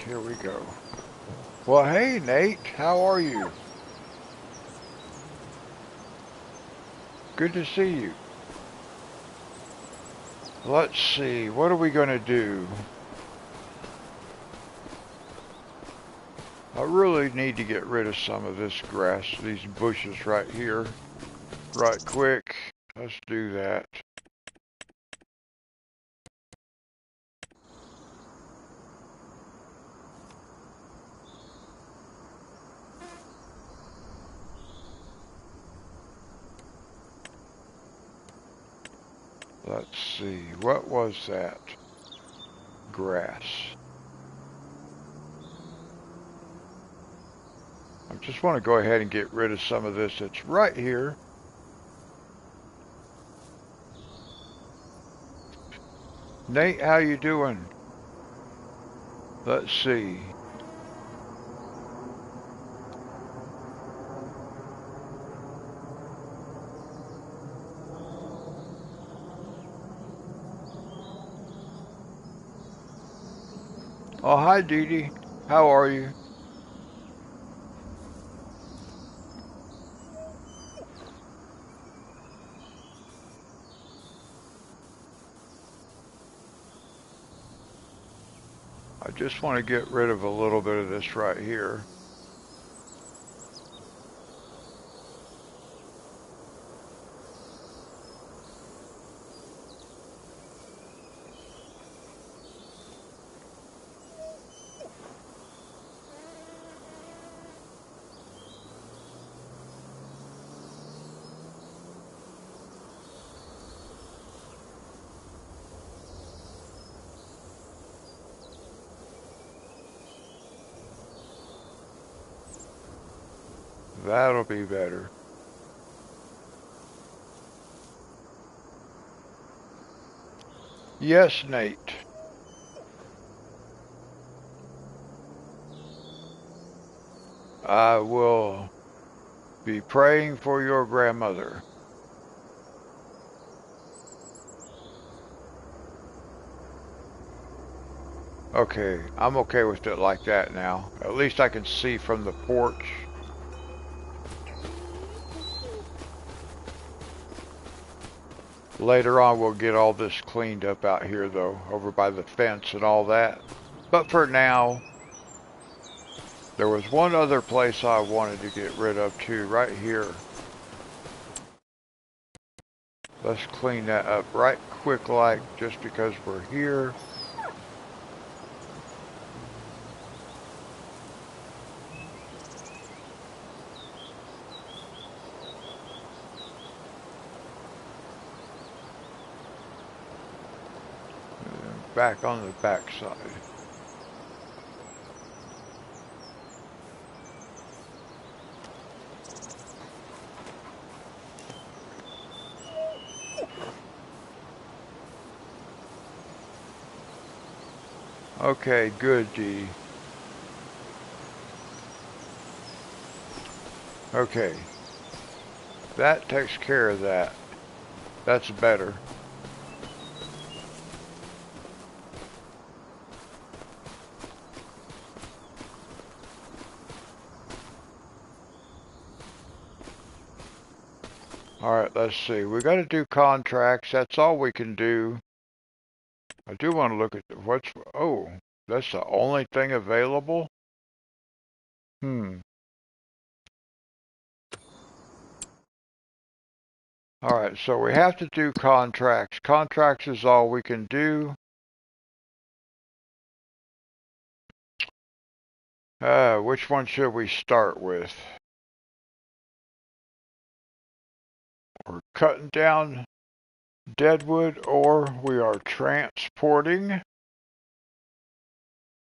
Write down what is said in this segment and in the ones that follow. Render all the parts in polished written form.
here we go. Well, hey, Nate, how are you? Good to see you. Let's see, what are we going to do? I really need to get rid of some of this grass, these bushes right here, right quick. Let's do that. Let's see, what was that? Grass. I just want to go ahead and get rid of some of this that's right here. Nate, how you doing? Let's see. Oh, hi, Dee Dee. How are you? I just want to get rid of a little bit of this right here. That'll be better. Yes, Nate. I will be praying for your grandmother. Okay, I'm okay with it like that now. At least I can see from the porch. Later on, we'll get all this cleaned up out here, though, over by the fence and all that. But for now, there was one other place I wanted to get rid of, too, right here. Let's clean that up right quick like, just because we're here. Back on the back side. Okay, good, Dee. Okay. That takes care of that. That's better. Alright, let's see. We got to do contracts. That's all we can do. I do want to look at what's... Oh, that's the only thing available? Alright, so we have to do contracts. Contracts is all we can do. Which one should we start with? We're cutting down deadwood, or we are transporting.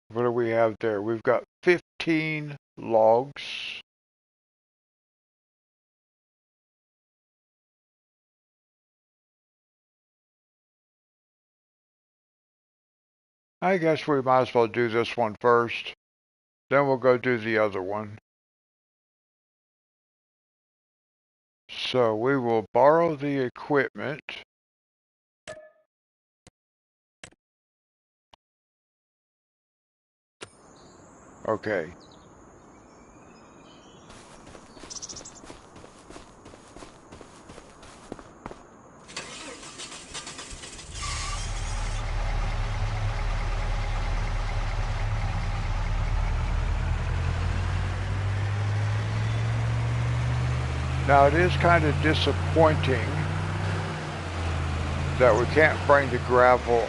What do we have there? We've got 15 logs. I guess we might as well do this one first. Then we'll go do the other one. So we will borrow the equipment. Okay. Now it is kind of disappointing that we can't bring the gravel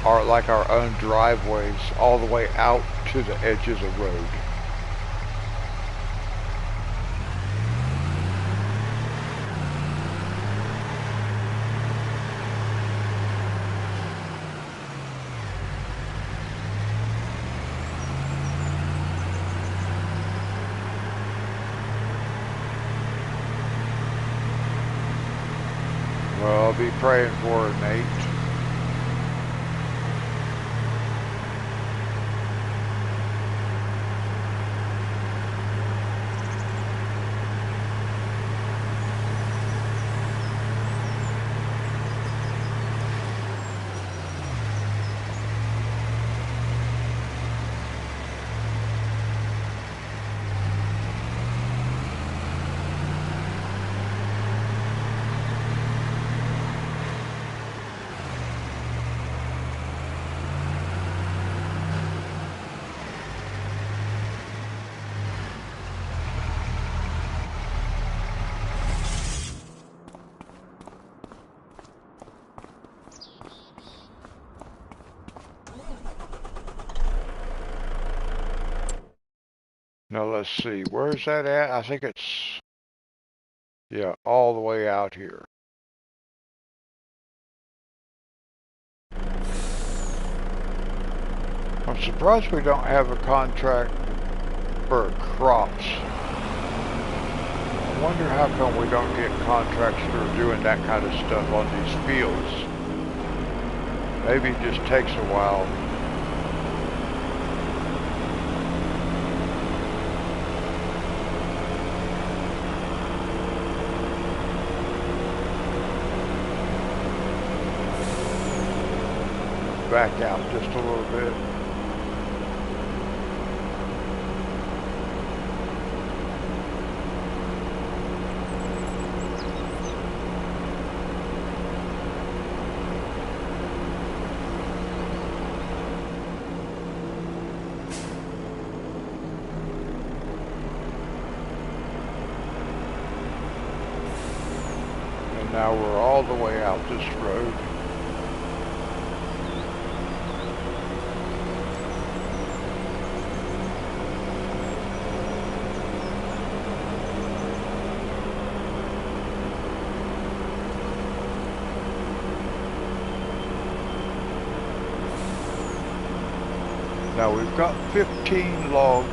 or like our own driveways all the way out to the edges of the road. Well, I'll be praying for it, Nate. Now let's see, where's that at? I think it's, yeah, all the way out here. I'm surprised we don't have a contract for crops. I wonder how come we don't get contracts for doing that kind of stuff on these fields. Maybe it just takes a while. Back out just a little bit. And now we're all the way out this road. Now we've got 15 logs.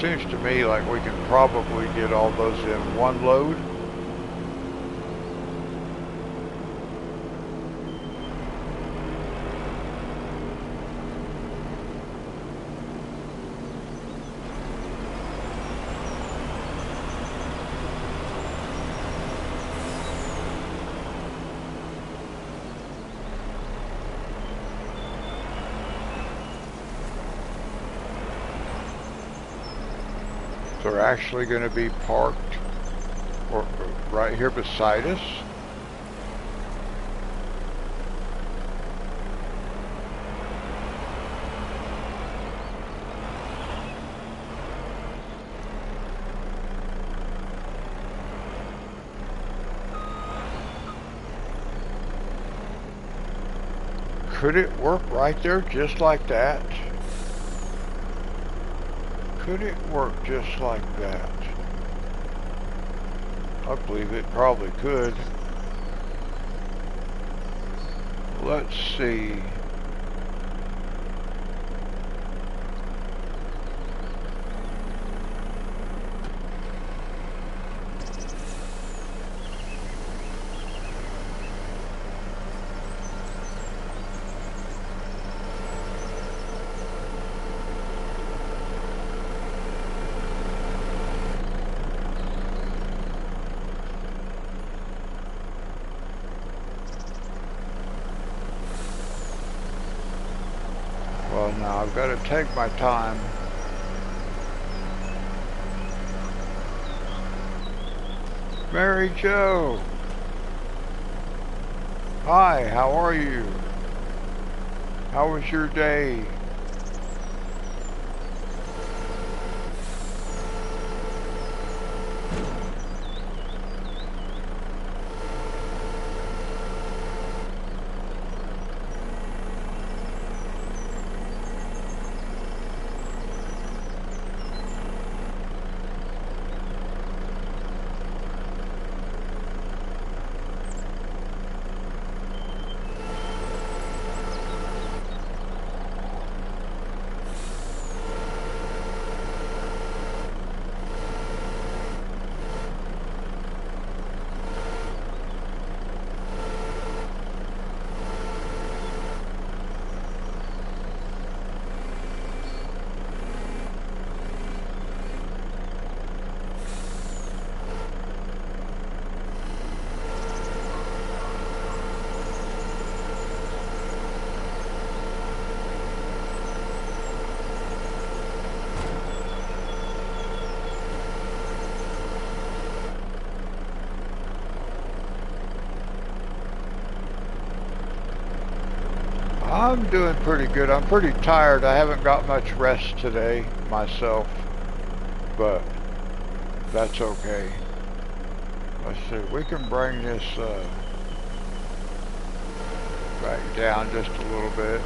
Seems to me like we can probably get all those in one load. They're actually going to be parked right here beside us. Could it work right there just like that? Could it work just like that? I believe it probably could. Let's see. Well, now I've got to take my time. Mary Jo! Hi, how are you? How was your day? I'm doing pretty good. I'm pretty tired. I haven't got much rest today myself, but that's okay. Let's see, we can bring this back down just a little bit.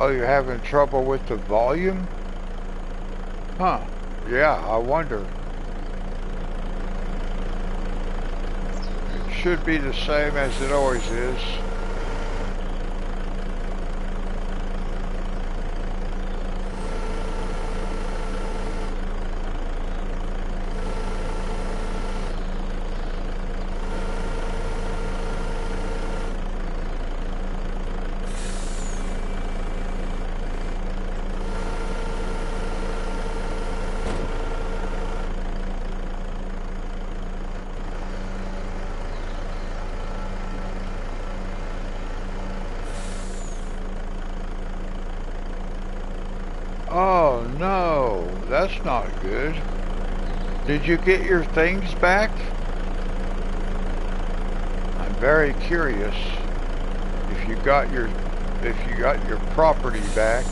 Oh, you're having trouble with the volume? Huh. Yeah, I wonder. It should be the same as it always is. Oh no, that's not good. Did you get your things back? I'm very curious if you got your property back.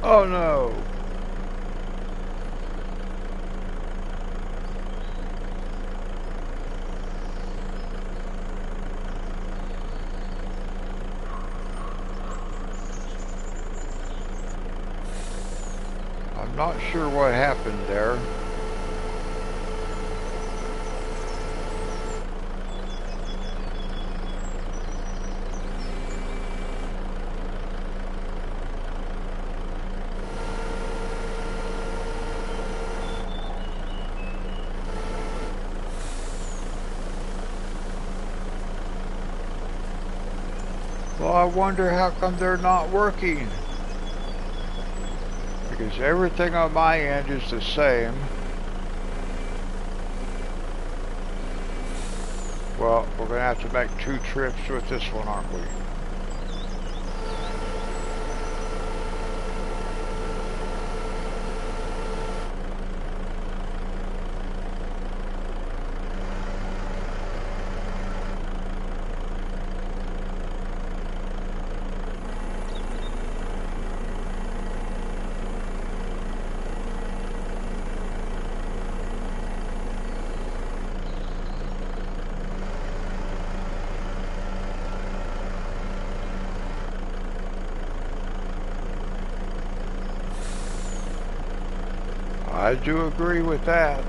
Oh no. I'm not sure what happened there. Well, I wonder how come they're not working. Because everything on my end is the same. Well, we're going to have to make 2 trips with this one, aren't we? I do agree with that.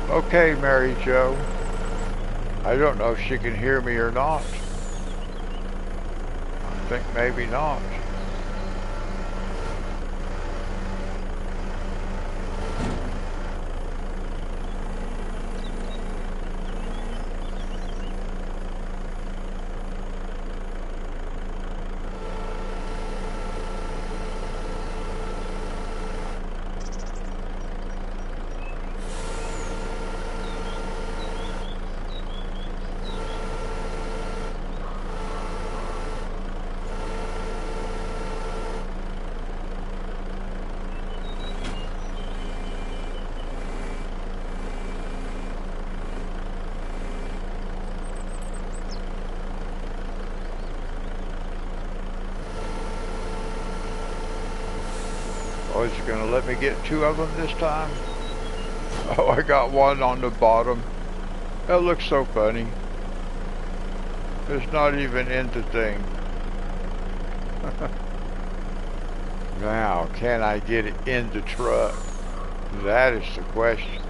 Okay, Mary Jo. I don't know if she can hear me or not. I think maybe not. Oh, is it going to let me get 2 of them this time? Oh, I got one on the bottom. That looks so funny. It's not even in the thing. Now, can I get it in the truck? That is the question.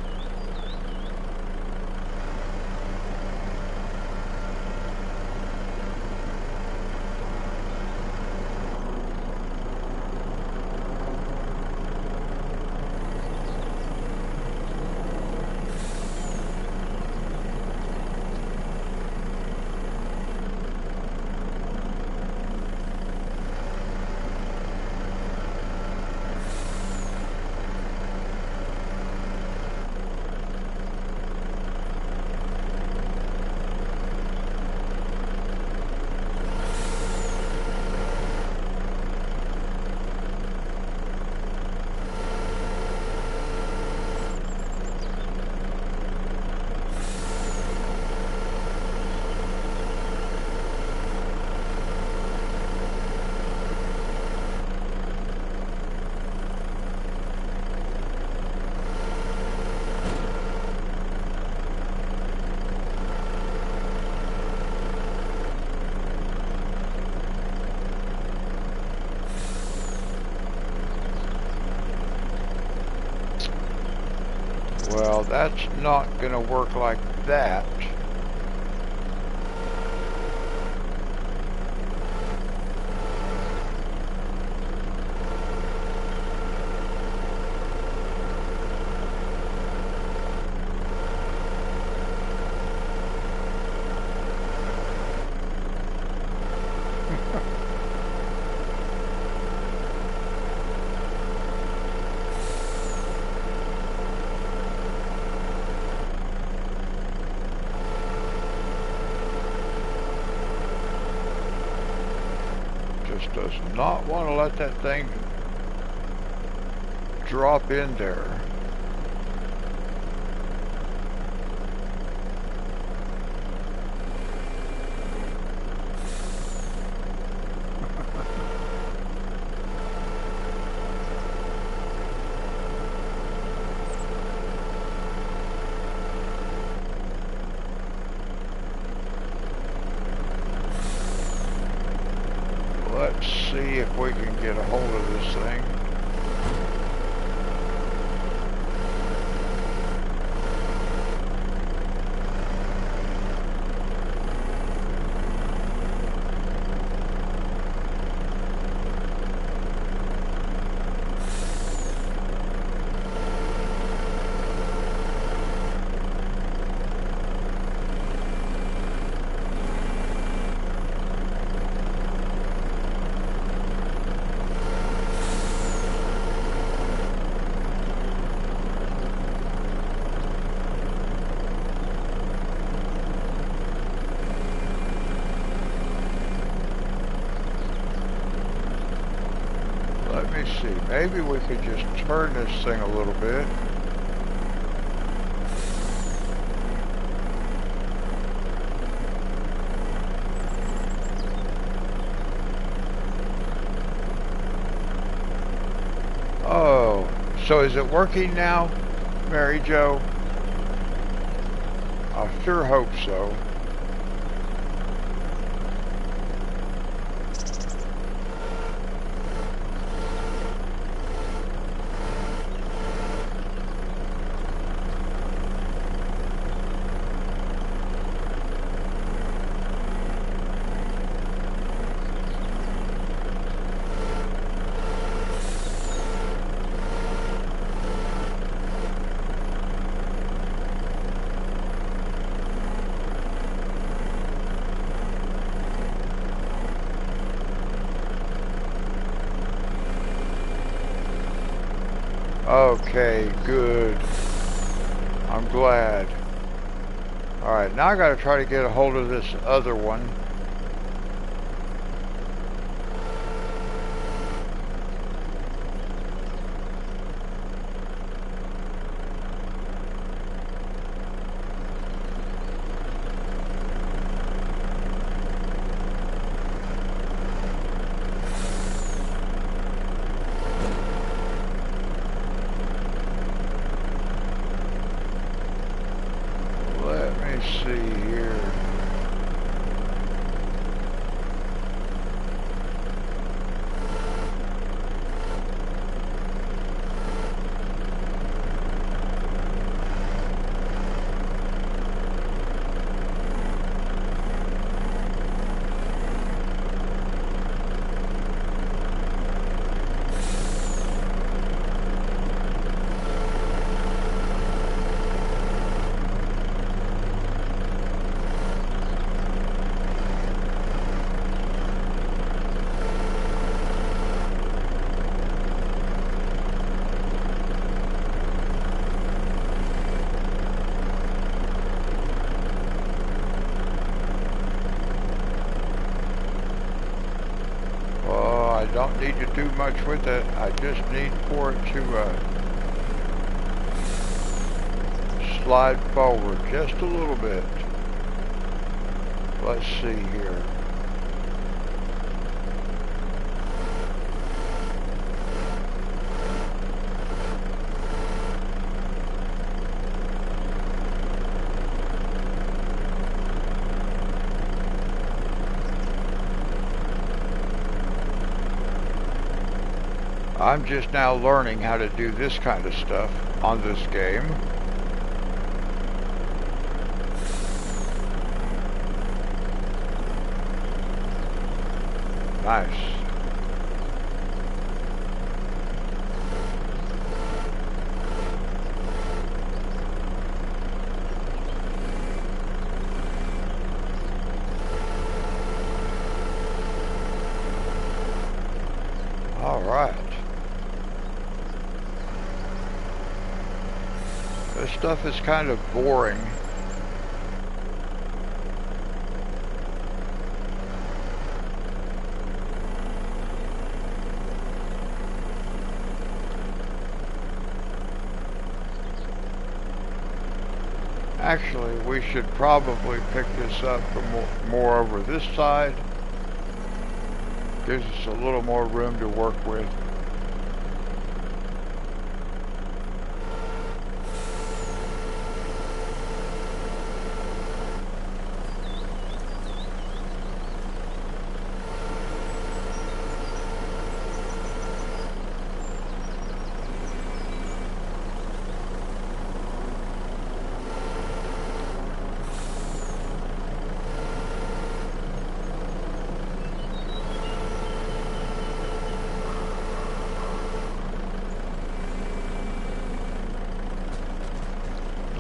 Well, that's not going to work like that. Does not want to let that thing drop in there. see if we can get a hold of this thing. Let me see, maybe we could just turn this thing a little bit. Oh, so is it working now, Mary Jo? I sure hope so. Okay, good. I'm glad. Alright, now I gotta try to get a hold of this other one. See here. I don't need to do much with it. I just need for it to slide forward just a little bit. Let's see here. I'm just now learning how to do this kind of stuff on this game. Nice. All right. This stuff is kind of boring. Actually, we should probably pick this up from more over this side. Gives us a little more room to work with.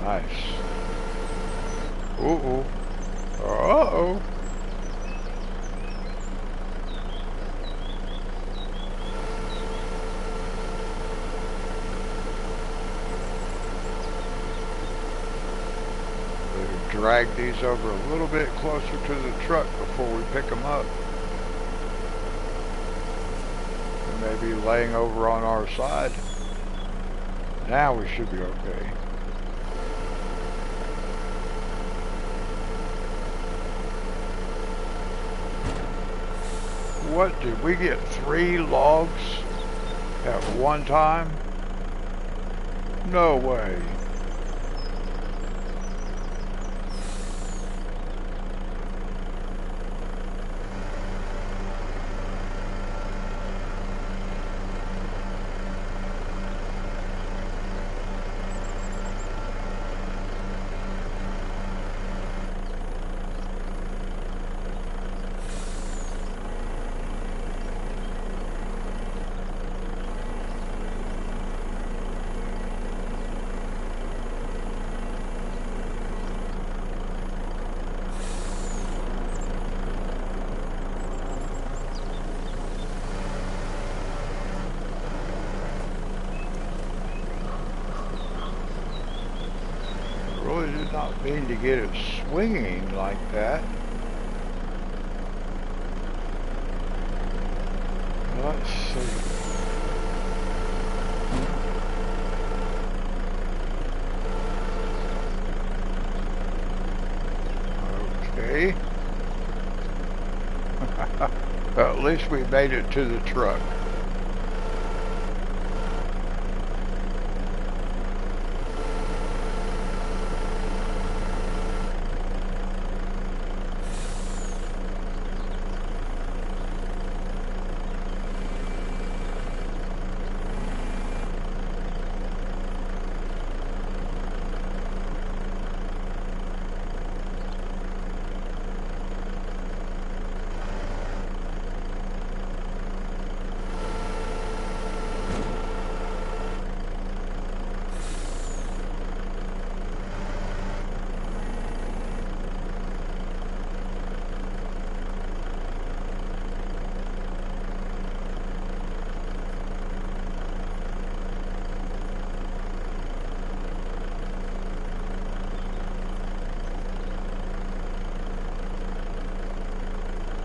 Nice. Uh-oh. Uh-oh. Drag these over a little bit closer to the truck before we pick them up. And maybe laying over on our side. Now we should be okay. What, did we get 3 logs at one time? No way. Really did not mean to get it swinging like that. Let's see. Okay. At least we made it to the truck.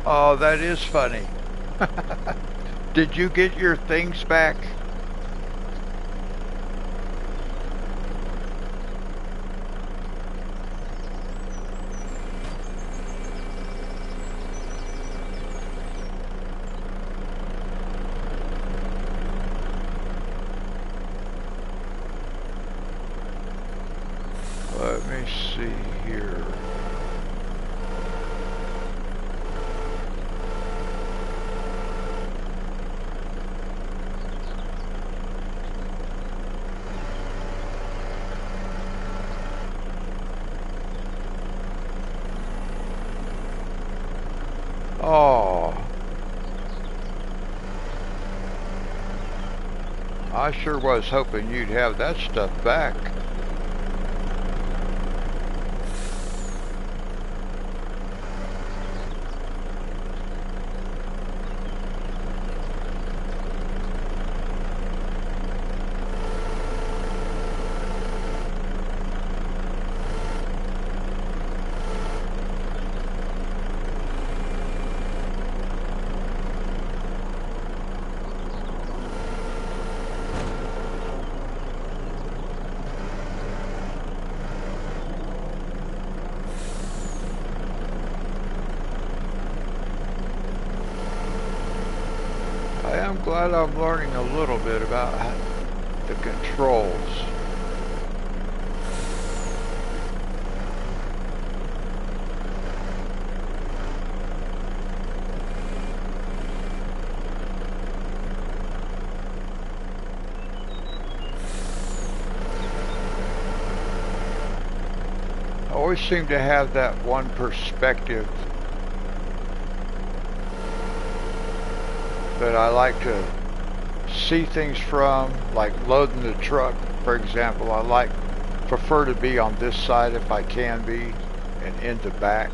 Oh, that is funny. Did you get your things back? Let me see here. Oh, I sure was hoping you'd have that stuff back. I'm glad I'm learning a little bit about the controls. I always seem to have that one perspective that I like to see things from, like loading the truck, for example. I like prefer to be on this side if I can be, and in the back.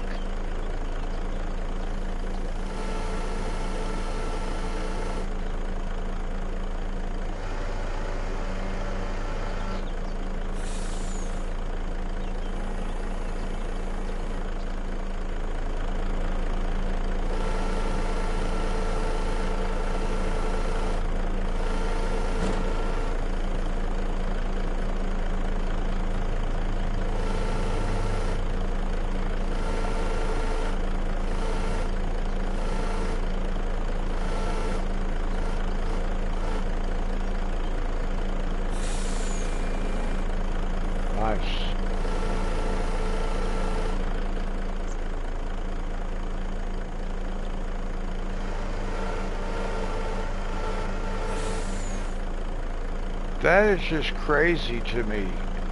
Nice. That is just crazy to me.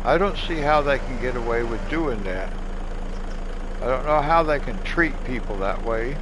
I don't see how they can get away with doing that. I don't know how they can treat people that way.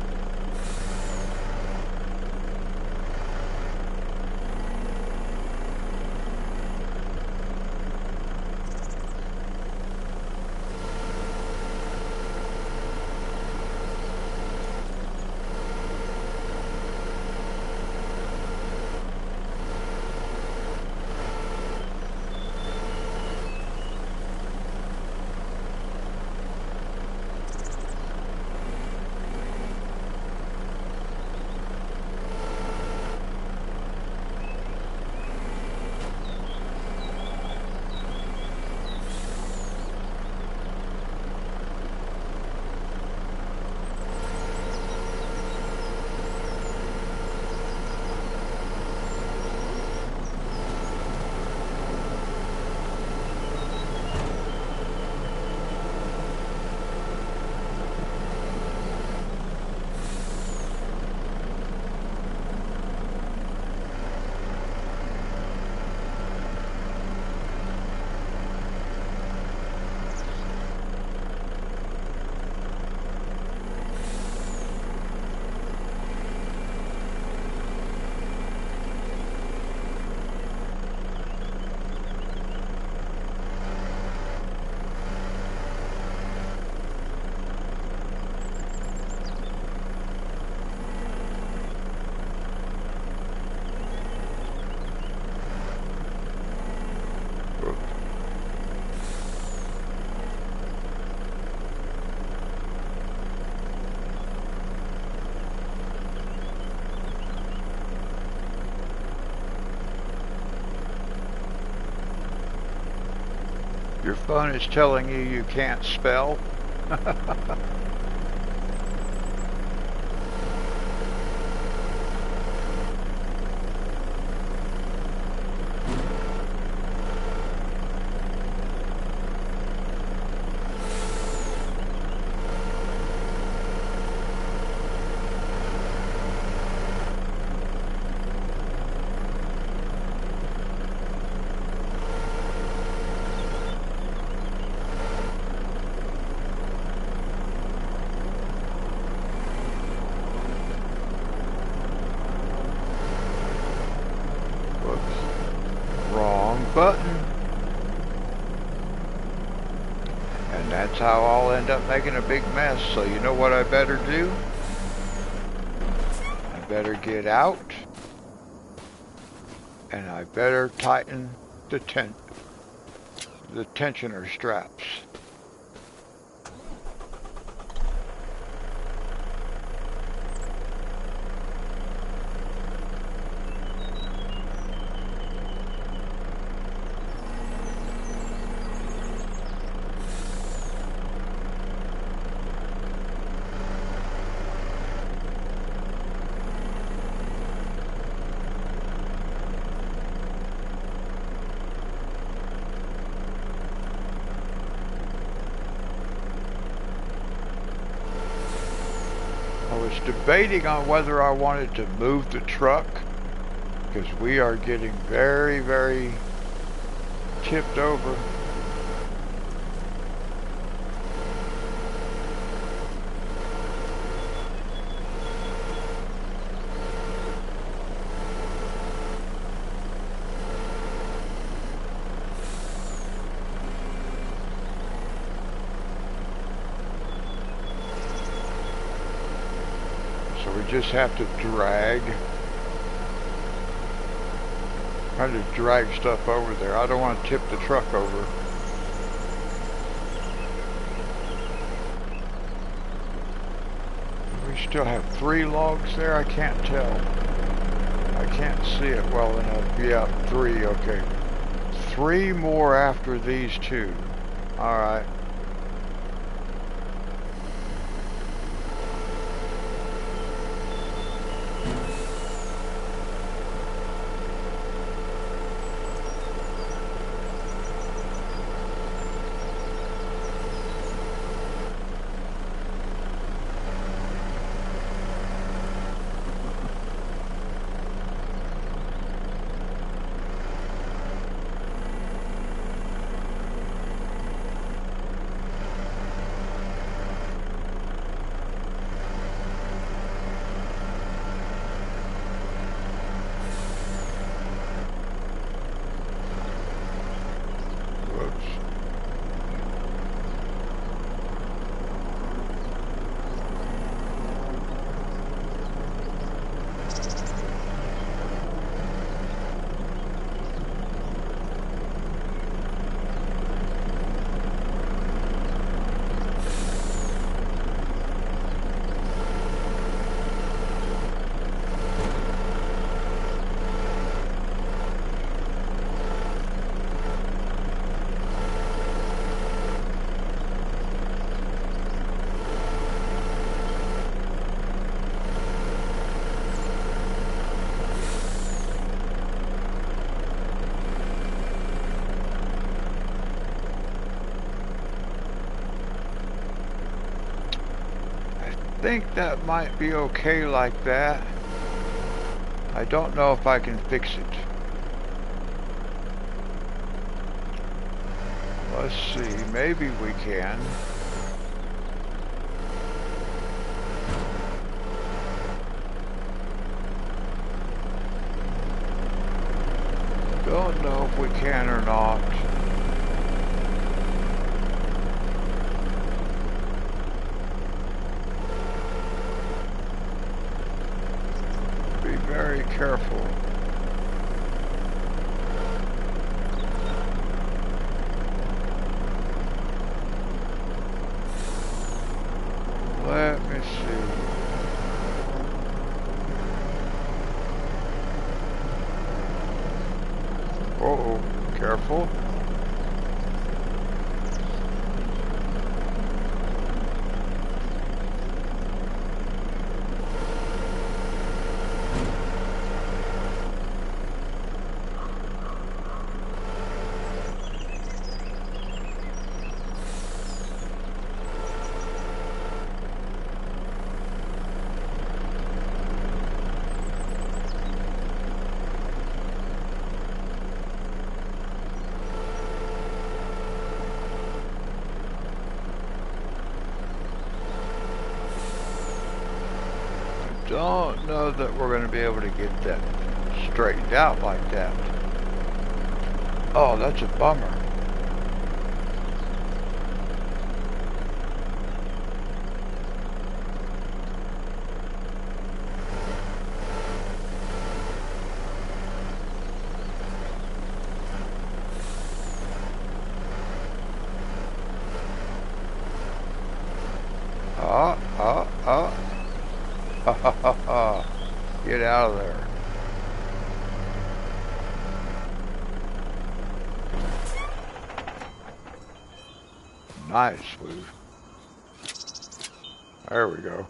Your phone is telling you you can't spell. Button. And that's how I'll end up making a big mess. So you know what I better do? I better get out, and I better tighten the tensioner straps. Debating on whether I wanted to move the truck, because we are getting very, very tipped over. just have to drag. Try to drag stuff over there. I don't want to tip the truck over. We still have 3 logs there? I can't tell. I can't see it well enough. Yeah, 3, okay. 3 more after these 2. Alright. I think that might be okay like that. I don't know if I can fix it. Let's see, maybe we can. Don't know if we can or not. Be very careful. Let me see. Uh-oh, careful. Don't know that we're going to be able to get that straightened out like that. Oh, that's a bummer. Get out of there. Nice move. There we go.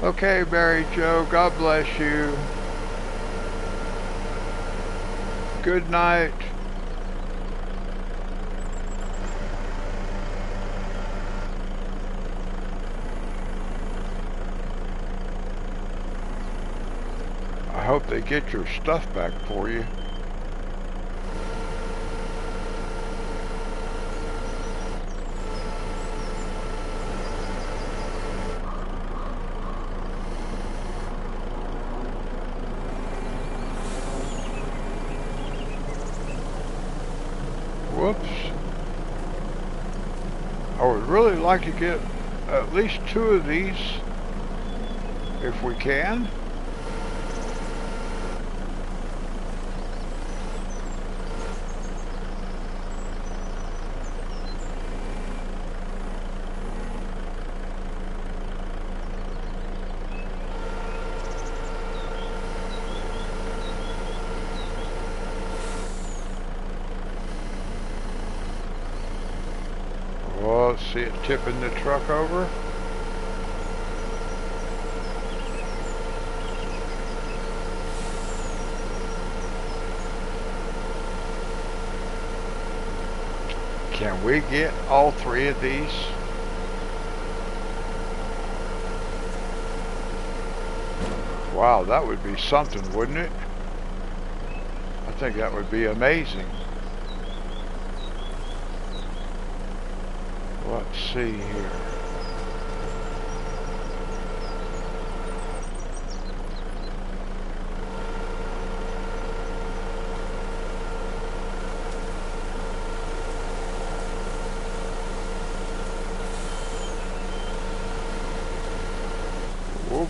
Okay, Mary Jo, God bless you. Good night. I hope they get your stuff back for you. Whoops. I would really like to get at least 2 of these if we can. Well, let's see it tipping the truck over. Can we get all 3 of these? Wow, that would be something, wouldn't it? I think that would be amazing. Let's see here. Whoop.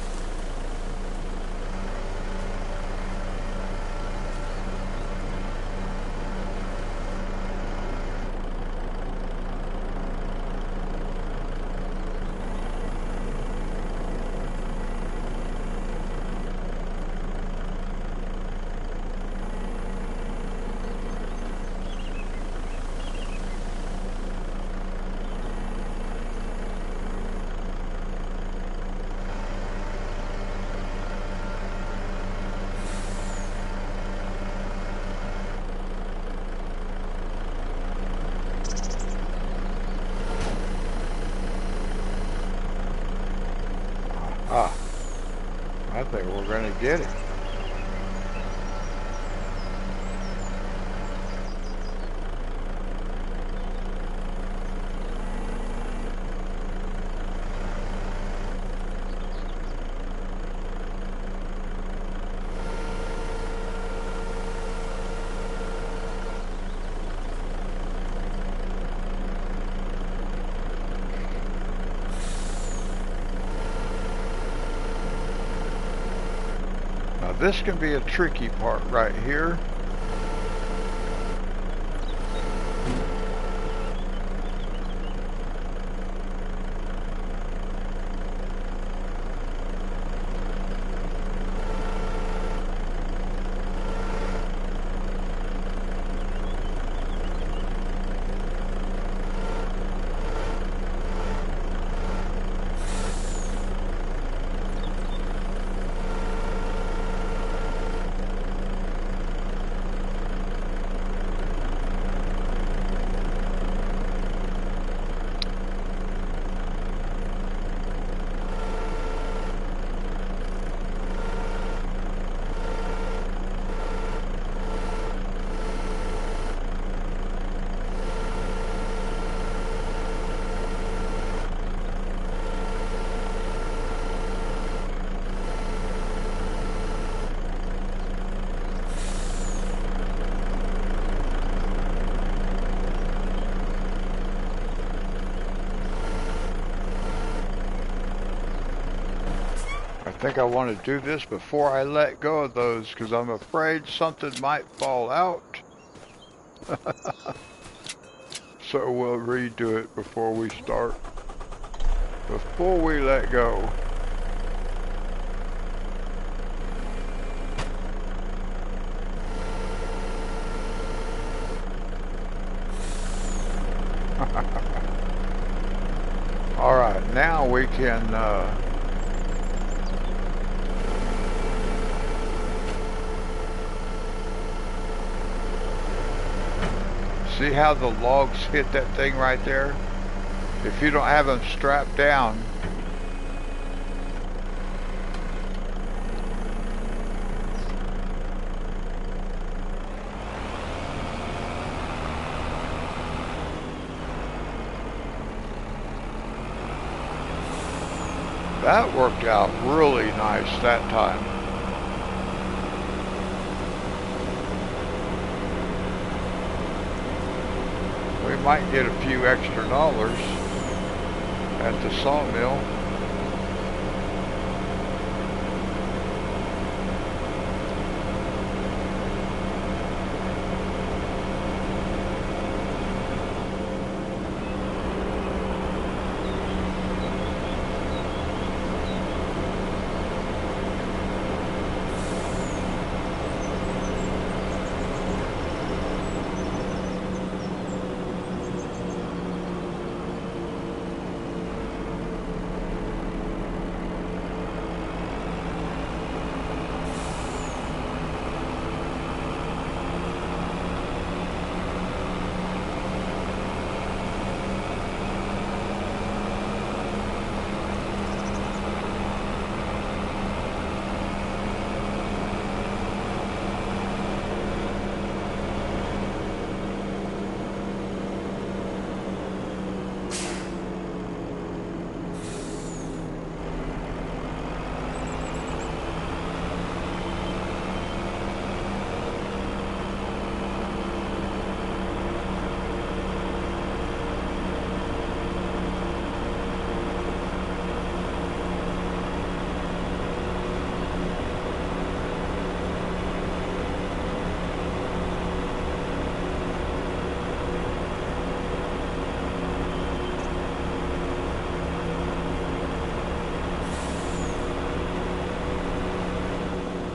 Ah, I think we're going to get it. Now this can be a tricky part right here. I think I want to do this before I let go of those because I'm afraid something might fall out. So we'll redo it before we start. Before we let go. Alright, now we can See how the logs hit that thing right there? If you don't have them strapped down, that worked out really nice that time. We might get a few extra dollars at the sawmill.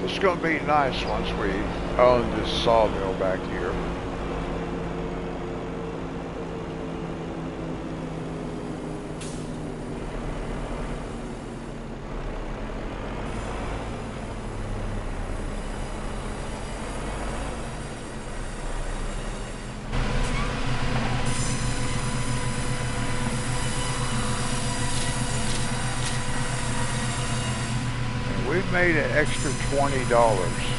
It's going to be nice once we own this sawmill back here. We've made an extra $20.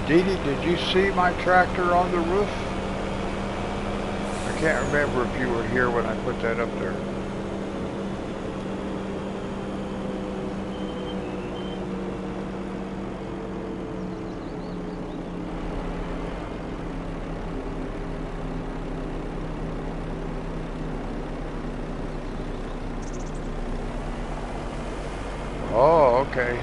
Dee Dee, did you see my tractor on the roof? I can't remember if you were here when I put that up there. Oh, okay.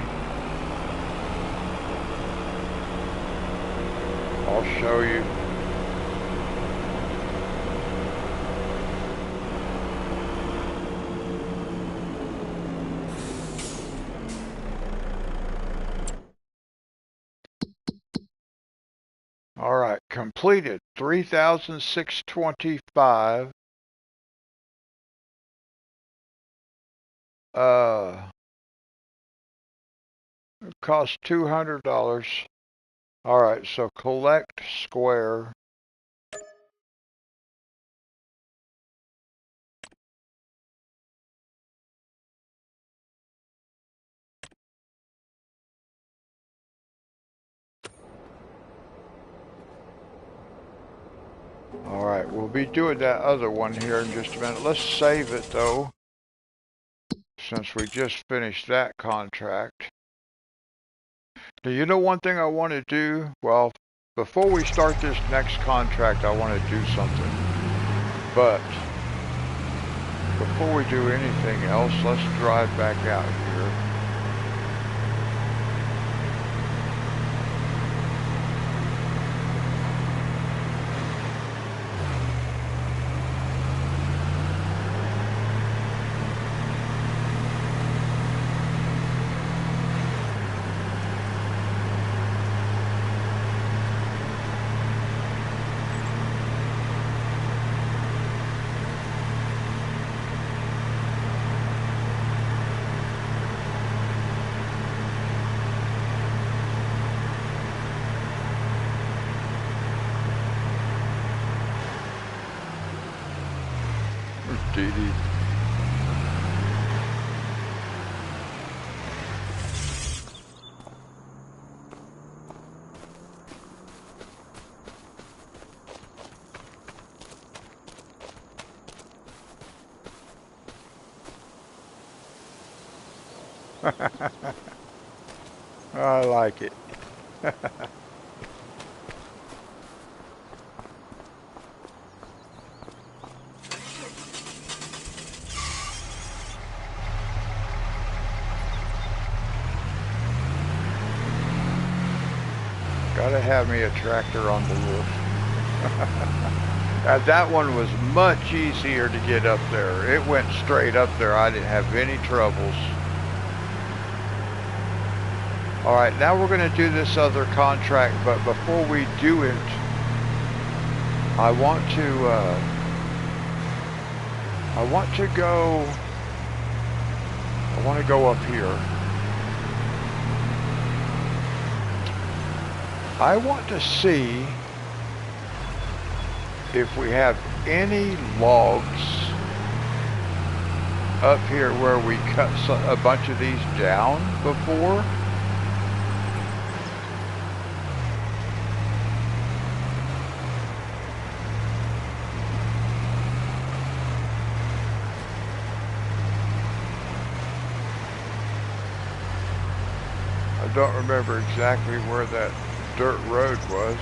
I'll show you. All right, completed 3,625. It cost $200. All right, so collect square. All right, we'll be doing that other one here in just a minute. Let's save it though, since we just finished that contract. Do you know one thing I want to do? Well, before we start this next contract, I want to do something. But before we do anything else, let's drive back out here. Dee Dee. I like it. Gotta have me a tractor on the roof. That one was much easier to get up there. It went straight up there. I didn't have any troubles. Alright, now we're going to do this other contract, but before we do it, I want to go up here. I want to see if we have any logs up here where we cut a bunch of these down before. I don't remember exactly where that dirt road was.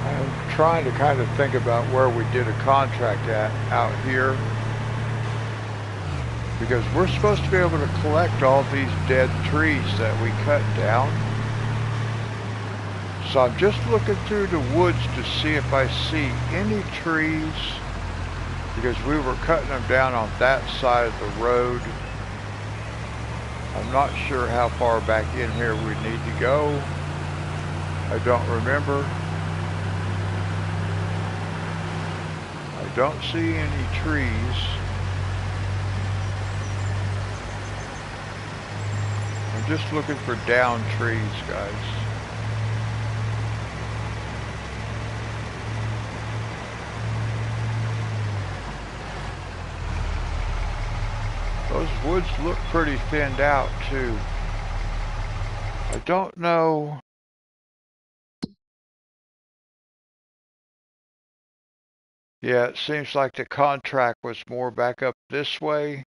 I'm trying to kind of think about where we did a contract at out here, because we're supposed to be able to collect all these dead trees that we cut down. So I'm just looking through the woods to see if I see any trees, because we were cutting them down on that side of the road. I'm not sure how far back in here we need to go. I don't remember. I don't see any trees. I'm just looking for down trees, guys. Those woods look pretty thinned out too. I don't know. Yeah, it seems like the contract was more back up this way.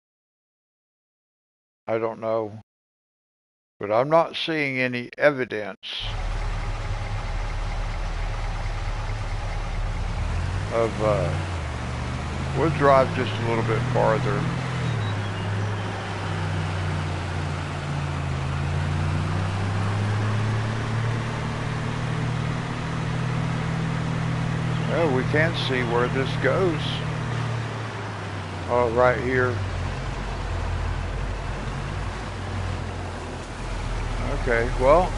I don't know. But I'm not seeing any evidence of, we'll drive just a little bit farther. Oh, we can see where this goes. Oh, right here. Okay, well,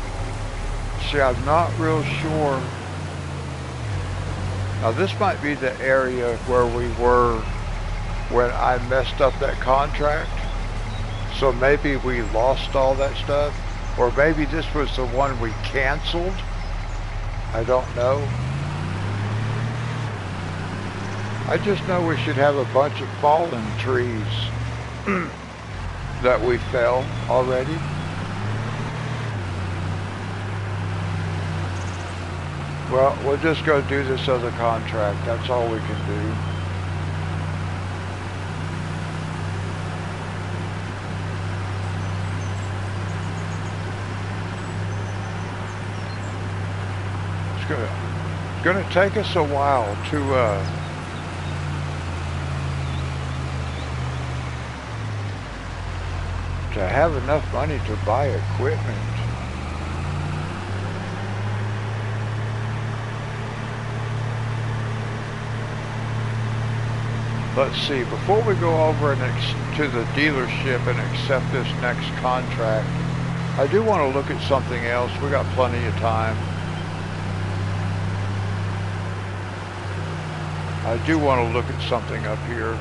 see, I'm not real sure. Now, this might be the area where we were when I messed up that contract. So maybe we lost all that stuff. Or maybe this was the one we canceled. I don't know. I just know we should have a bunch of fallen trees that we fell already. Well, we'll just go do this other contract. That's all we can do. It's gonna take us a while to have enough money to buy equipment. Let's see, before we go over to the dealership and accept this next contract, I do want to look at something else. We got plenty of time. I do want to look at something up here.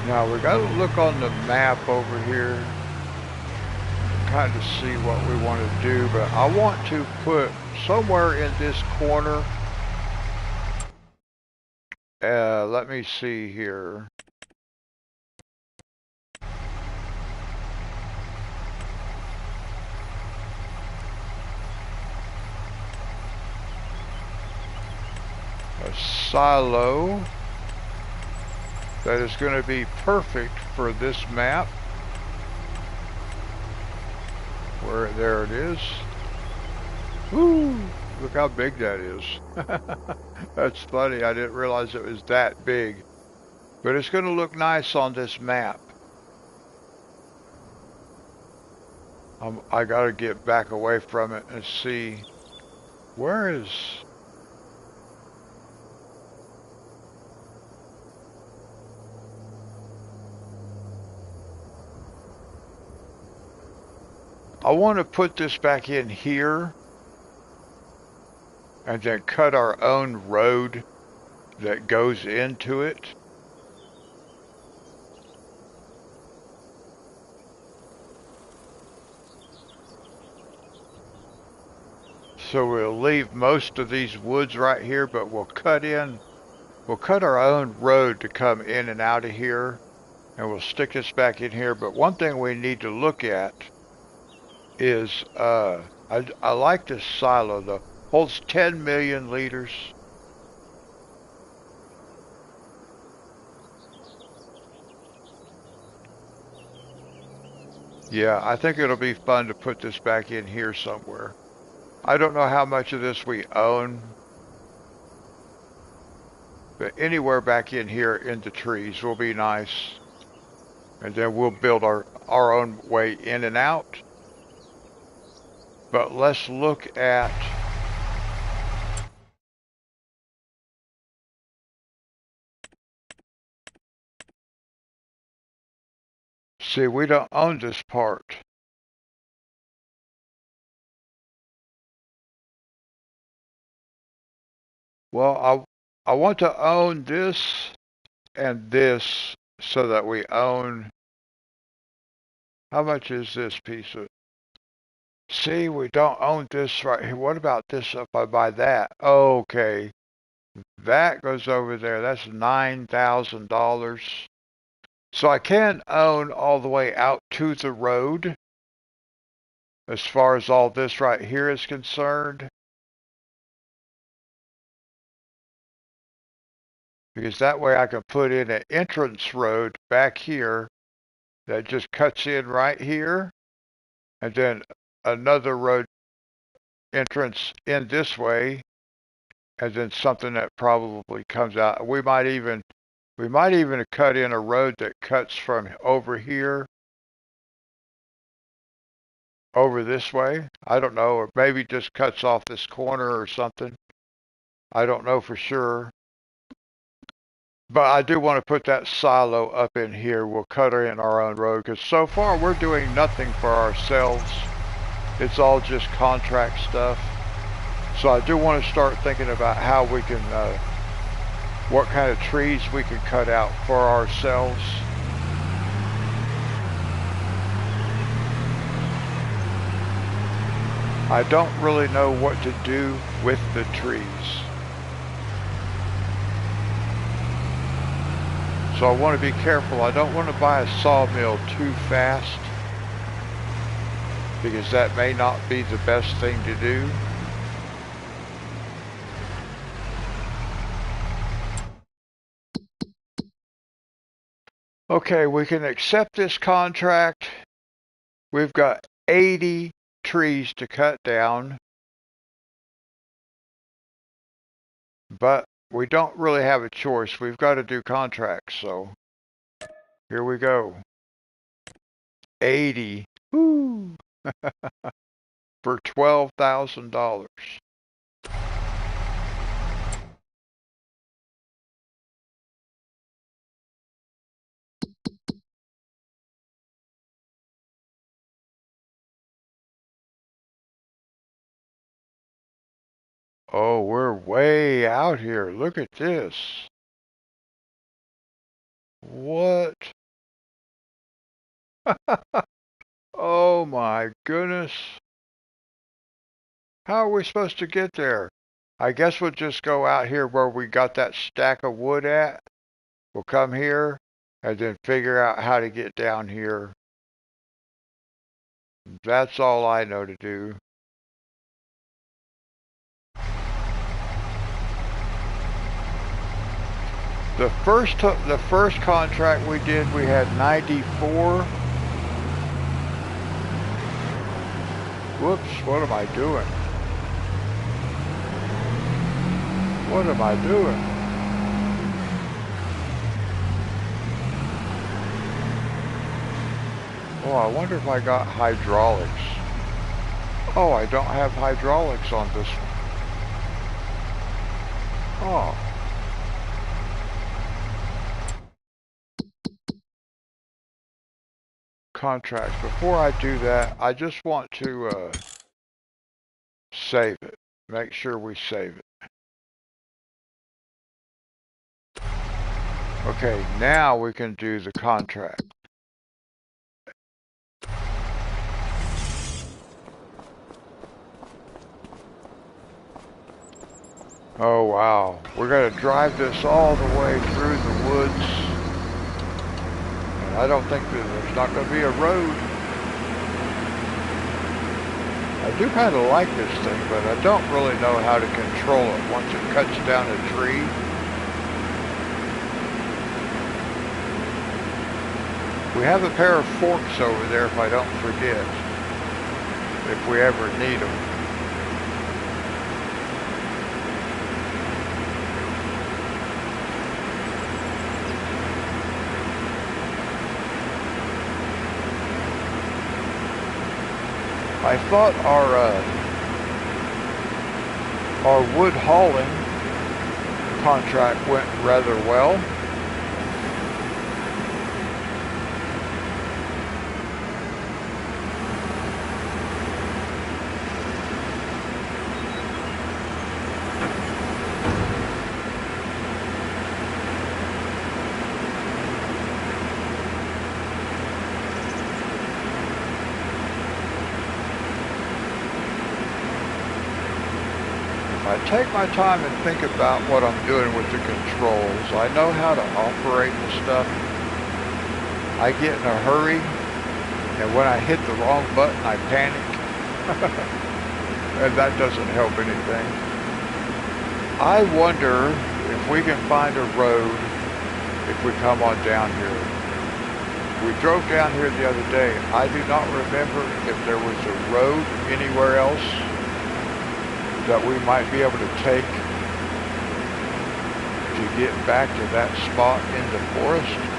Now we got to look on the map over here, kind of see what we want to do, but I want to put somewhere in this corner, let me see here. A silo that is going to be perfect for this map. There it is. Woo! Look how big that is. That's funny. I didn't realize it was that big. But it's going to look nice on this map. I got to get back away from it and see where is... I want to put this back in here and then cut our own road that goes into it. So we'll leave most of these woods right here, but we'll cut our own road to come in and out of here, and we'll stick this back in here. But one thing we need to look at is, I like this silo though. Holds 10 million liters. Yeah, I think it'll be fun to put this back in here somewhere. I don't know how much of this we own, but anywhere back in here in the trees will be nice. And then we'll build our own way in and out. But let's look at... See, we don't own this part. Well, I want to own this and this so that we own... How much is this piece of... See, we don't own this right here. What about this if I buy that? Okay. That goes over there. That's $9,000. So I can own all the way out to the road as far as all this right here is concerned. Because that way I can put in an entrance road back here that just cuts in right here. And then another road entrance in this way. And then something that probably comes out. We might even cut in a road that cuts from over here over this way. I don't know, or maybe just cuts off this corner or something. I don't know for sure. But I do want to put that silo up in here. We'll cut in our own road because so far we're doing nothing for ourselves. It's all just contract stuff. So I do want to start thinking about how we can, what kind of trees we can cut out for ourselves. I don't really know what to do with the trees. So I want to be careful. I don't want to buy a sawmill too fast because that may not be the best thing to do. Okay, we can accept this contract. We've got 80 trees to cut down, but we don't really have a choice. We've got to do contracts, so here we go. 80. Woo! For $12,000. Oh, we're way out here. Look at this. What? Oh my goodness. How are we supposed to get there? I guess we'll just go out here where we got that stack of wood at. We'll come here and then figure out how to get down here. That's all I know to do. The first contract we did, we had 94. Whoops, what am I doing? What am I doing? Oh, I wonder if I got hydraulics. Oh, I don't have hydraulics on this one. Oh. Contracts. Before I do that, I just want to save it. Make sure we save it. Okay, now we can do the contract. Oh wow, we're going to drive this all the way through the woods. And I don't think there's not going to be a road. I do kind of like this thing, but I don't really know how to control it once it cuts down a tree. We have a pair of forks over there if I don't forget, if we ever need them. I thought our wood hauling contract went rather well. I take my time and think about what I'm doing with the controls. I know how to operate the stuff. I get in a hurry, and when I hit the wrong button, I panic. And that doesn't help anything. I wonder if we can find a road if we come on down here. We drove down here the other day. I do not remember if there was a road anywhere else that we might be able to take to get back to that spot in the forest.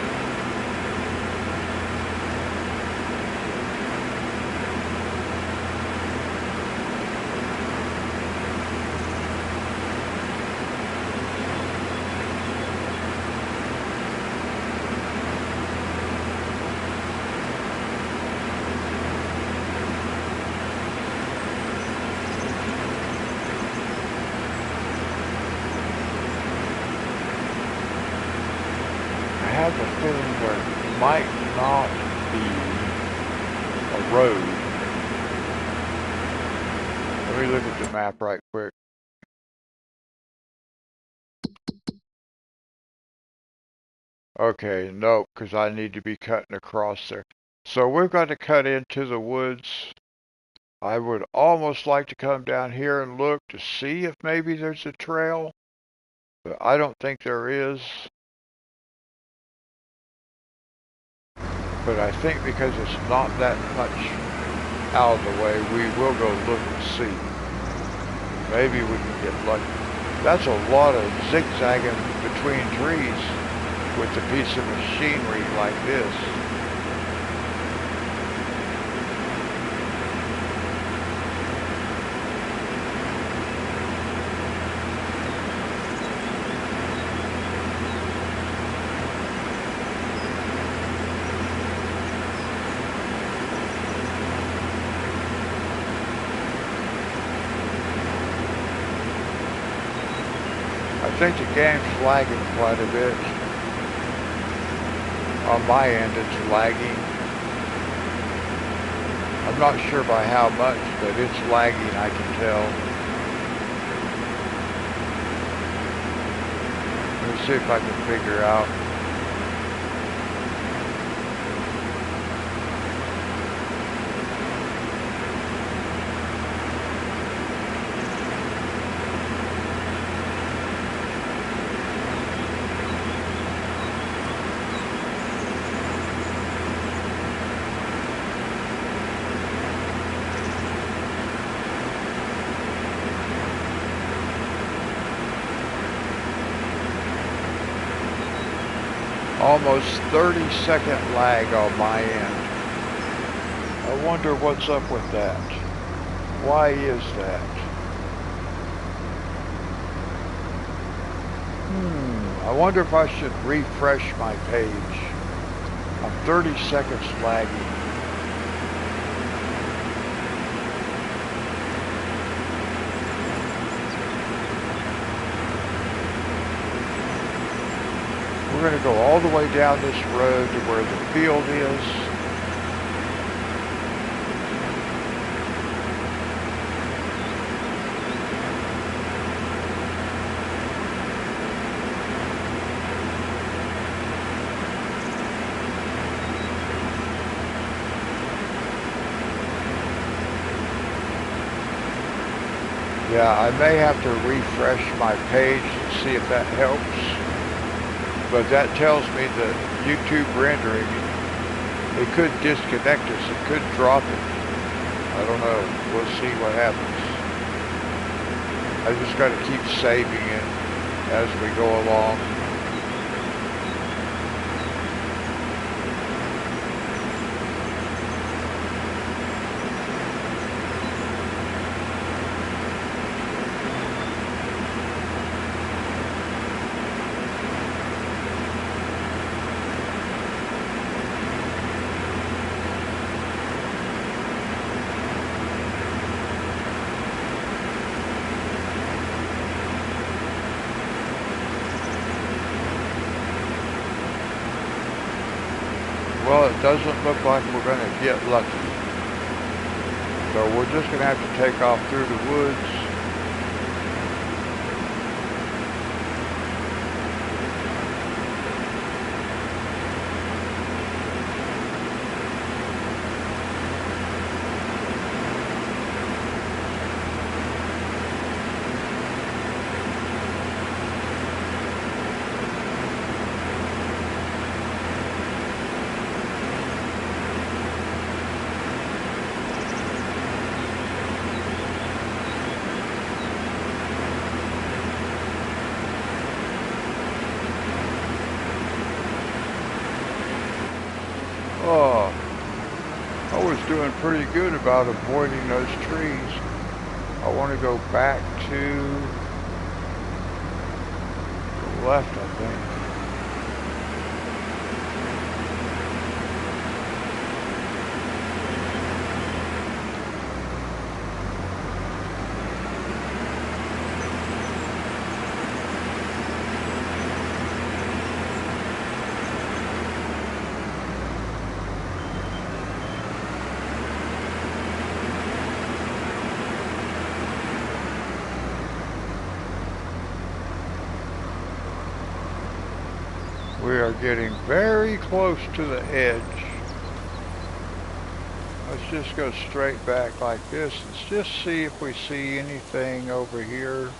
I have a feeling there might not be a road. Let me look at the map right quick. Okay, nope, because I need to be cutting across there. So we're going to cut into the woods. I would almost like to come down here and look to see if maybe there's a trail, but I don't think there is. But I think because it's not that much out of the way, we will go look and see. Maybe we can get lucky. That's a lot of zigzagging between trees with a piece of machinery like this. think the game's lagging quite a bit. On my end, it's lagging. I'm not sure by how much, but it's lagging, I can tell. Let me see if I can figure out. Almost 30-second lag on my end. I wonder what's up with that. Why is that? I wonder if I should refresh my page. I'm 30 seconds lagging. We're going to go all the way down this road to where the field is. Yeah, I may have to refresh my page to see if that helps. But that tells me that YouTube rendering, it could disconnect us, it could drop it. I don't know, we'll see what happens. I just got to keep saving it as we go along. Well, it doesn't look like we're going to get lucky. So we're just going to have to take off through the woods. Oh, I was doing pretty good about avoiding those trees. I want to go back to the left, I think. We are getting very close to the edge. Let's just go straight back like this. Let's just see if we see anything over here.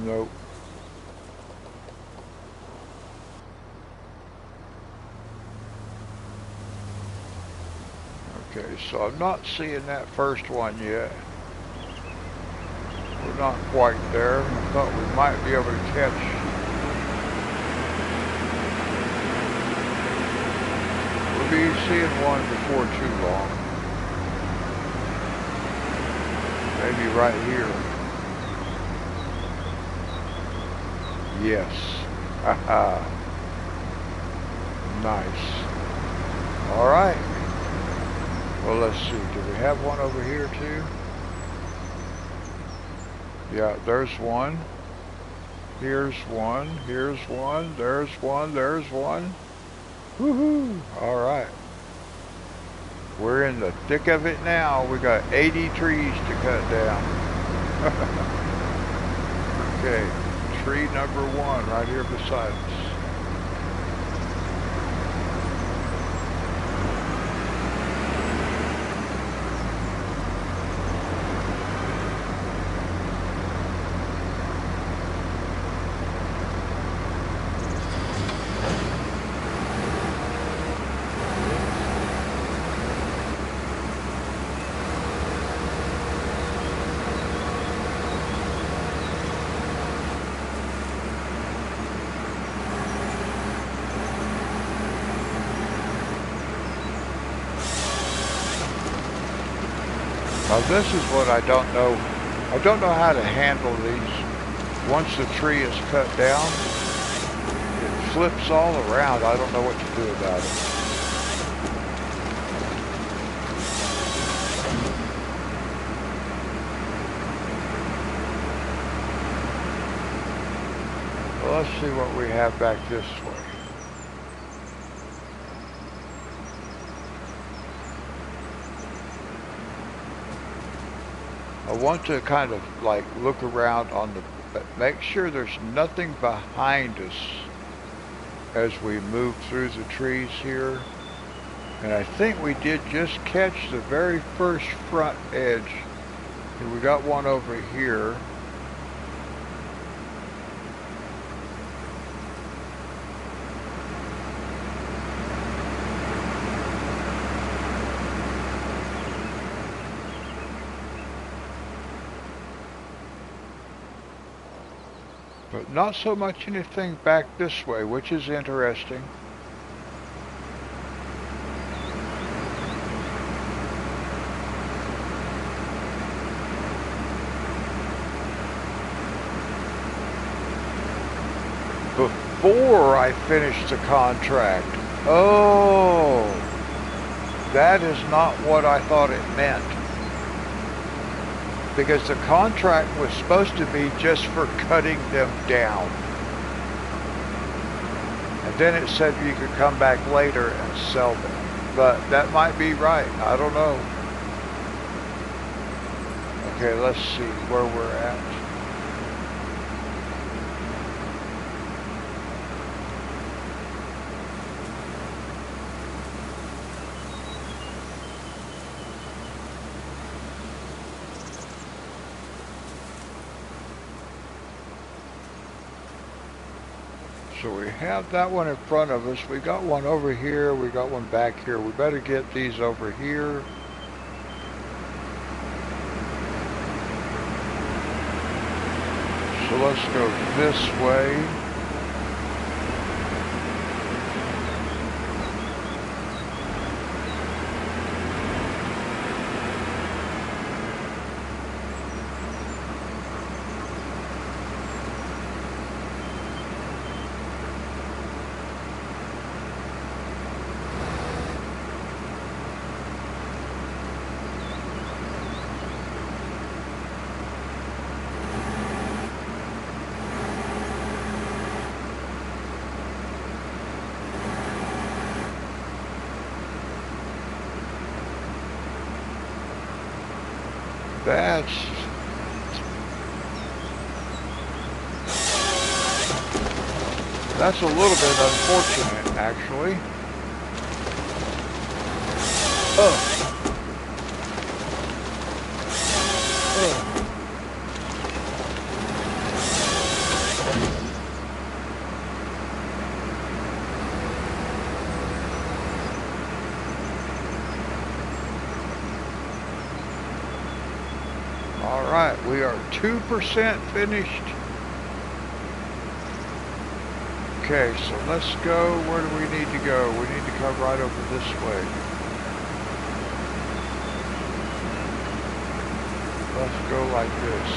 Nope. Okay, so I'm not seeing that first one yet. We're not quite there. I thought we might be able to catch. We'll be seeing one before too long. Maybe right here. Yes. Haha. Nice. All right. Well, let's see. Do we have one over here too? Yeah, there's one. Here's one. Here's one. There's one. There's one. Woohoo! All right. We're in the thick of it now. We got 80 trees to cut down. Okay, tree number one right here beside us. Now this is what I don't know. I don't know how to handle these. Once the tree is cut down, it flips all around. I don't know what to do about it. Well, let's see what we have back this way. I want to kind of like look around on the, make sure there's nothing behind us as we move through the trees here. And I think we did just catch the very first front edge. And we got one over here. But not so much anything back this way, which is interesting. Before I finished the contract. Oh, that is not what I thought it meant. Because the contract was supposed to be just for cutting them down. And then it said you could come back later and sell them. But that might be right. I don't know. Okay, let's see where we're at. So we have that one in front of us. We got one over here. We got one back here. We better get these over here. So let's go this way. That's a little bit unfortunate, actually. All right, we are 2% finished. Okay, so let's go. Where do we need to go? We need to come right over this way. Let's go like this.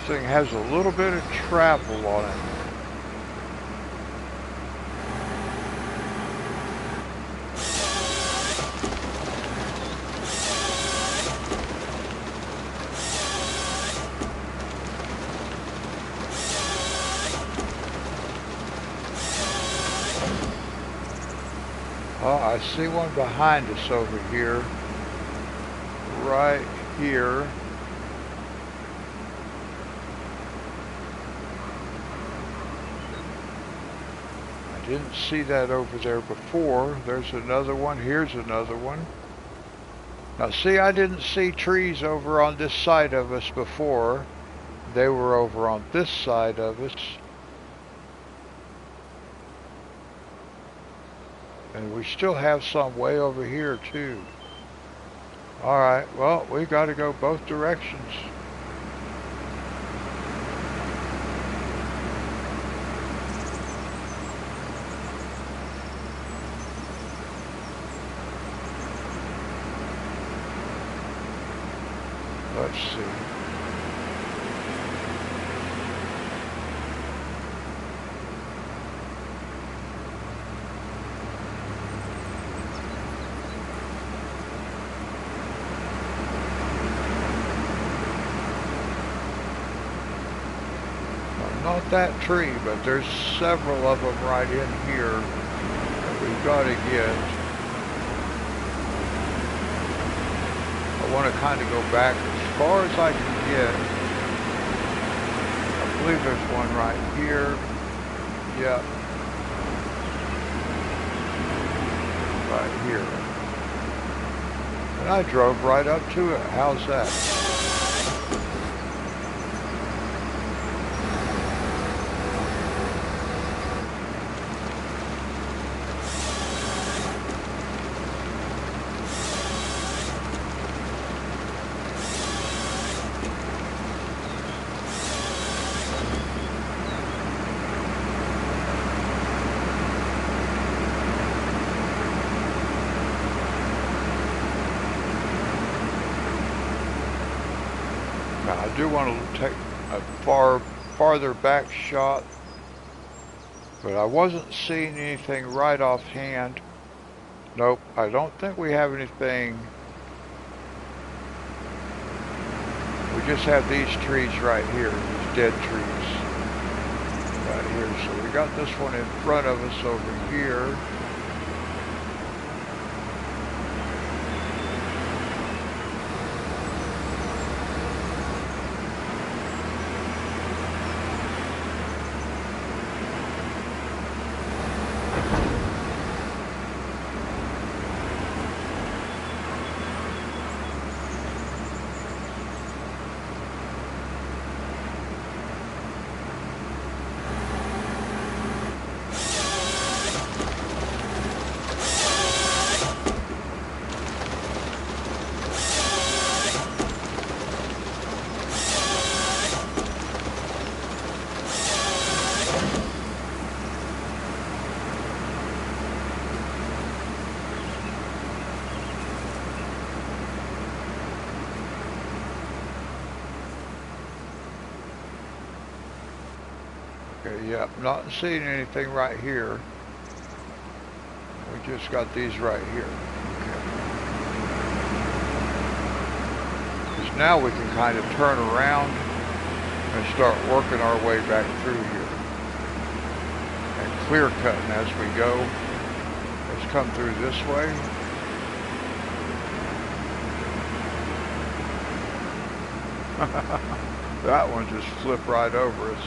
thing has a little bit of travel on it. Oh, I see one behind us over here. Right here. I didn't see that over there before. There's another one. Here's another one. Now see, I didn't see trees over on this side of us before. They were over on this side of us. And we still have some way over here too. Alright, well, we gotta go both directions. Let's see. Not that tree, but there's several of them right in here that we've got to get. I want to kind of go back as far as I can get. I believe there's one right here. Yep. Right here. And I drove right up to it. How's that? I do want to take a farther back shot, but I wasn't seeing anything right offhand. Nope, I don't think we have anything. We just have these trees right here, these dead trees right here. So we got this one in front of us over here. Okay, yep, not seeing anything right here. We just got these right here. Okay. Because now we can kind of turn around and start working our way back through here. And clear cutting as we go. Let's come through this way. That one just flipped right over us.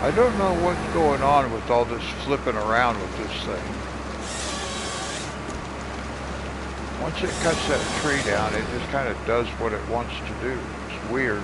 I don't know what's going on with all this flipping around with this thing. Once it cuts that tree down, it just kind of does what it wants to do. It's weird.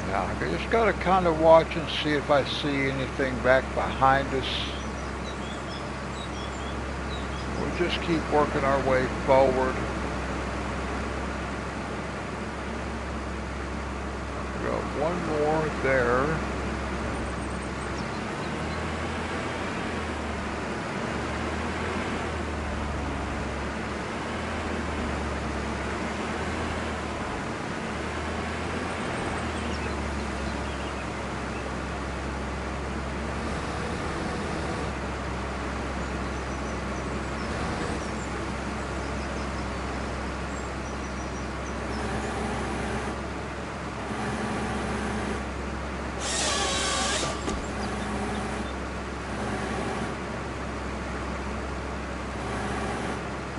Now, I just got to kind of watch and see if I see anything back behind us. We'll just keep working our way forward. We got one more there.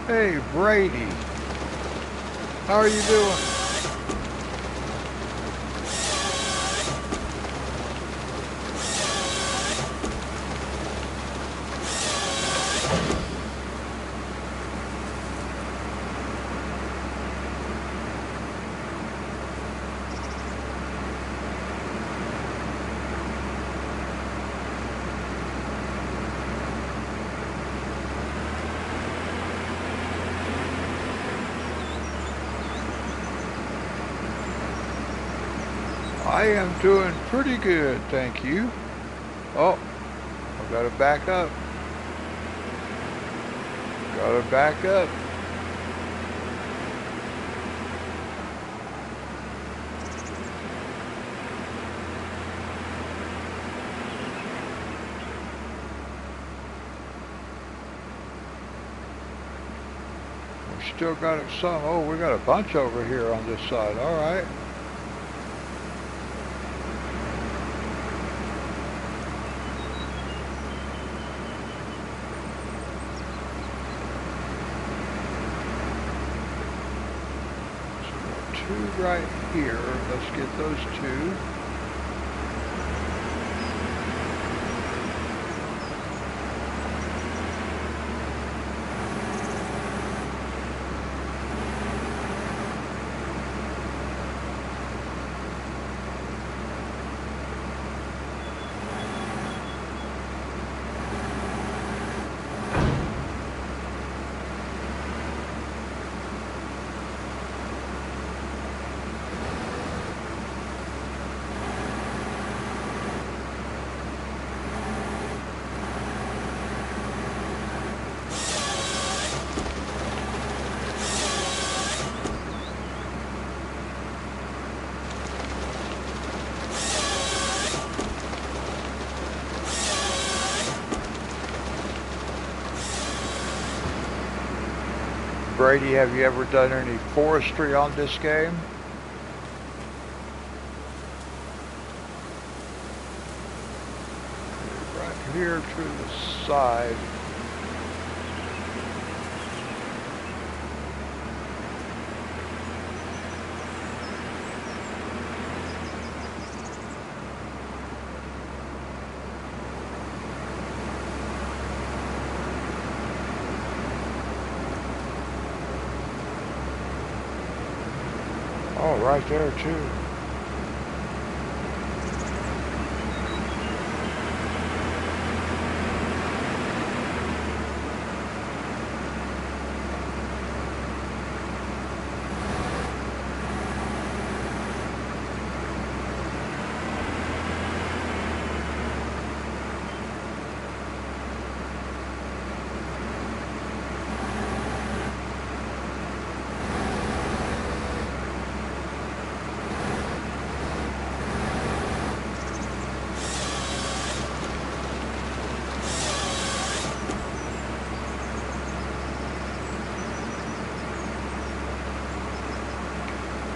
Hey, Brady. How are you doing? I am doing pretty good, thank you. Oh, I gotta back up. Gotta back up. We still got some. Oh, we got a bunch over here on this side. All right. Right here. Let's get those two. Brady, have you ever done any forestry on this game? Right here to the side. Oh, right there too.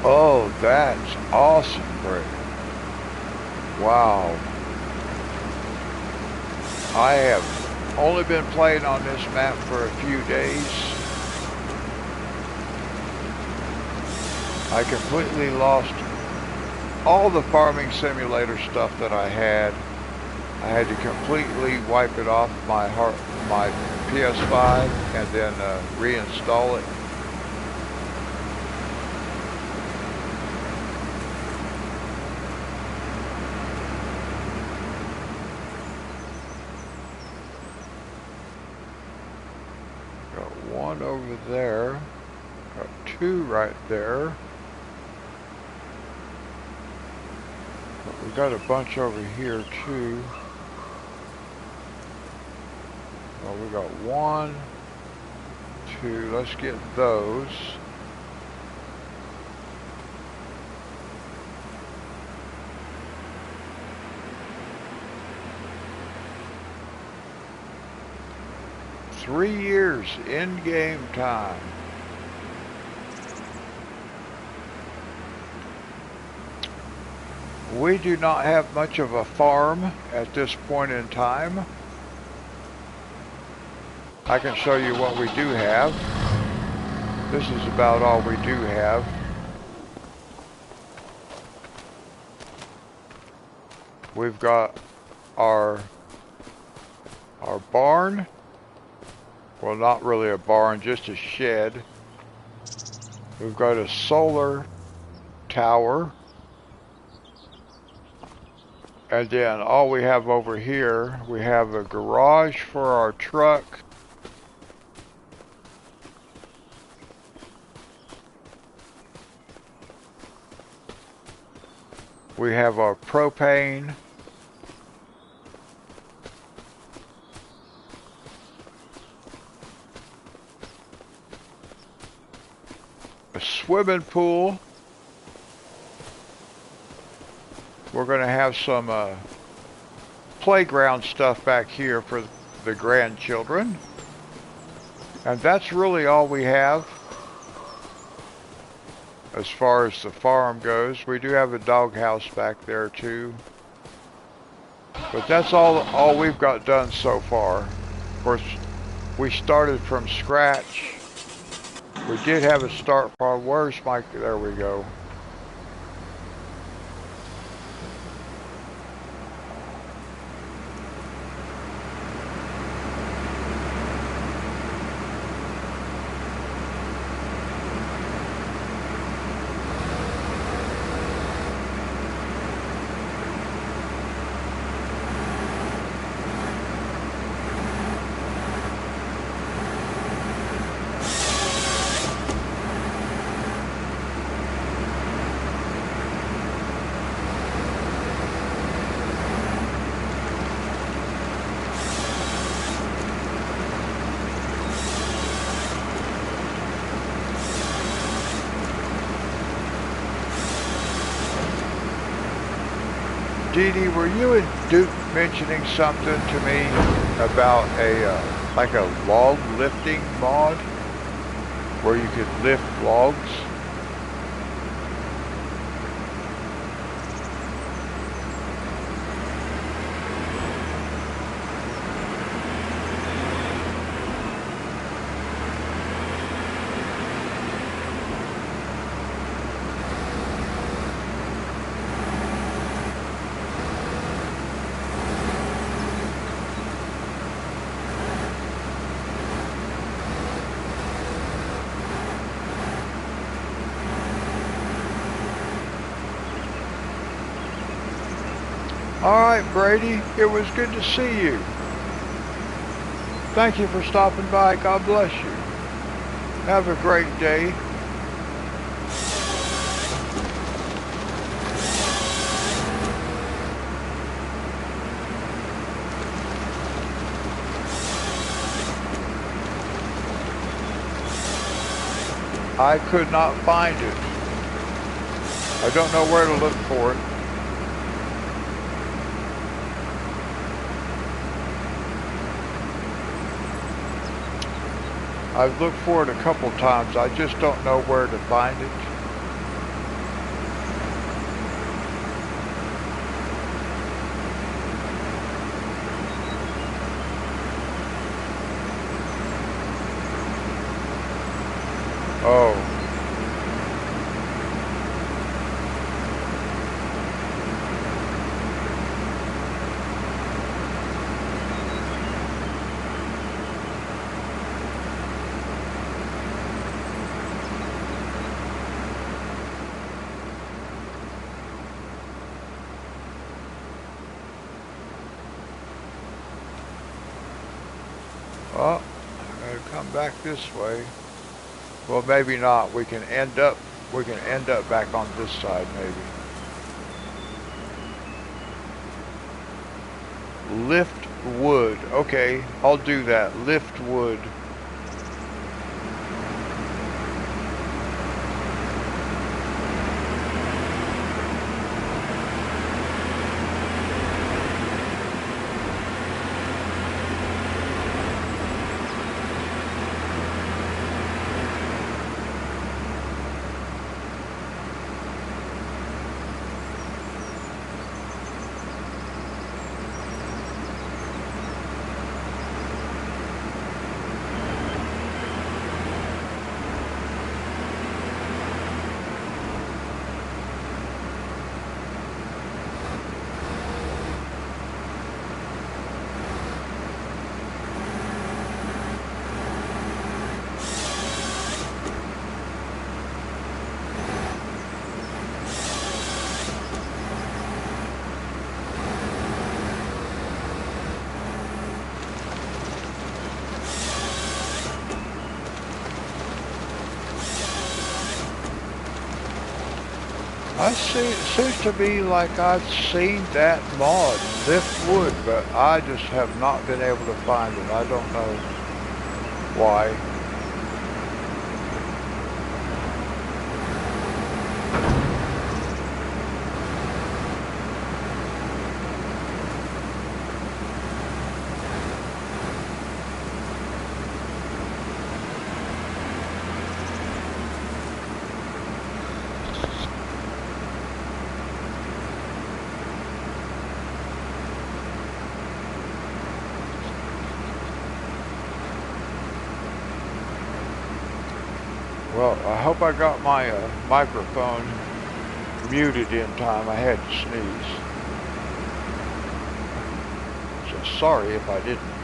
Oh, that's awesome, Brady. Wow. I have only been playing on this map for a few days. I completely lost all the farming simulator stuff that I had. I had to completely wipe it off my PS5 and then reinstall it. One over there, got two right there. But we got a bunch over here too. Well, we got one, two, let's get those. Three years in game time. We do not have much of a farm at this point in time. I can show you what we do have. This is about all we do have. We've got our barn. Well, not really a barn, just a shed. We've got a solar tower. And then all we have over here, we have a garage for our truck. We have our propane. A swimming pool. We're going to have some playground stuff back here for the grandchildren. And that's really all we have as far as the farm goes. We do have a doghouse back there too. But that's all we've got done so far. Of course, we started from scratch. We did have a start farm. Where's Mike? There we go. Dee Dee, were you and Duke mentioning something to me about a like a log lifting mod where you could lift logs. Alright, Brady, it was good to see you. Thank you for stopping by. God bless you. Have a great day. I could not find it. I don't know where to look for it. I've looked for it a couple times. I just don't know where to find it. Oh. Well, I gotta come back this way. Well, maybe not. We can end up back on this side, maybe. Lift wood. Okay, I'll do that. Lift wood. I see, it seems to be like I've seen that mod, Lift Wood, but I just have not been able to find it. I don't know why. Well, I hope I got my microphone muted in time. I had to sneeze. So sorry if I didn't.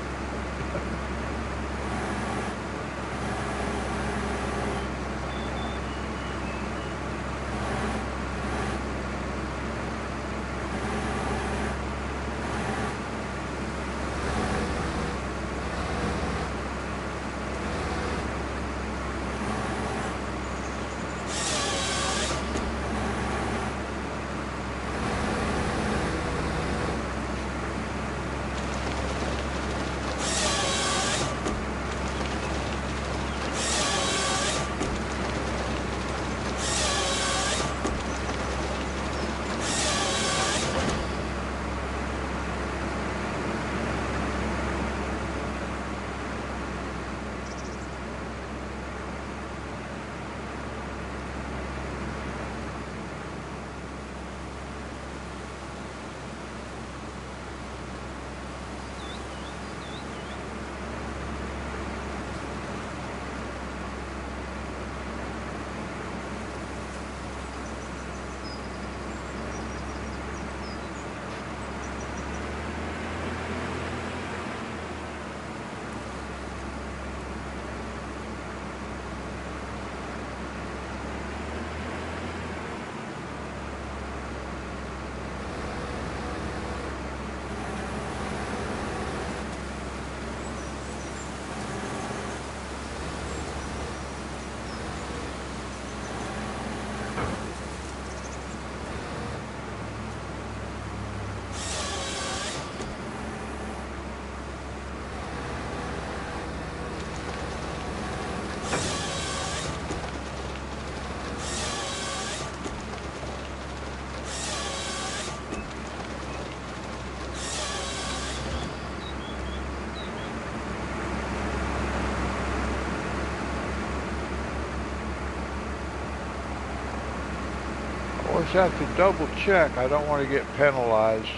always have to double check. I don't want to get penalized.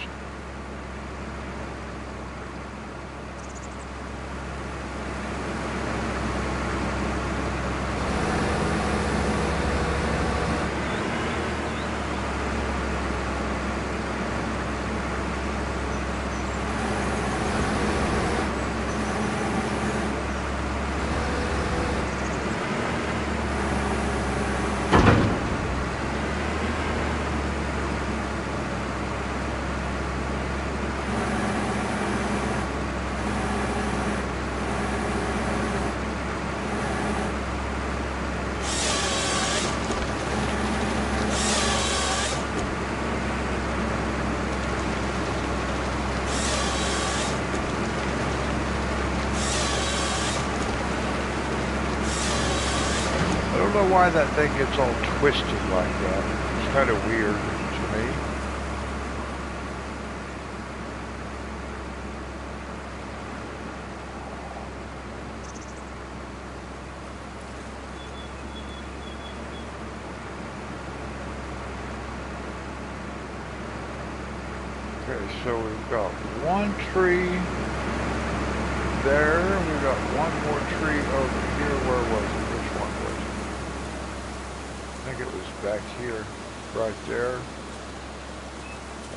I don't know why that thing gets all twisted like that. It's kind of weird to me. Okay, so we've got one tree there. We've got one more tree over here. Where was it? Which one was it? I think it was back here, right there.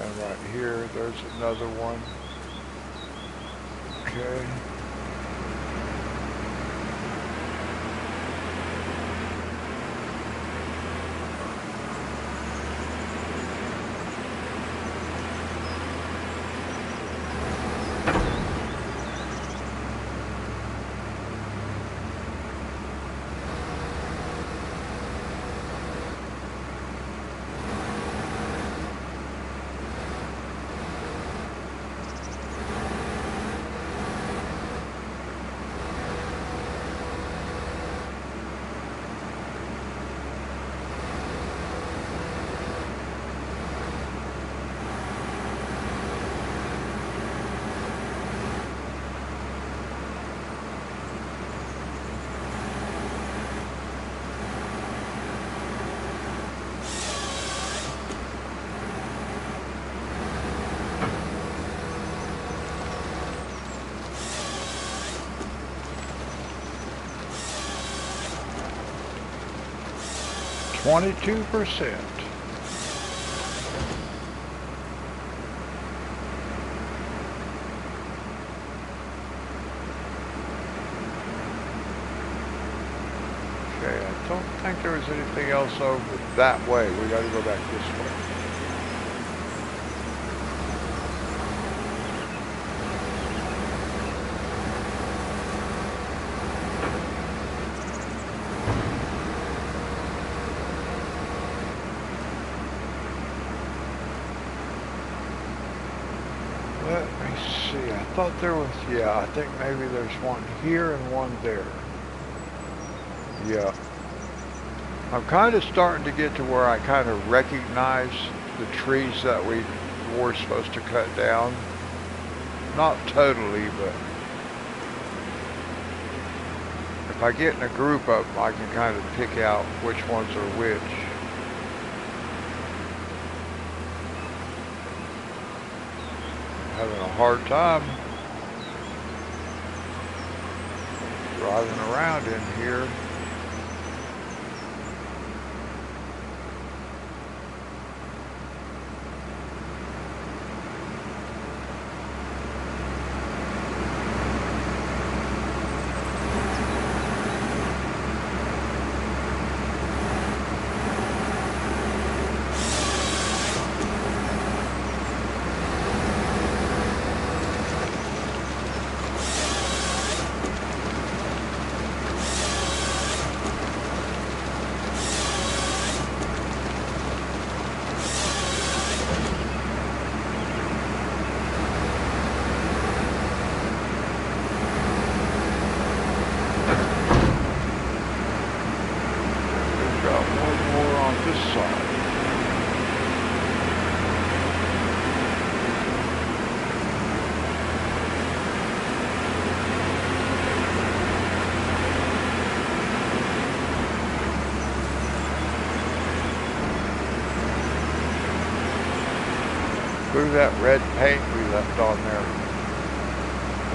And right here, there's another one. Okay. %. Okay, I don't think there was anything else over that way. We got to go back this way. Let me see. I thought there was, yeah, I think maybe there's one here and one there. Yeah. I'm kind of starting to get to where I kind of recognize the trees that we were supposed to cut down. Not totally, but if I get in a group of them, I can kind of pick out which ones are which. Having a hard time driving around in here. Look at that red paint we left on there.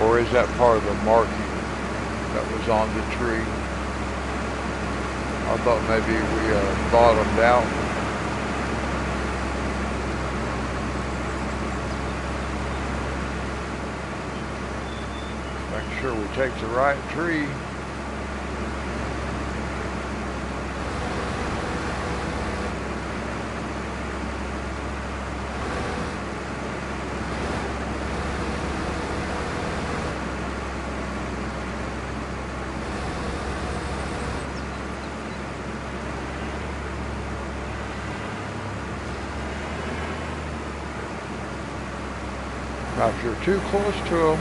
Or is that part of the marking that was on the tree? I thought maybe we bottomed out. Make sure we take the right tree. Now, if you're too close to them,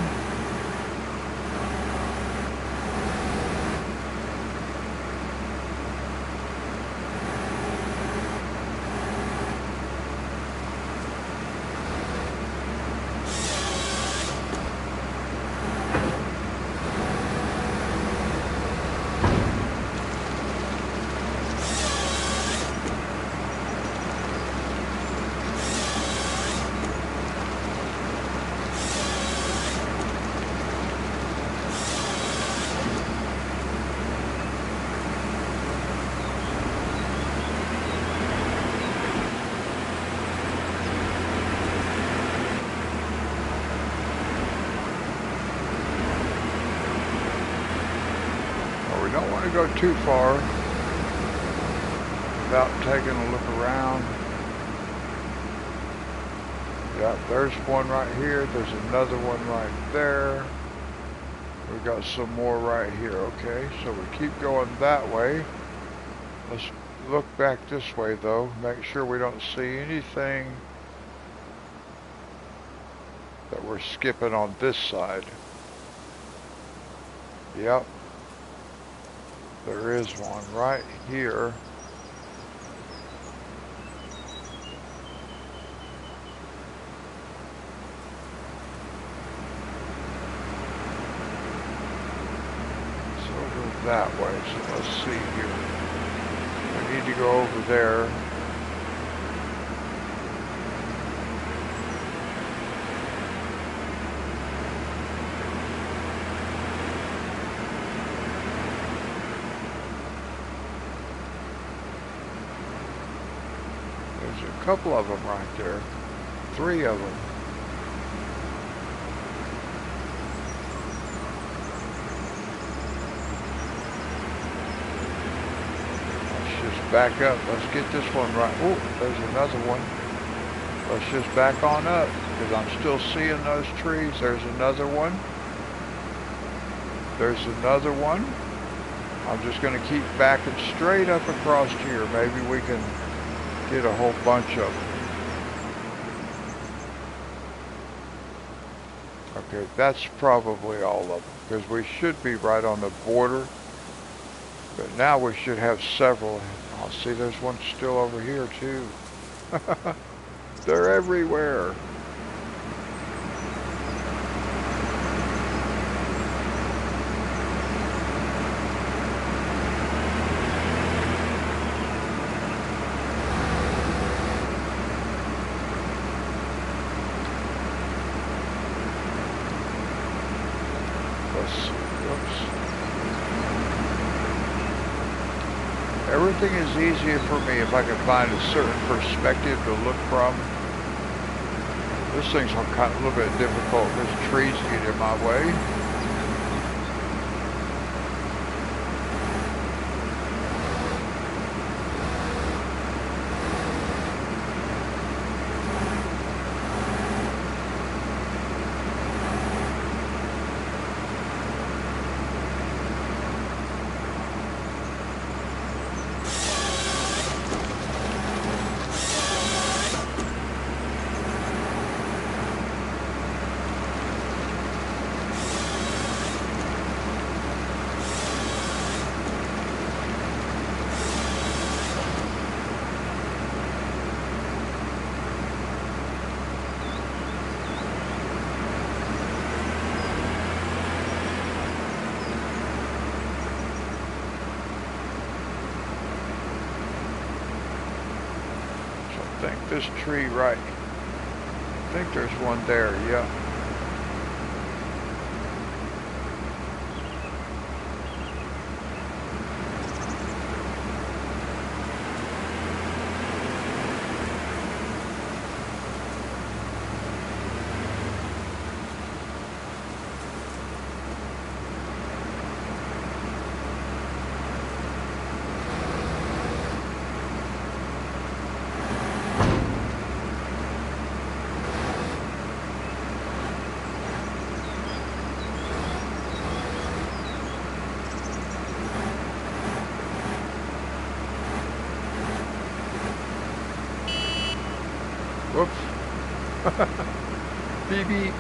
don't want to go too far without taking a look around. Yeah, there's one right here. There's another one right there. We got some more right here. Okay, so we keep going that way. Let's look back this way though. Make sure we don't see anything that we're skipping on this side. Yep. There is one right here. It's over that way, so let's see here. We need to go over there. A couple of them right there. 3 of them. Let's just back up. Let's get this one right. Oh, there's another one. Let's just back on up because I'm still seeing those trees. There's another one. There's another one. I'm just going to keep backing straight up across here. Maybe we can get a whole bunch of them. Okay, that's probably all of them because we should be right on the border. But now we should have several. Oh, see, there's one still over here too. They're everywhere. Everything is easier for me if I can find a certain perspective to look from. This thing's kind of a little bit difficult. There's trees get in my way. This tree right think there's one there, yeah. Whoops. Beep beep.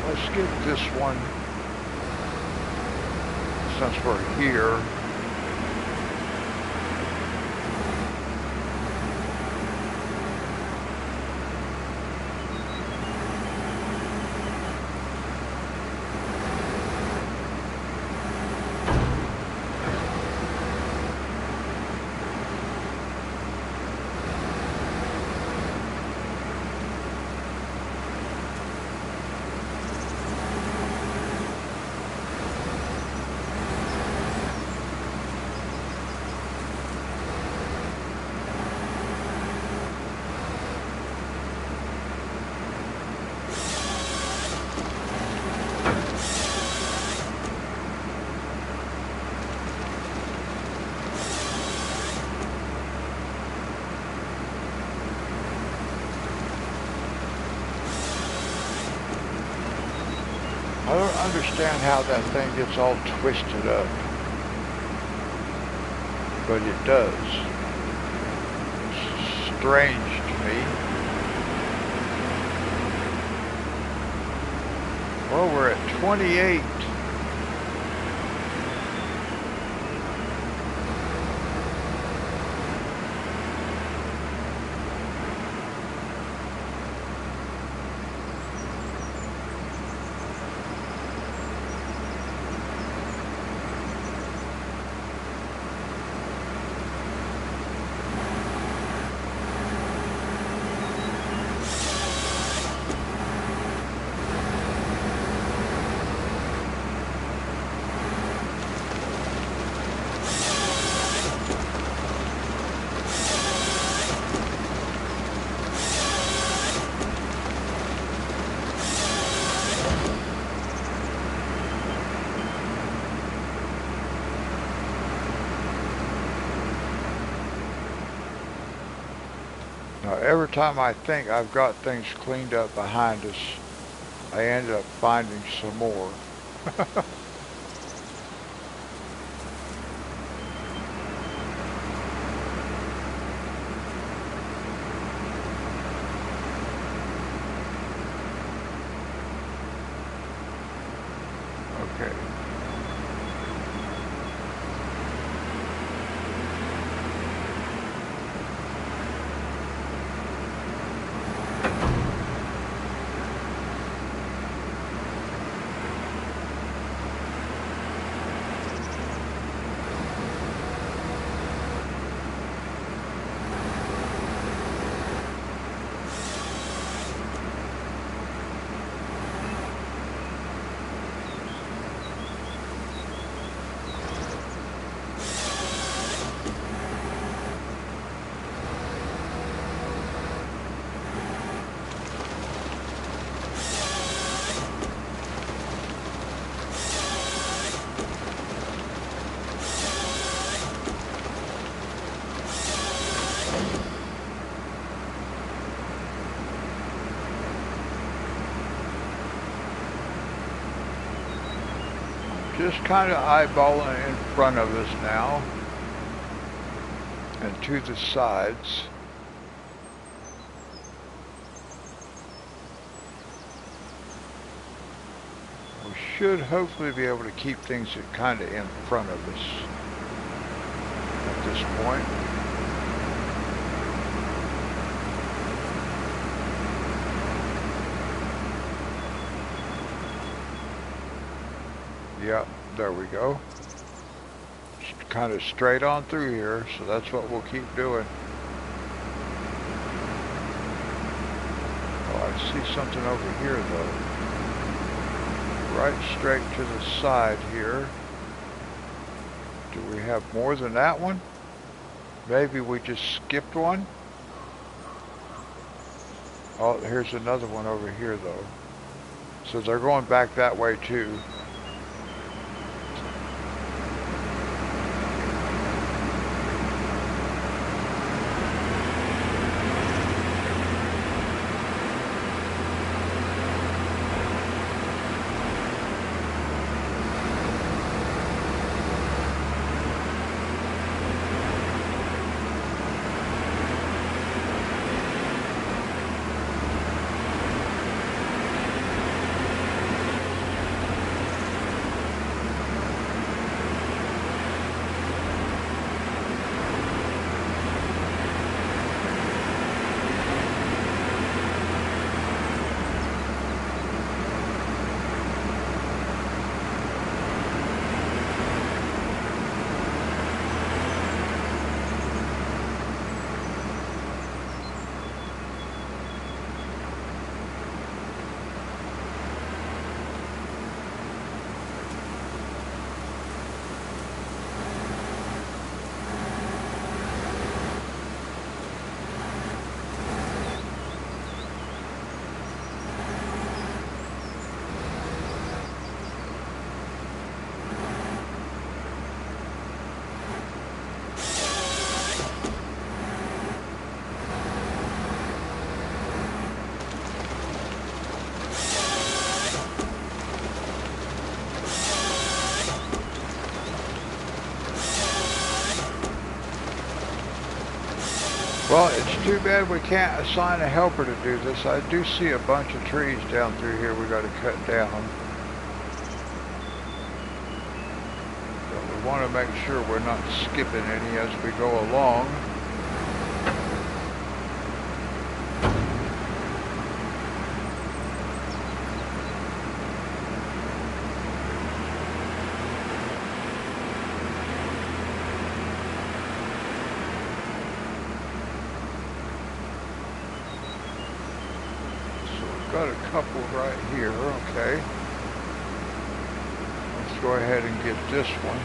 Let's get this one, since we're here. I don't understand how that thing gets all twisted up, but it does. It's strange to me. Well, we're at 28. Now, every time I think I've got things cleaned up behind us, I end up finding some more. Okay. just kind of eyeballing in front of us now and to the sides. We should hopefully be able to keep things kind of in front of us at this point. Yep, there we go. Just kind of straight on through here, so that's what we'll keep doing. Oh, I see something over here though. Right straight to the side here. Do we have more than that one? Maybe we just skipped one? Oh, here's another one over here though. So they're going back that way too. Well, it's too bad we can't assign a helper to do this. I do see a bunch of trees down through here we got to cut down. But we want to make sure we're not skipping any as we go along. Got a couple right here, okay. Let's go ahead and get this one.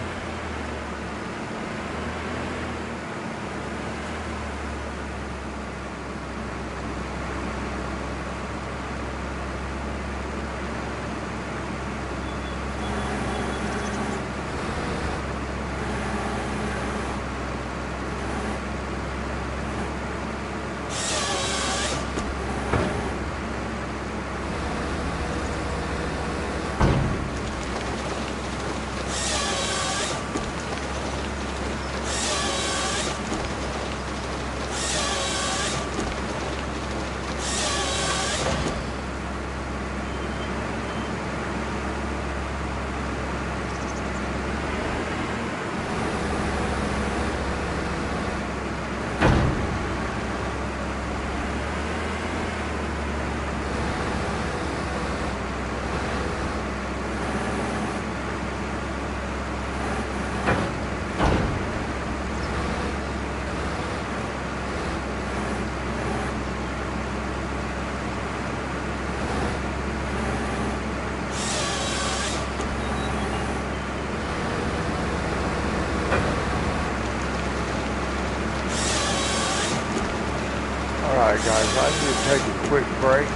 Alright guys, I need to take a quick break.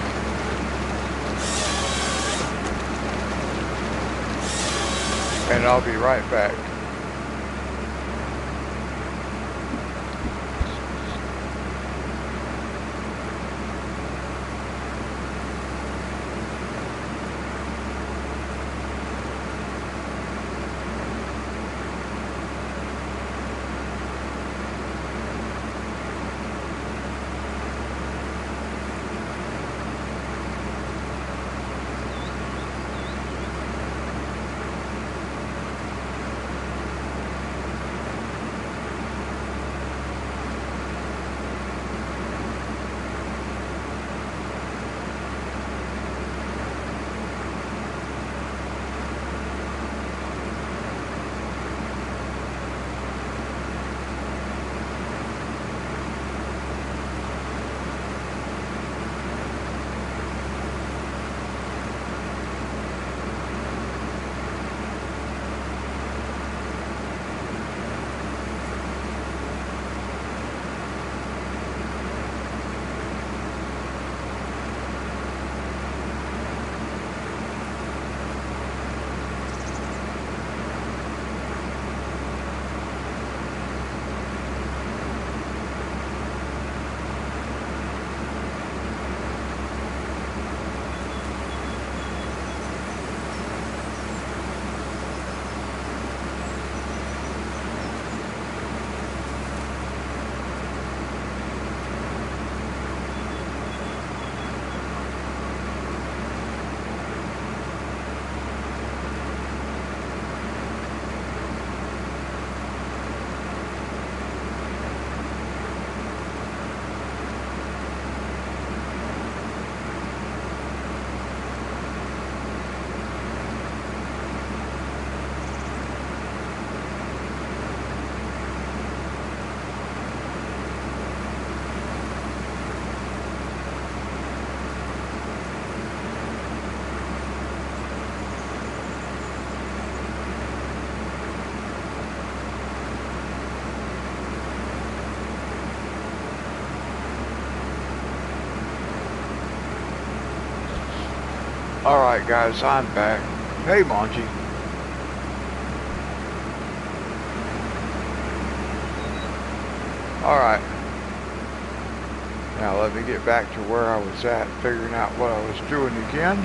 And I'll be right back. Alright guys, I'm back. Hey Monty. Alright. Now let me get back to where I was at, figuring out what I was doing again.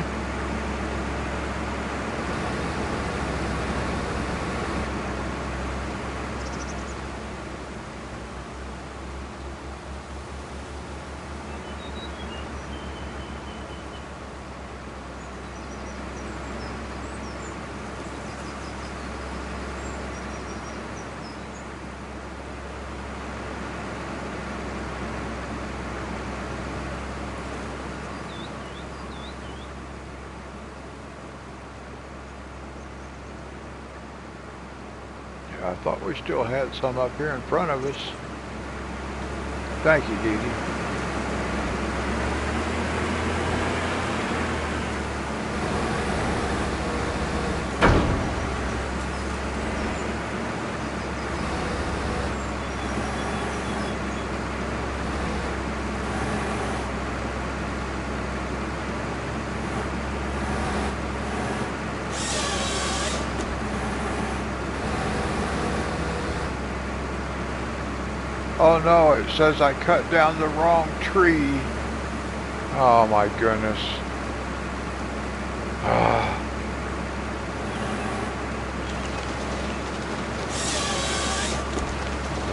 I thought we still had some up here in front of us. Thank you, Dee Dee. Oh no, it says I cut down the wrong tree. Oh my goodness. I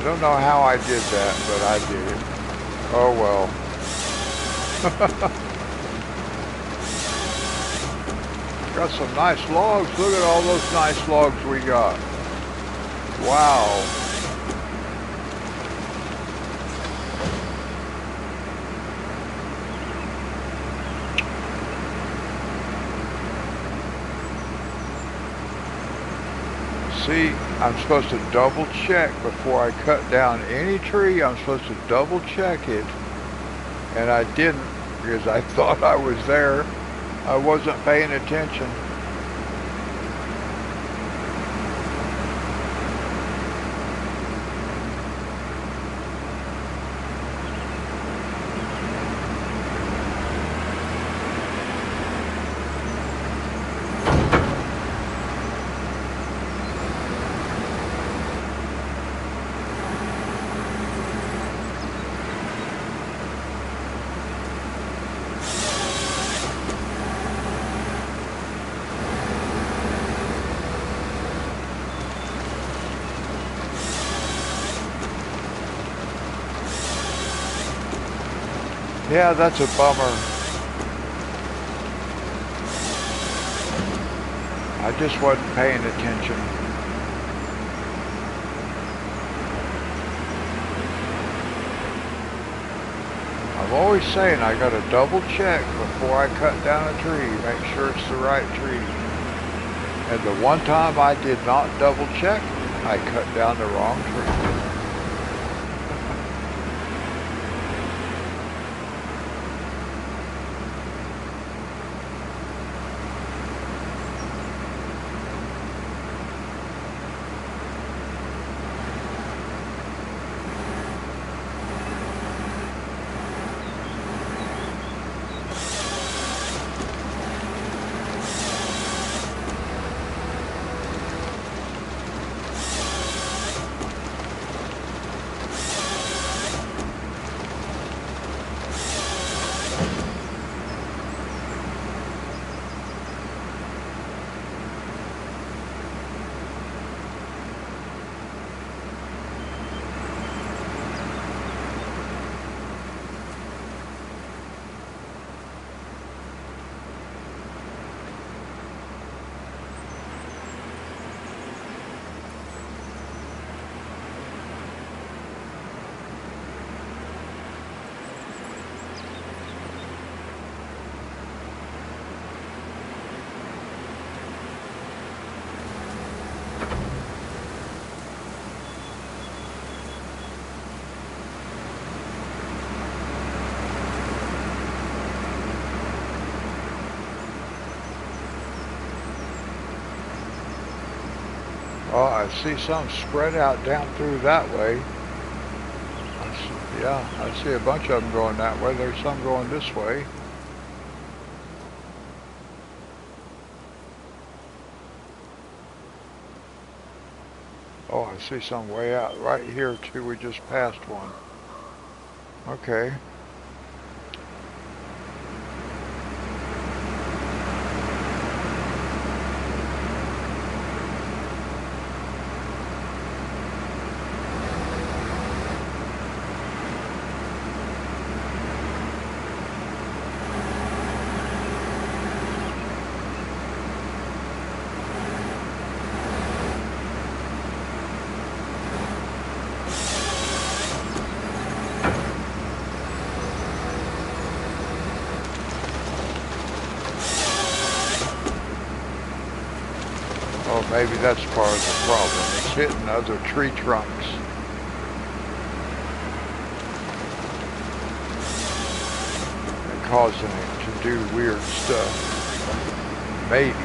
don't know how I did that, but I did it. Oh well. Got some nice logs. Look at all those nice logs we got. Wow. See, I'm supposed to double check before I cut down any tree. I'm supposed to double check it. And I didn't because I thought I was there. I wasn't paying attention. Yeah, that's a bummer. I just wasn't paying attention. I'm always saying I gotta double check before I cut down a tree, make sure it's the right tree. And the one time I did not double check, I cut down the wrong tree. Oh, I see some spread out down through that way. Yeah, I see a bunch of them going that way. There's some going this way. see some way out. Right here too, we just passed one. Okay. Oh, maybe that's part of the problem. It's hitting other tree trunks. And causing it to do weird stuff. Maybe.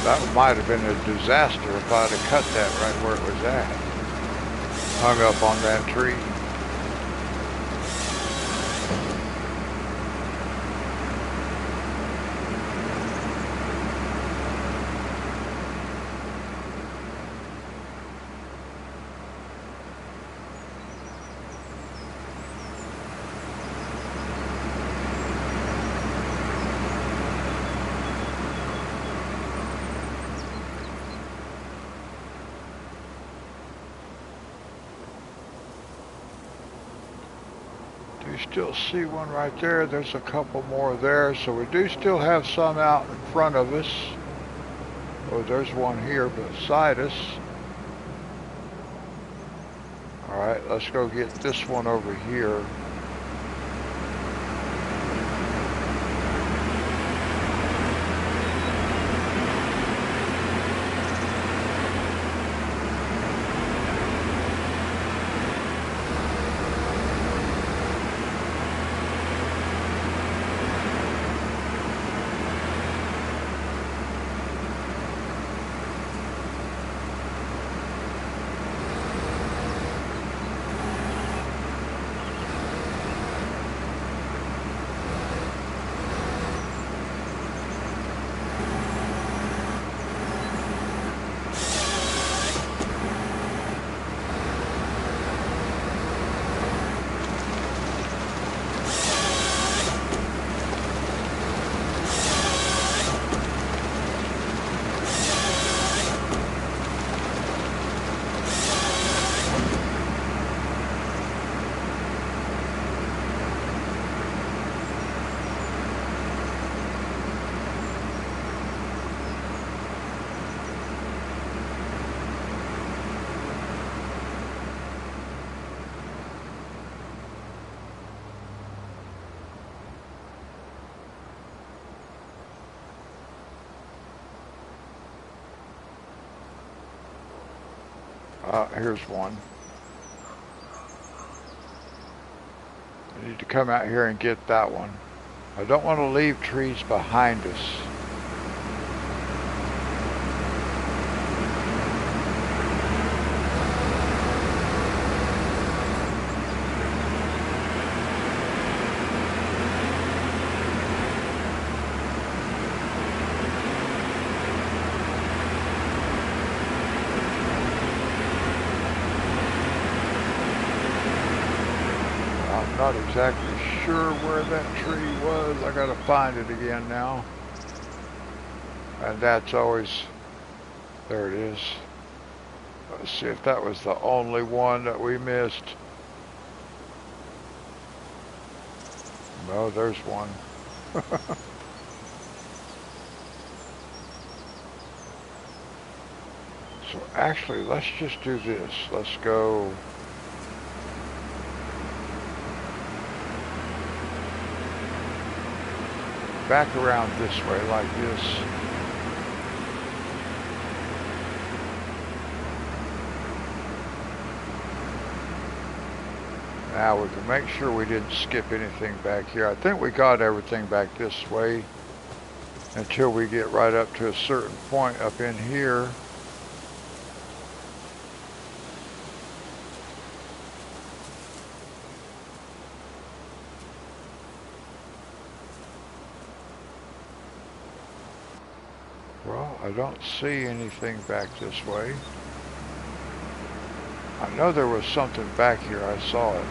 That might have been a disaster if I'd have cut that right where it was at. Hung up on that tree. You still see one right there. There's a couple more there. So we do still have some out in front of us. Oh, there's one here beside us. Alright, let's go get this one over here. Here's one. I need to come out here and get that one. I don't want to leave trees behind us. Not exactly sure where that tree was. I gotta find it again now. And that's always, there it is. Let's see if that was the only one that we missed. No, there's one. So actually, let's just do this. Let's go back around this way like this. Now we can make sure we didn't skip anything back here. I think we got everything back this way until we get right up to a certain point up in here. Well, I don't see anything back this way. I know there was something back here. I saw it.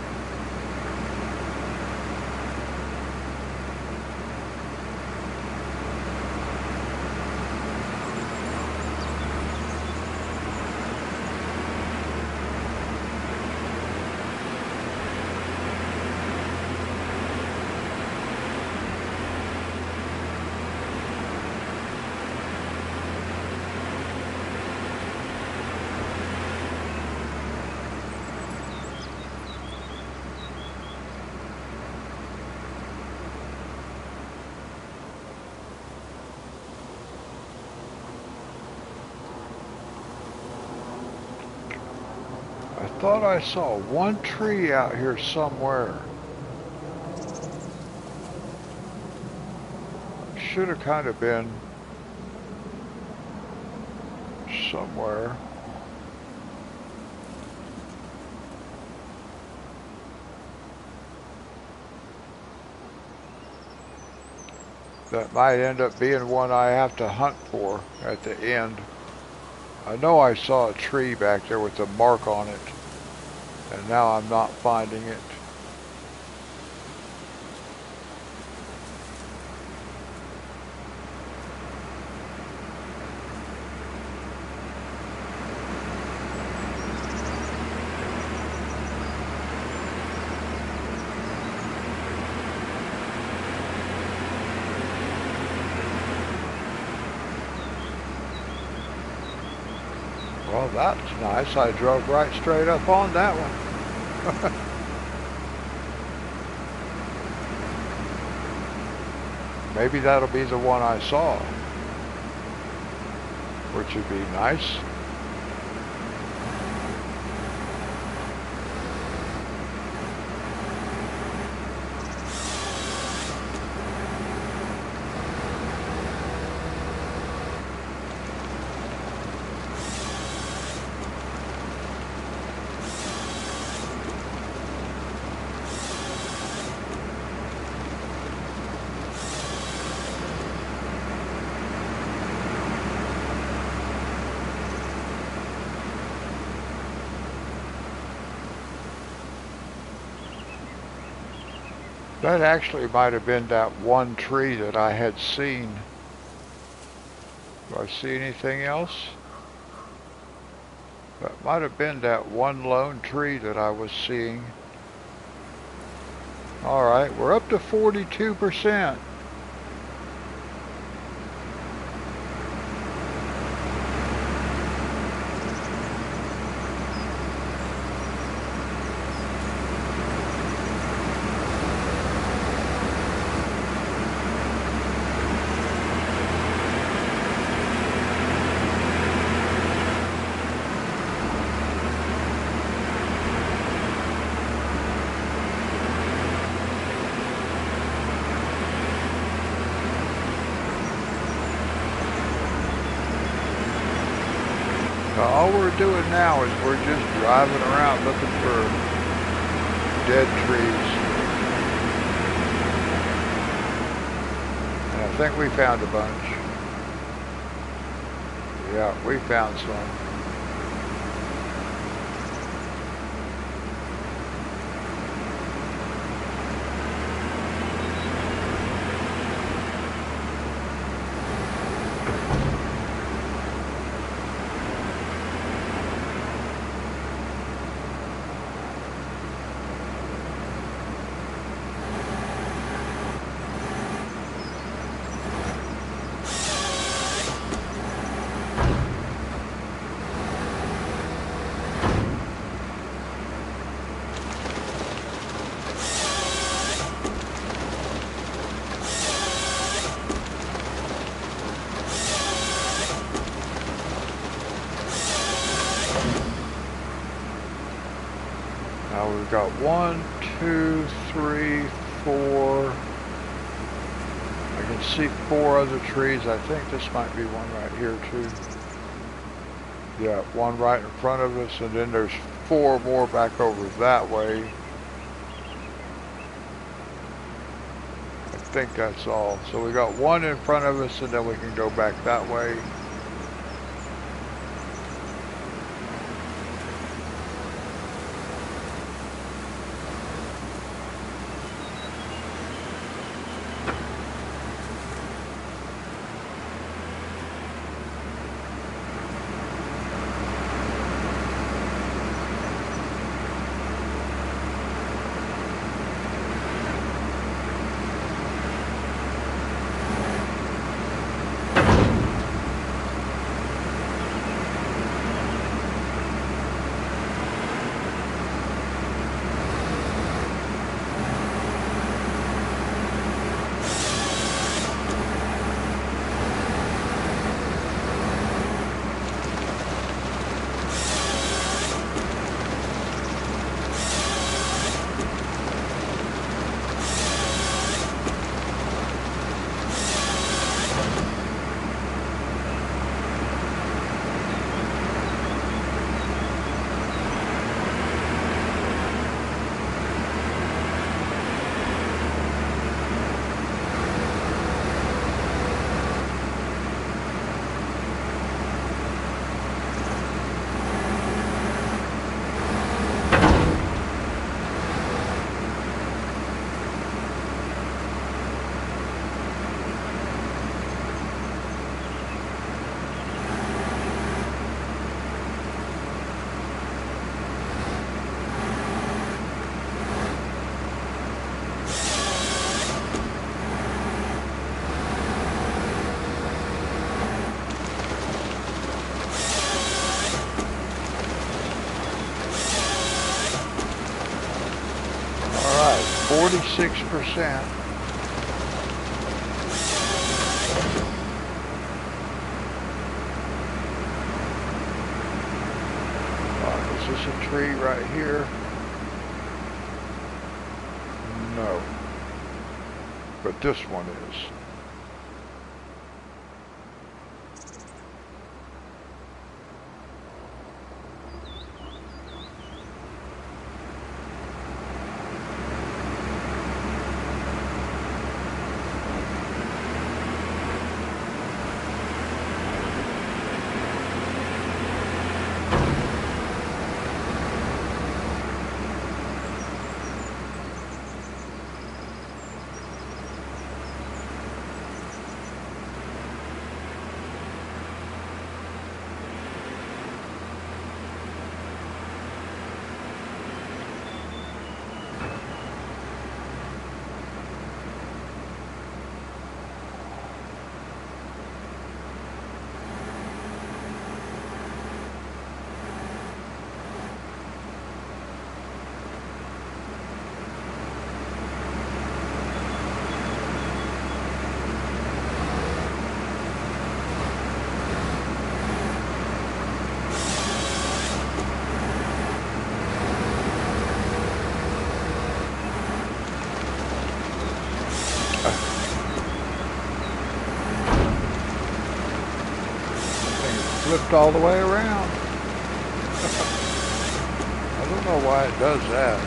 I thought I saw one tree out here somewhere. Should have kind of been somewhere. That might end up being one I have to hunt for at the end. I know I saw a tree back there with a mark on it, and now I'm not finding it. Well, that's nice. I drove right straight up on that one. Maybe that'll be the one I saw, which would be nice. That actually might have been that one tree that I had seen. Do I see anything else? That might have been that one lone tree that I was seeing. All right, we're up to 42%. All we're doing now is we're just driving around looking for dead trees. And I think we found a bunch. Yeah, we found some. got 1, 2, 3, 4. I can see 4 other trees. I think this might be one right here too. Yeah, one right in front of us, and then there's 4 more back over that way. I think that's all. So we got 1 in front of us, and then we can go back that way. All right, 46%. Is this a tree right here? No. But this one is. Flipped all the way around. I don't know why it does that.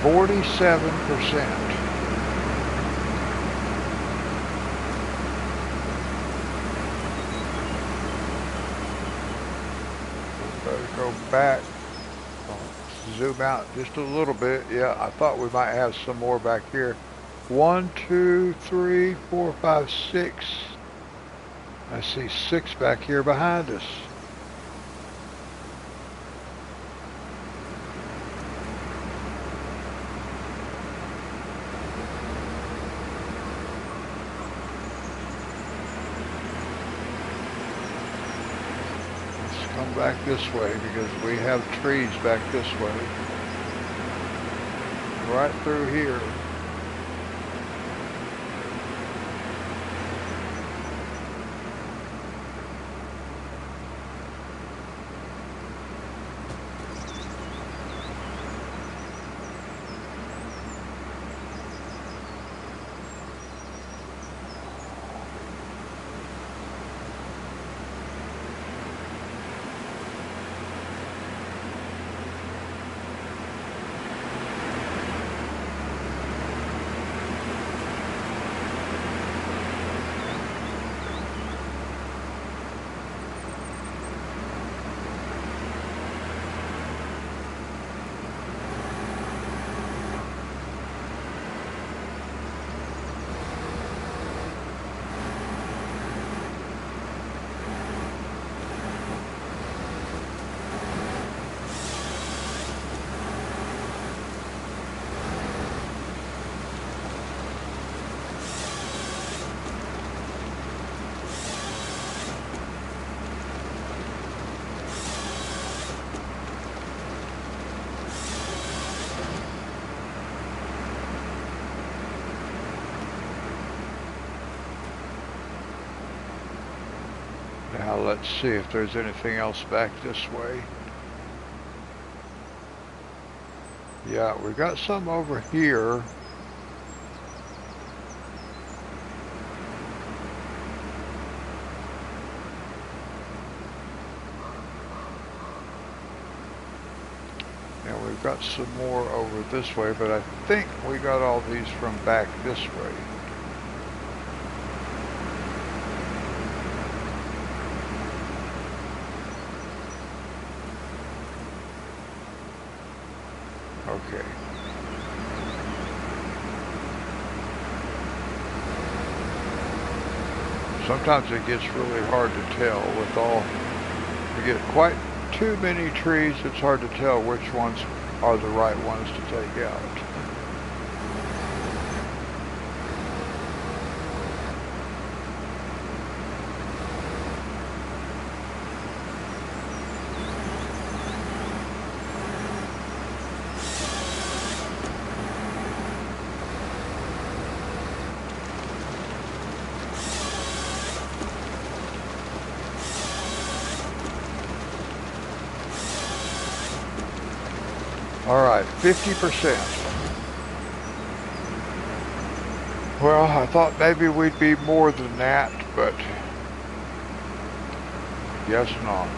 47%. Better go back. Zoom out just a little bit. Yeah, I thought we might have some more back here. 1, 2, 3, 4, 5, 6. I see 6 back here behind us. Let's come back this way because we have trees back this way. Right through here. Now let's see if there's anything else back this way. Yeah, we got some over here. And we've got some more over this way, but I think we got all these from back this way. Okay. Sometimes it gets really hard to tell with all, you get quite too many trees, it's hard to tell which ones are the right ones to take out. Alright, 50%. Well, I thought maybe we'd be more than that, but guess not.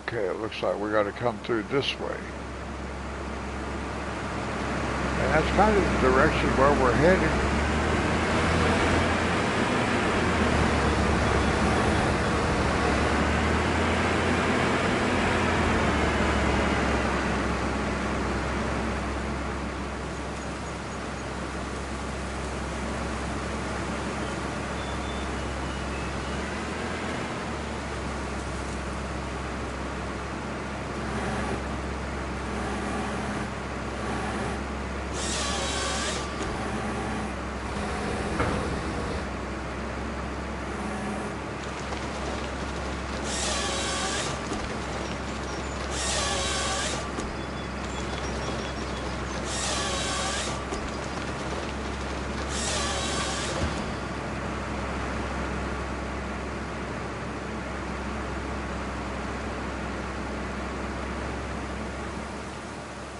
Okay, it looks like we got to come through this way. And that's kind of the direction where we're heading.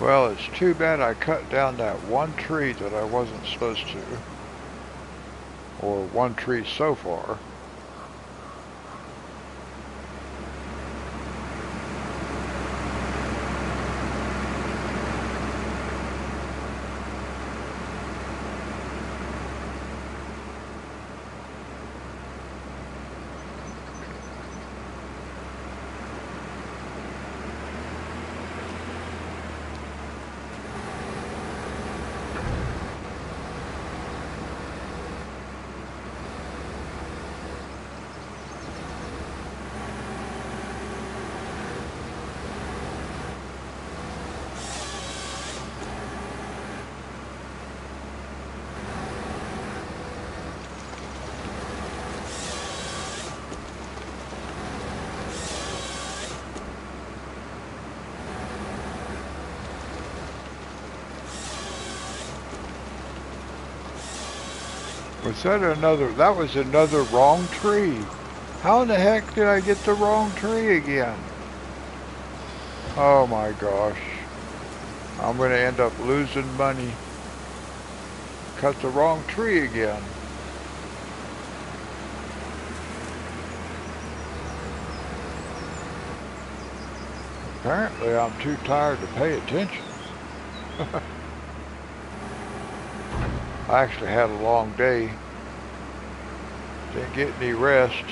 Well, it's too bad I cut down that one tree that I wasn't supposed to. Or one tree so far. Was that another? That was another wrong tree. How in the heck did I get the wrong tree again? Oh my gosh. I'm going to end up losing money. Cut the wrong tree again. Apparently I'm too tired to pay attention. I actually had a long day. Didn't get any rest.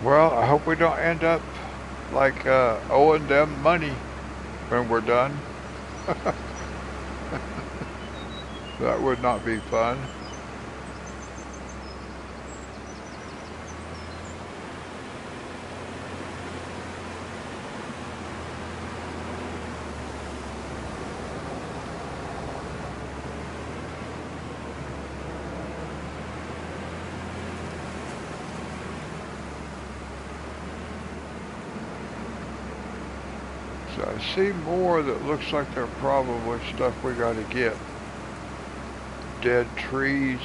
Well, I hope we don't end up like owing them money when we're done. That would not be fun. So I see more that looks like they're probably stuff we got to get. Dead trees.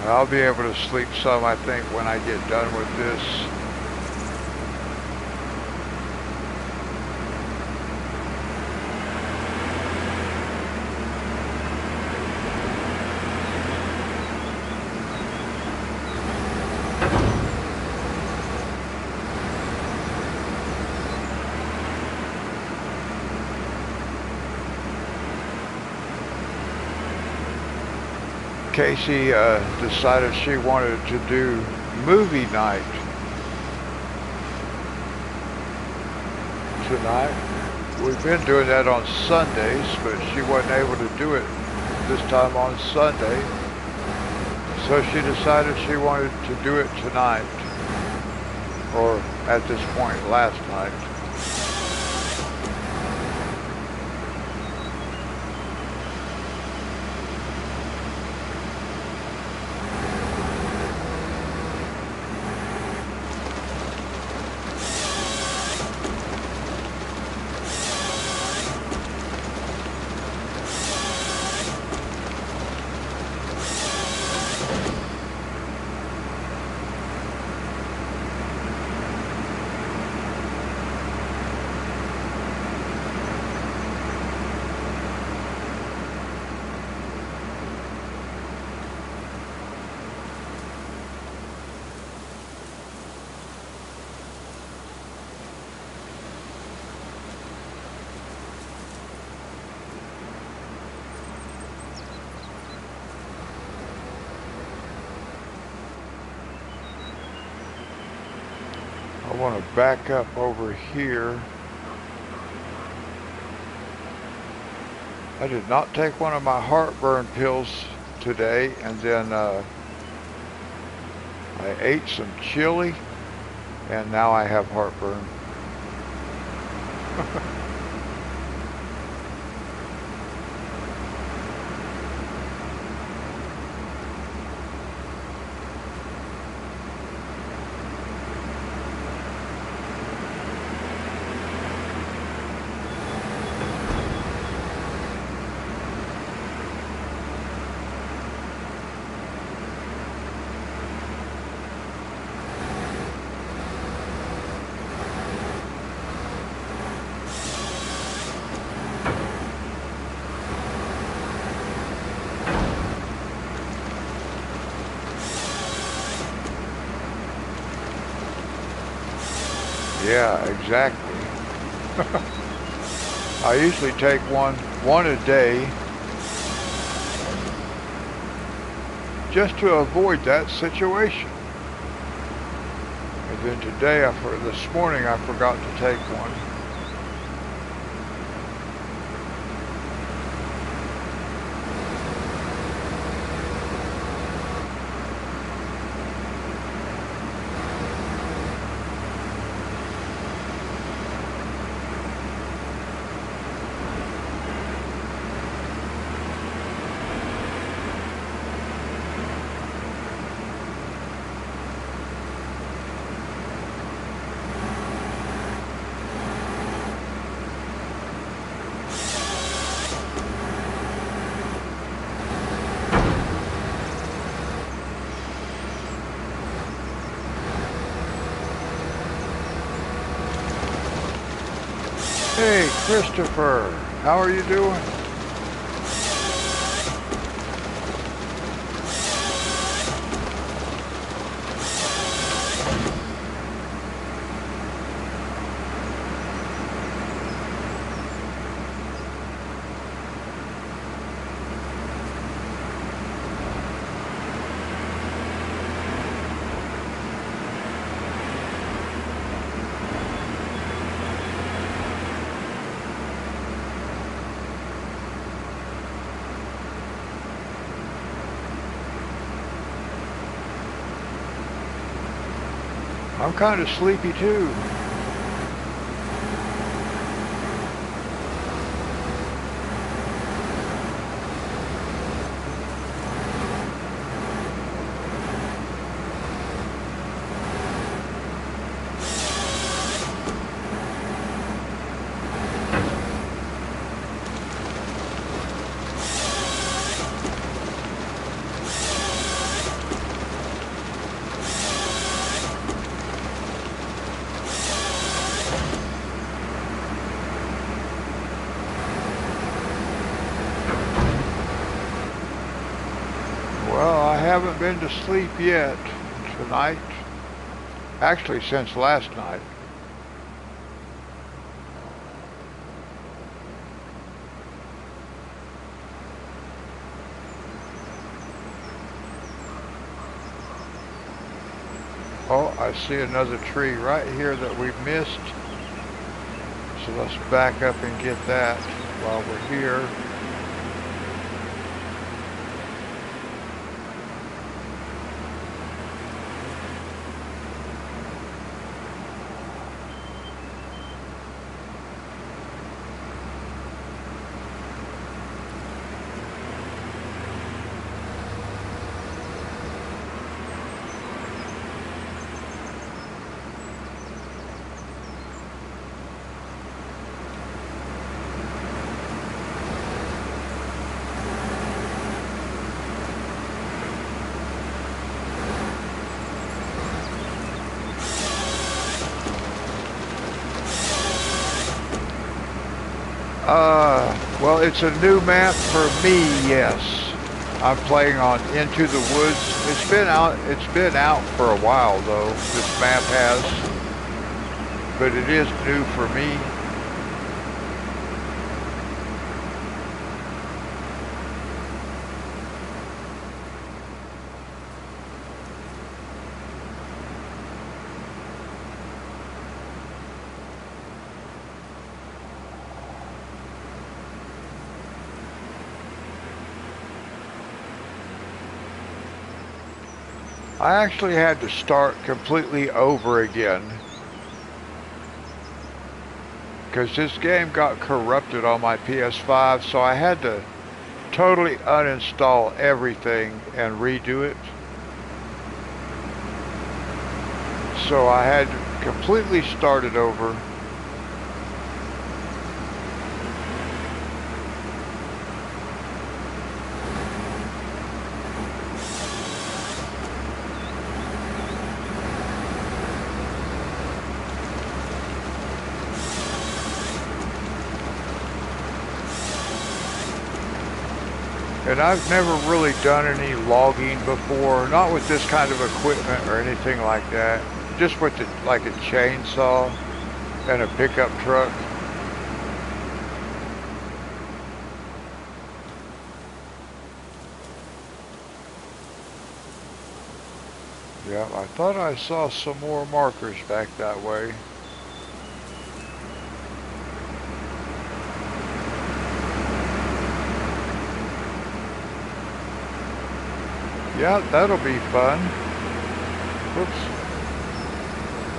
I'll be able to sleep some, I think, when I get done with this. Casey decided she wanted to do movie night tonight. We've been doing that on Sundays, but she wasn't able to do it this time on Sunday. So she decided she wanted to do it tonight, or at this point last night. I want to back up over here. I did not take one of my heartburn pills today, and then I ate some chili, and now I have heartburn. Yeah, exactly. I usually take one a day, just to avoid that situation. And then today, this morning, I forgot to take one. Hey, Christopher, how are you doing? I'm kind of sleepy too. I haven't been to sleep yet tonight. Actually, since last night. Oh, I see another tree right here that we missed. So let's back up and get that while we're here. Well, it's a new map for me, yes. I'm playing on Into the Woods. It's been out for a while though, this map has. But it is new for me. I actually had to start completely over again because this game got corrupted on my PS5, so I had to totally uninstall everything and redo it. So I had to completely start it over. And I've never really done any logging before, not with this kind of equipment or anything like that. Just with like a chainsaw and a pickup truck. Yeah, I thought I saw some more markers back that way. Yeah, that'll be fun. Whoops.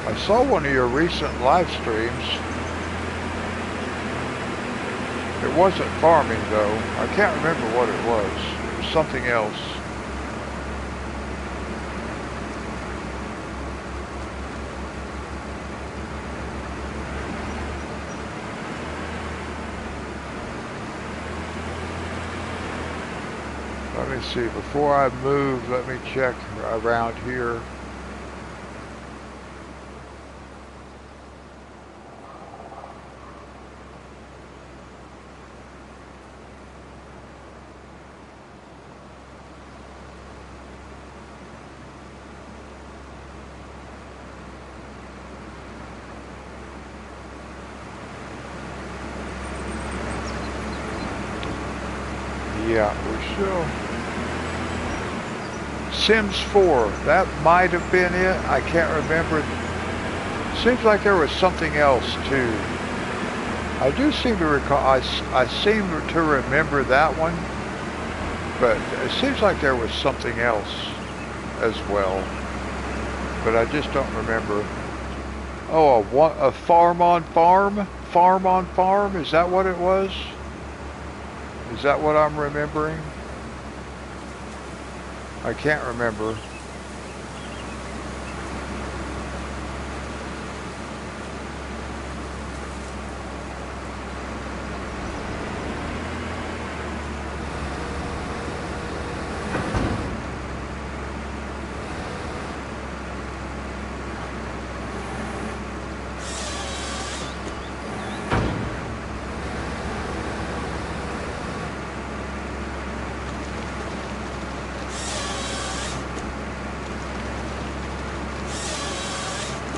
I saw one of your recent live streams. It wasn't farming though. I can't remember what it was. It was something else. Let me see, before I move, let me check around here. Yeah, we're still... Sims 4, that might have been it. I can't remember. Seems like there was something else too. I do seem to recall, I seem to remember that one, but it seems like there was something else as well, but I just don't remember. Oh, a farm on farm? Farm on farm? Is that what it was? Is that what I'm remembering? I can't remember.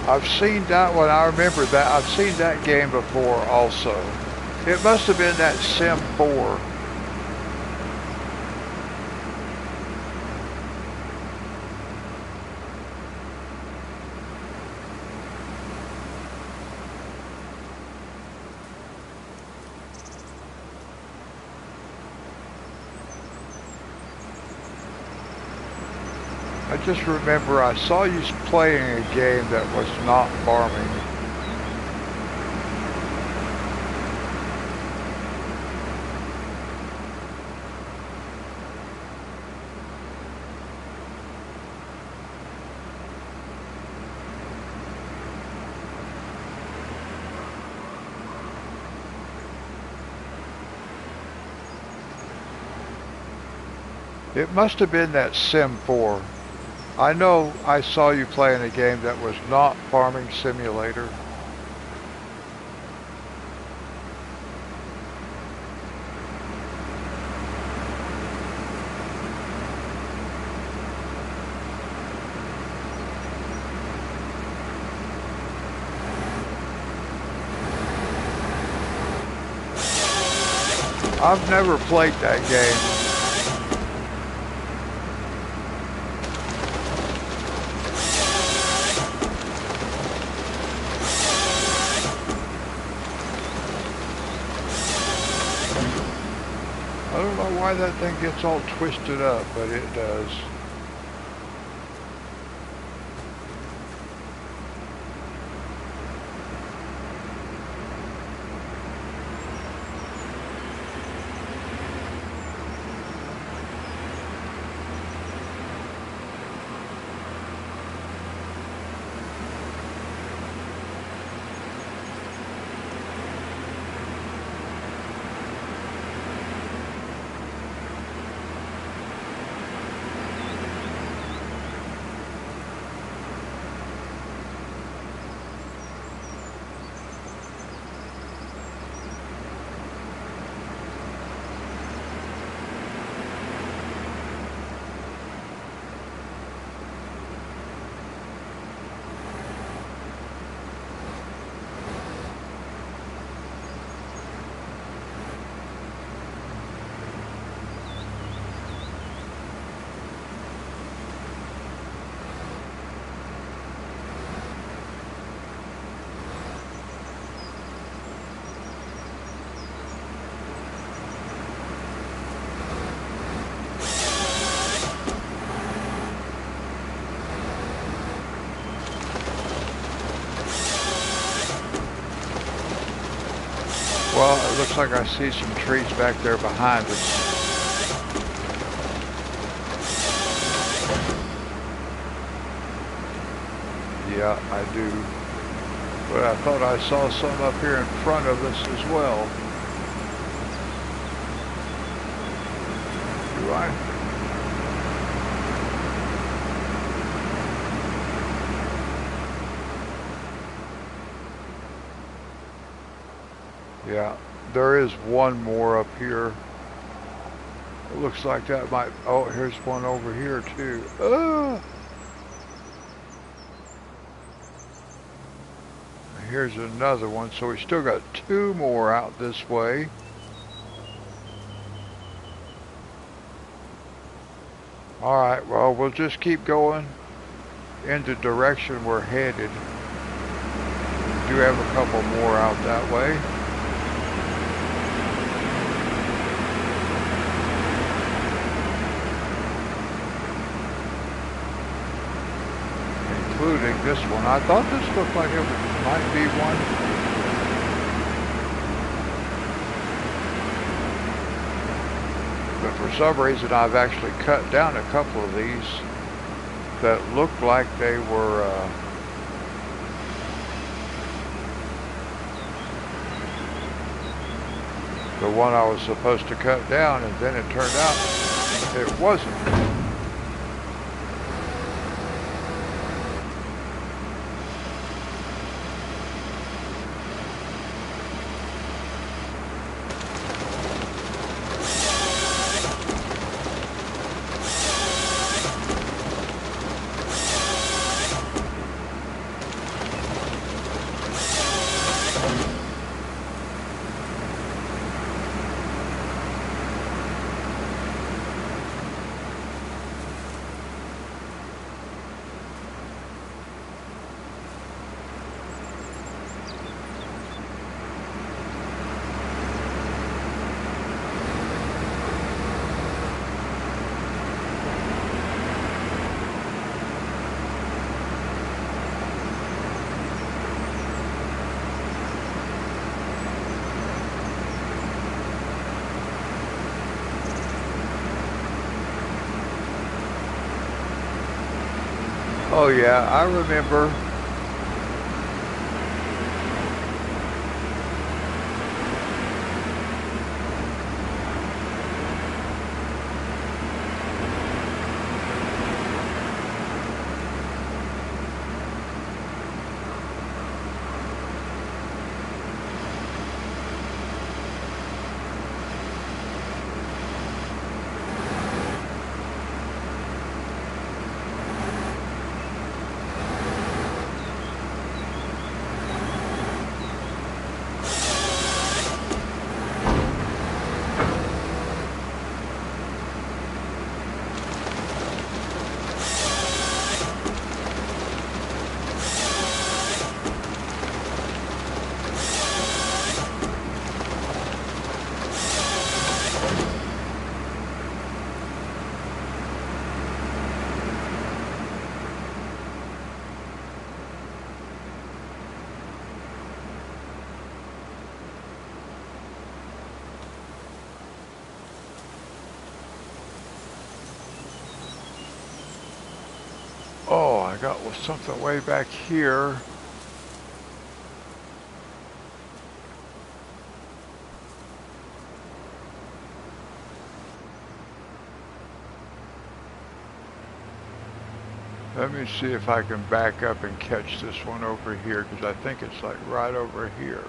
I've seen that one. I remember that. I've seen that game before also. It must have been that Sim 4. I just remember I saw you playing a game that was not farming. It must have been that Sim 4. I know I saw you playing a game that was not Farming Simulator. I've never played that game. I don't know why that thing gets all twisted up, but it does. Well, it looks like I see some trees back there behind us. Yeah, I do. But I thought I saw some up here in front of us as well. Do I? Yeah, there is one more up here. It looks like that might... Oh, here's one over here too. Here's another one. So we still got two more out this way. Alright, well, we'll just keep going in the direction we're headed. We do have a couple more out that way. Including this one. I thought this looked like it might be one. But for some reason I've actually cut down a couple of these that looked like they were the one I was supposed to cut down, and then it turned out it wasn't. Oh yeah, I remember. Oh, I got something way back here. Let me see if I can back up and catch this one over here, because I think it's like right over here.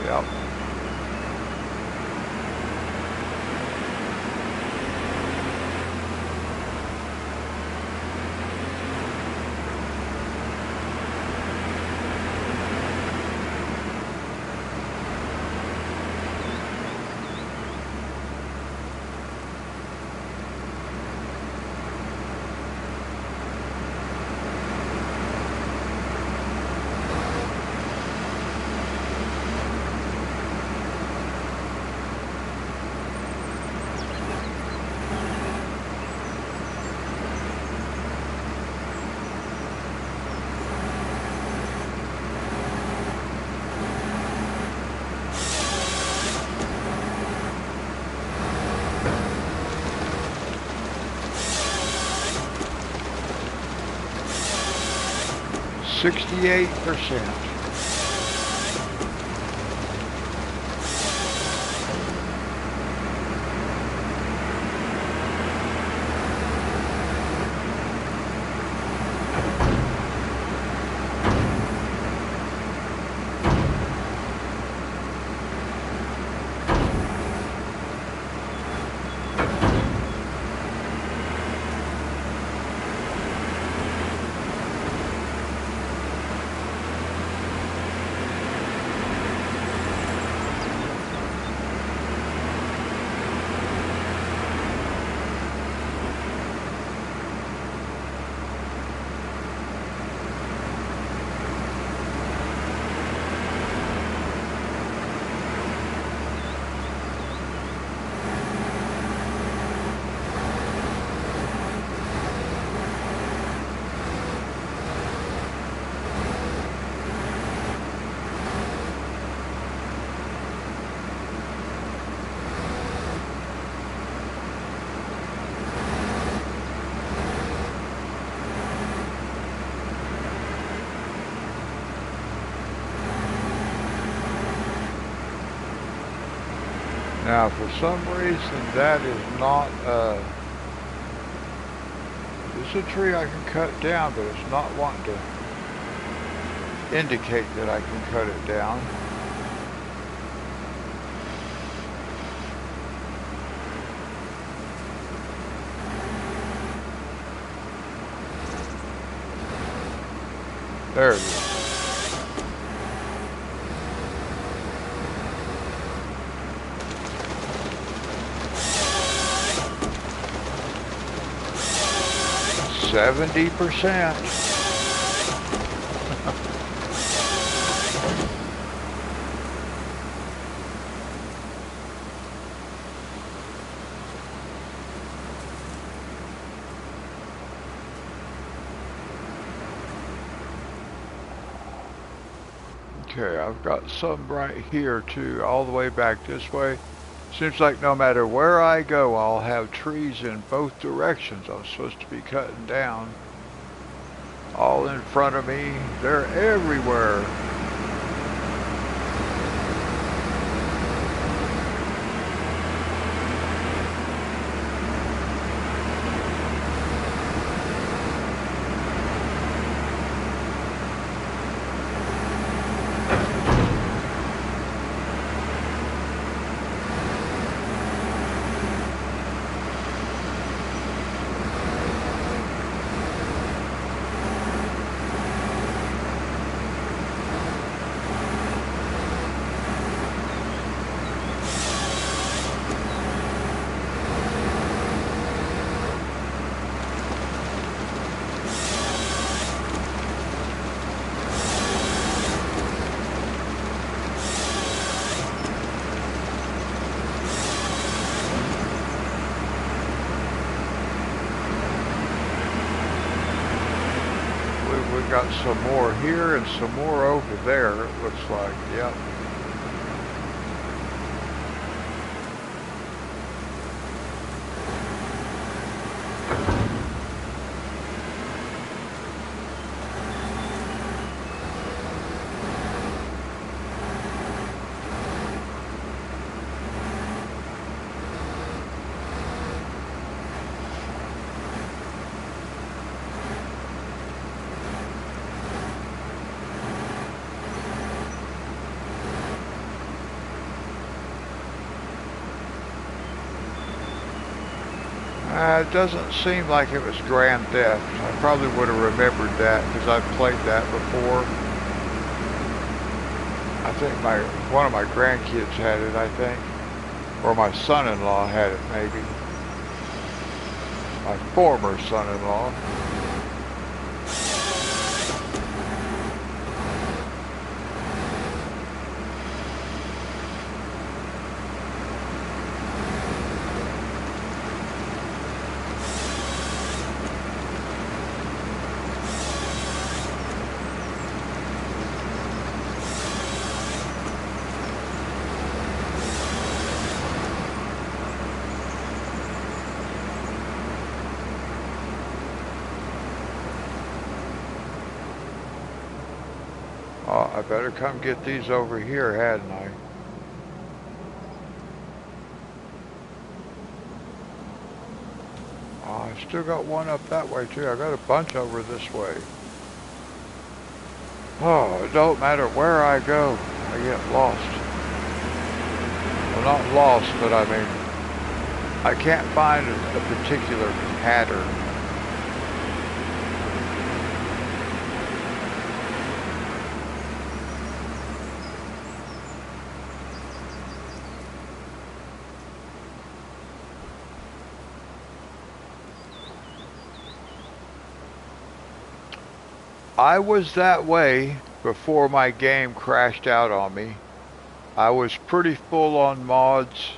Yep. 68%. Now, for some reason, that is not, it's a tree I can cut down, but it's not wanting to indicate that I can cut it down. There it is. %70. Okay, I've got some right here too, all the way back this way. Seems like no matter where I go, I'll have trees in both directions I'm supposed to be cutting down. All in front of me, they're everywhere. Got some more here and some more over there, it looks like. Yep. It doesn't seem like it was Grand Theft. I probably would have remembered that because I've played that before. I think one of my grandkids had it, I think. Or my son-in-law had it, maybe. My former son-in-law. Oh, I better come get these over here, hadn't I? Oh, I still got one up that way too. I got a bunch over this way. Oh, it don't matter where I go, I get lost. Well, not lost, but I mean, I can't find a particular pattern. I was that way before my game crashed out on me. I was pretty full on mods.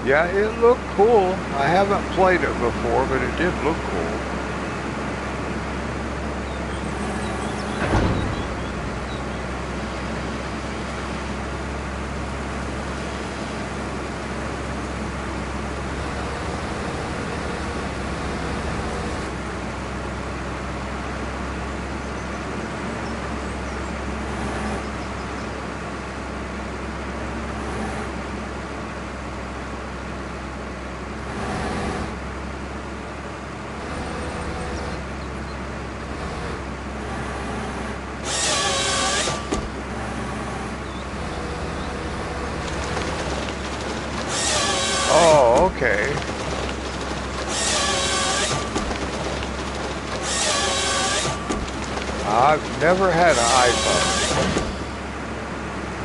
Yeah, it looked cool. I haven't played it before, but it did look cool. Oh, okay. I've never had an iPhone.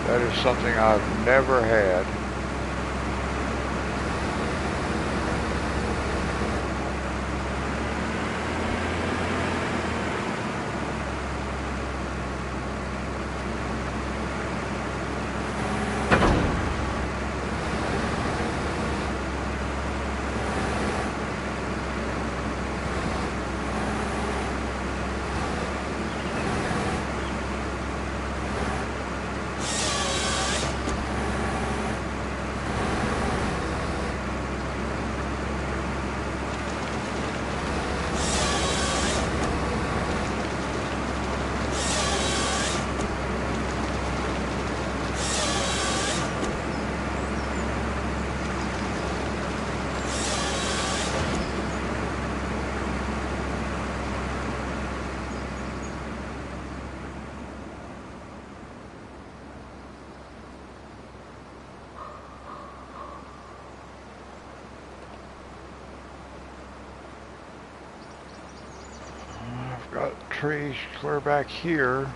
That is something I've never had. I've got trees clear back here.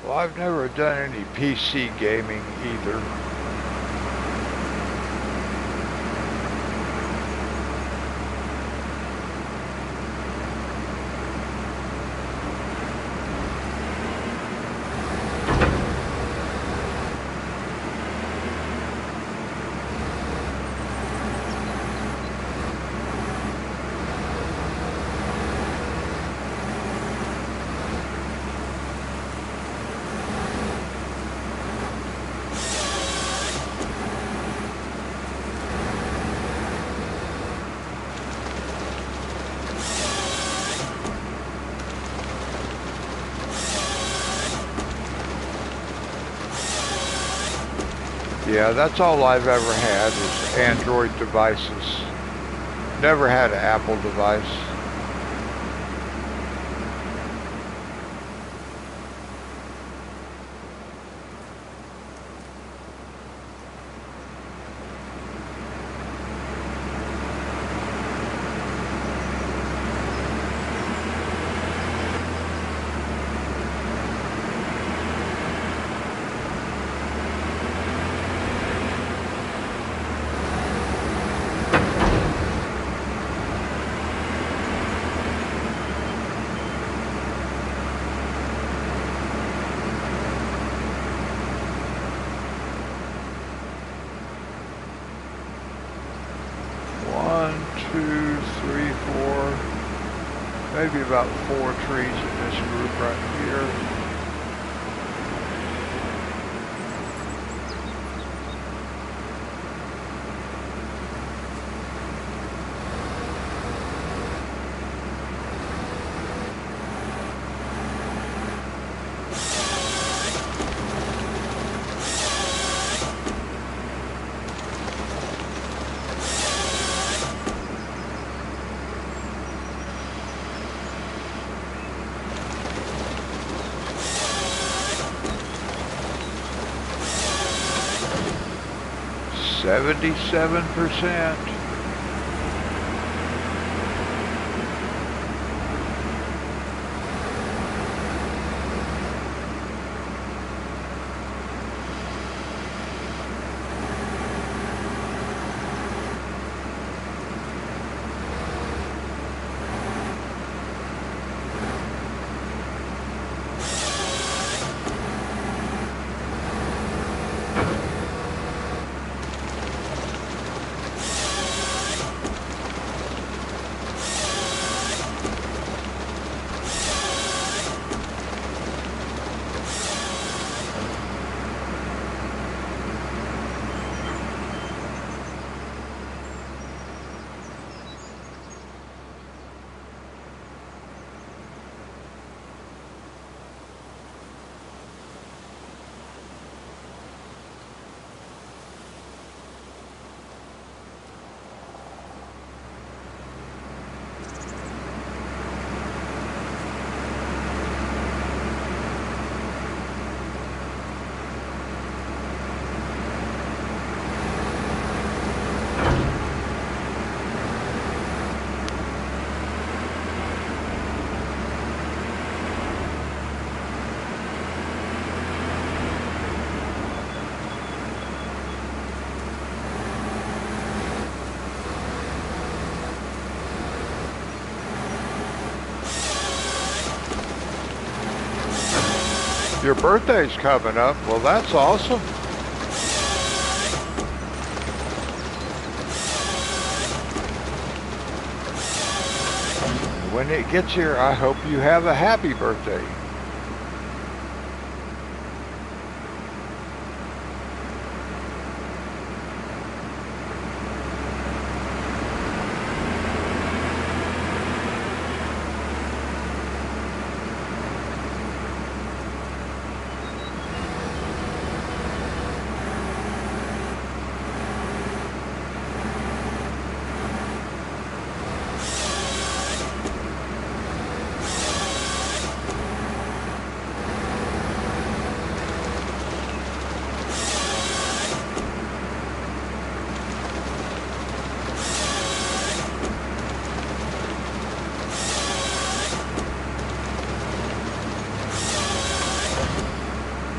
Well, I've never done any PC gaming either. Yeah, that's all I've ever had is Android devices. Never had an Apple device. Maybe about 4 trees in this group right here. $77%. Your birthday's coming up. Well, that's awesome. When it gets here, I hope you have a happy birthday.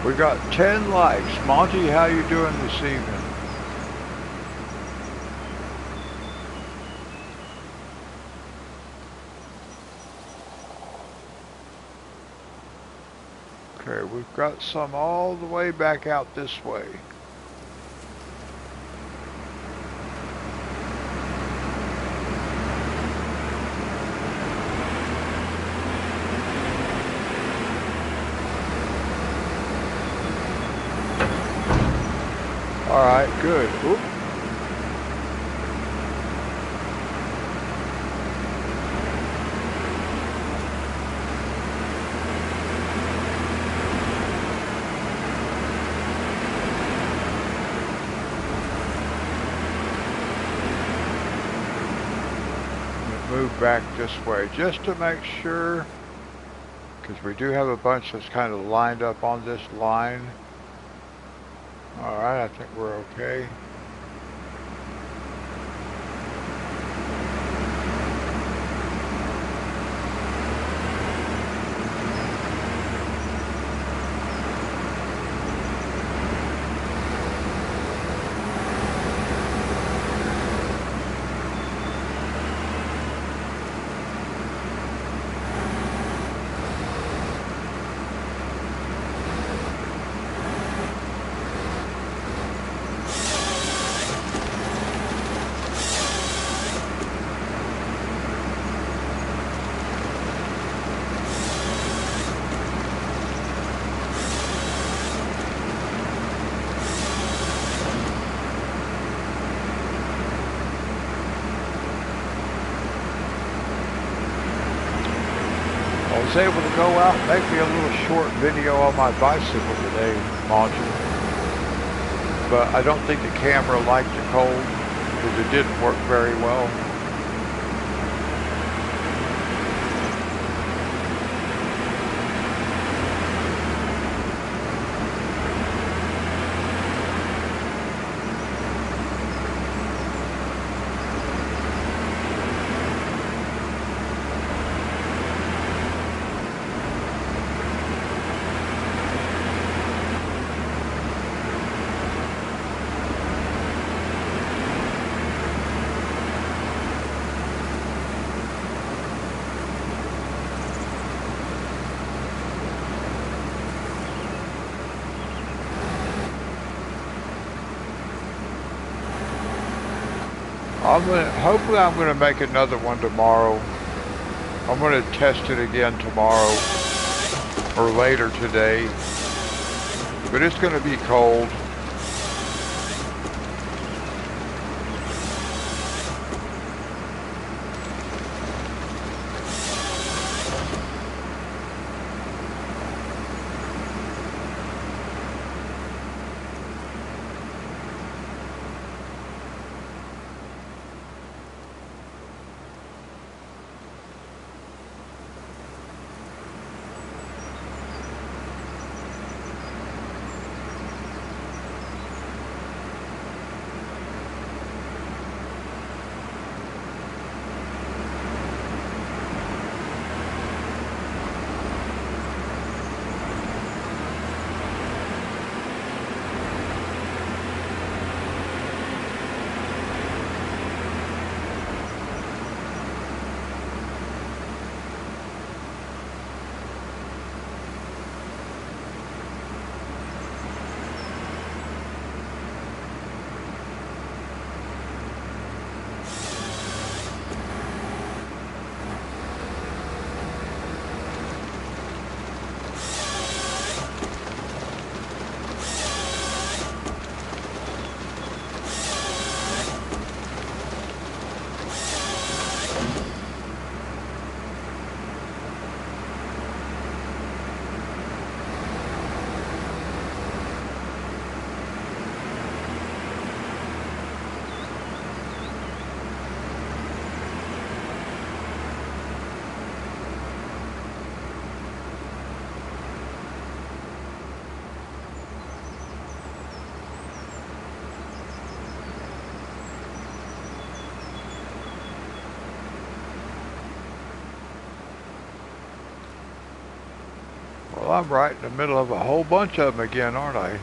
We got 10 likes. Monty, how you doing this evening? Okay, we've got some all the way back out this way. All right, good. Oop. move back this way just to make sure, because we do have a bunch that's kind of lined up on this line. Alright, I think we're okay. I was able to go out and make me a little short video on my bicycle today, launching. But I don't think the camera liked the cold because it didn't work very well. Hopefully I'm gonna make another one tomorrow. I'm gonna test it again tomorrow or later today. But it's gonna be cold. Well, I'm right in the middle of a whole bunch of them again, aren't I?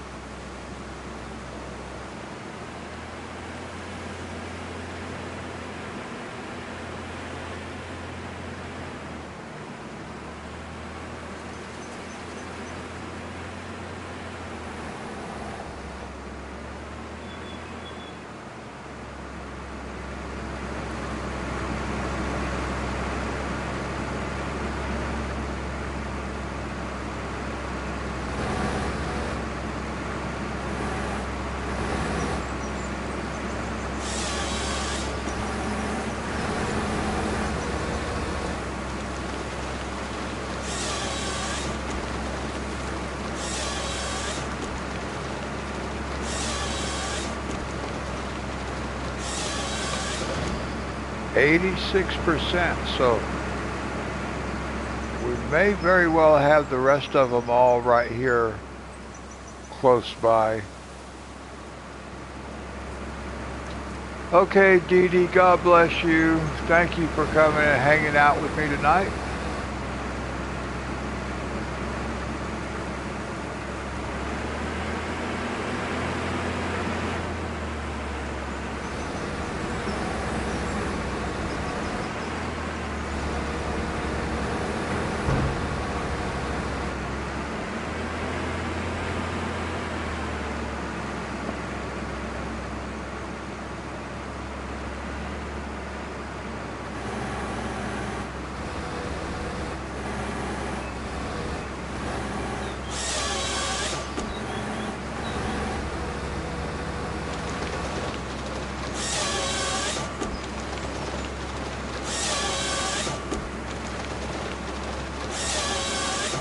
86%, so we may very well have the rest of them all right here close by. Okay, Dee Dee, God bless you. Thank you for coming and hanging out with me tonight.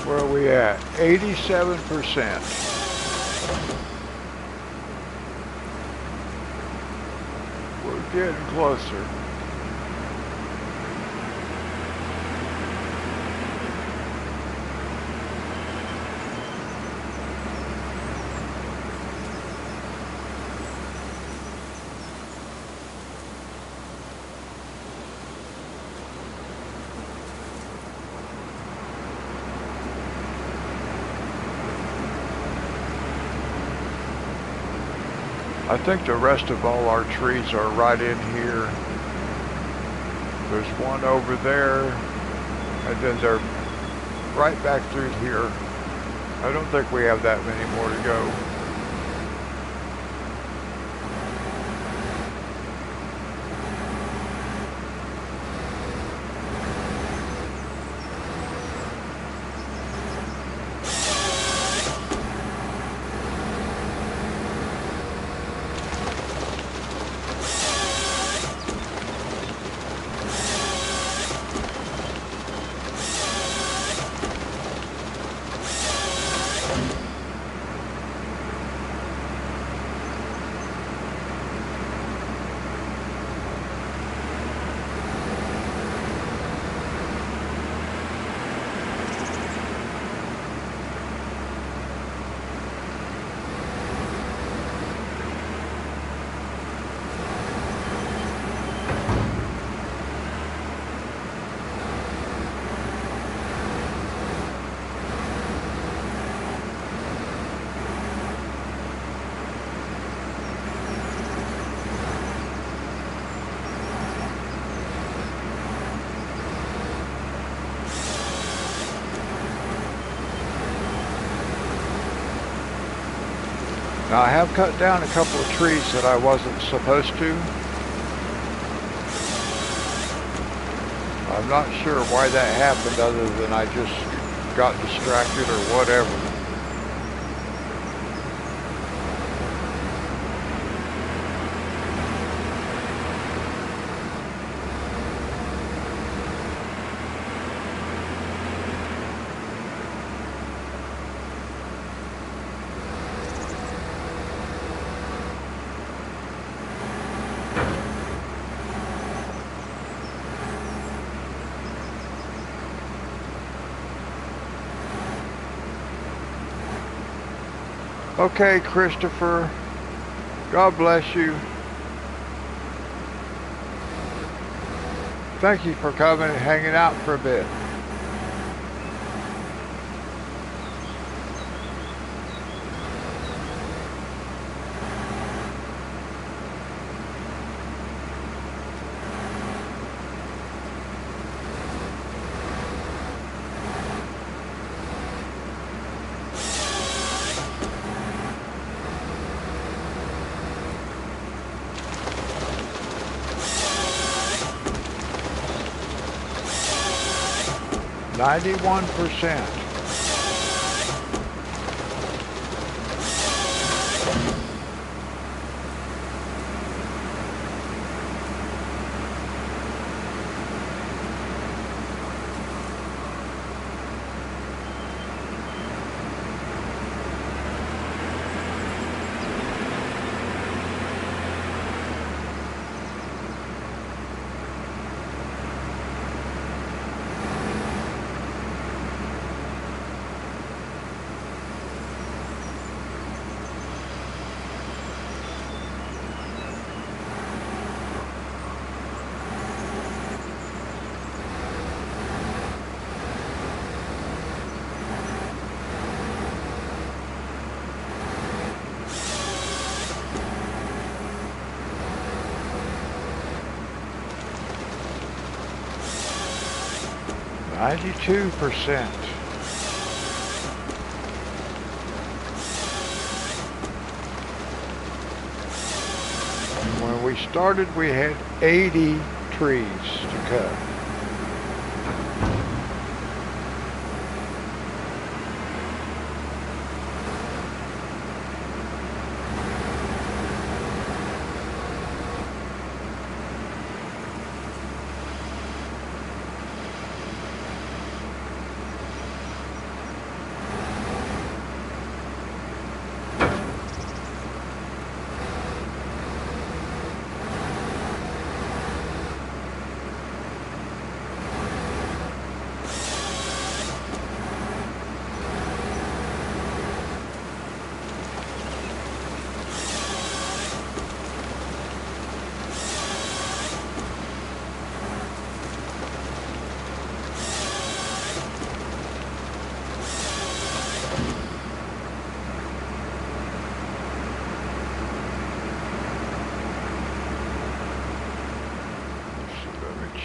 Where are we at? 87%. We're getting closer. I think the rest of all our trees are right in here. There's one over there, and then they're right back through here. I don't think we have that many more to go. Now I have cut down a couple of trees that I wasn't supposed to. I'm not sure why that happened other than I just got distracted or whatever. Okay, Christopher, God bless you. Thank you for coming and hanging out for a bit. %. 92%. When we started, we had 80 trees to cut.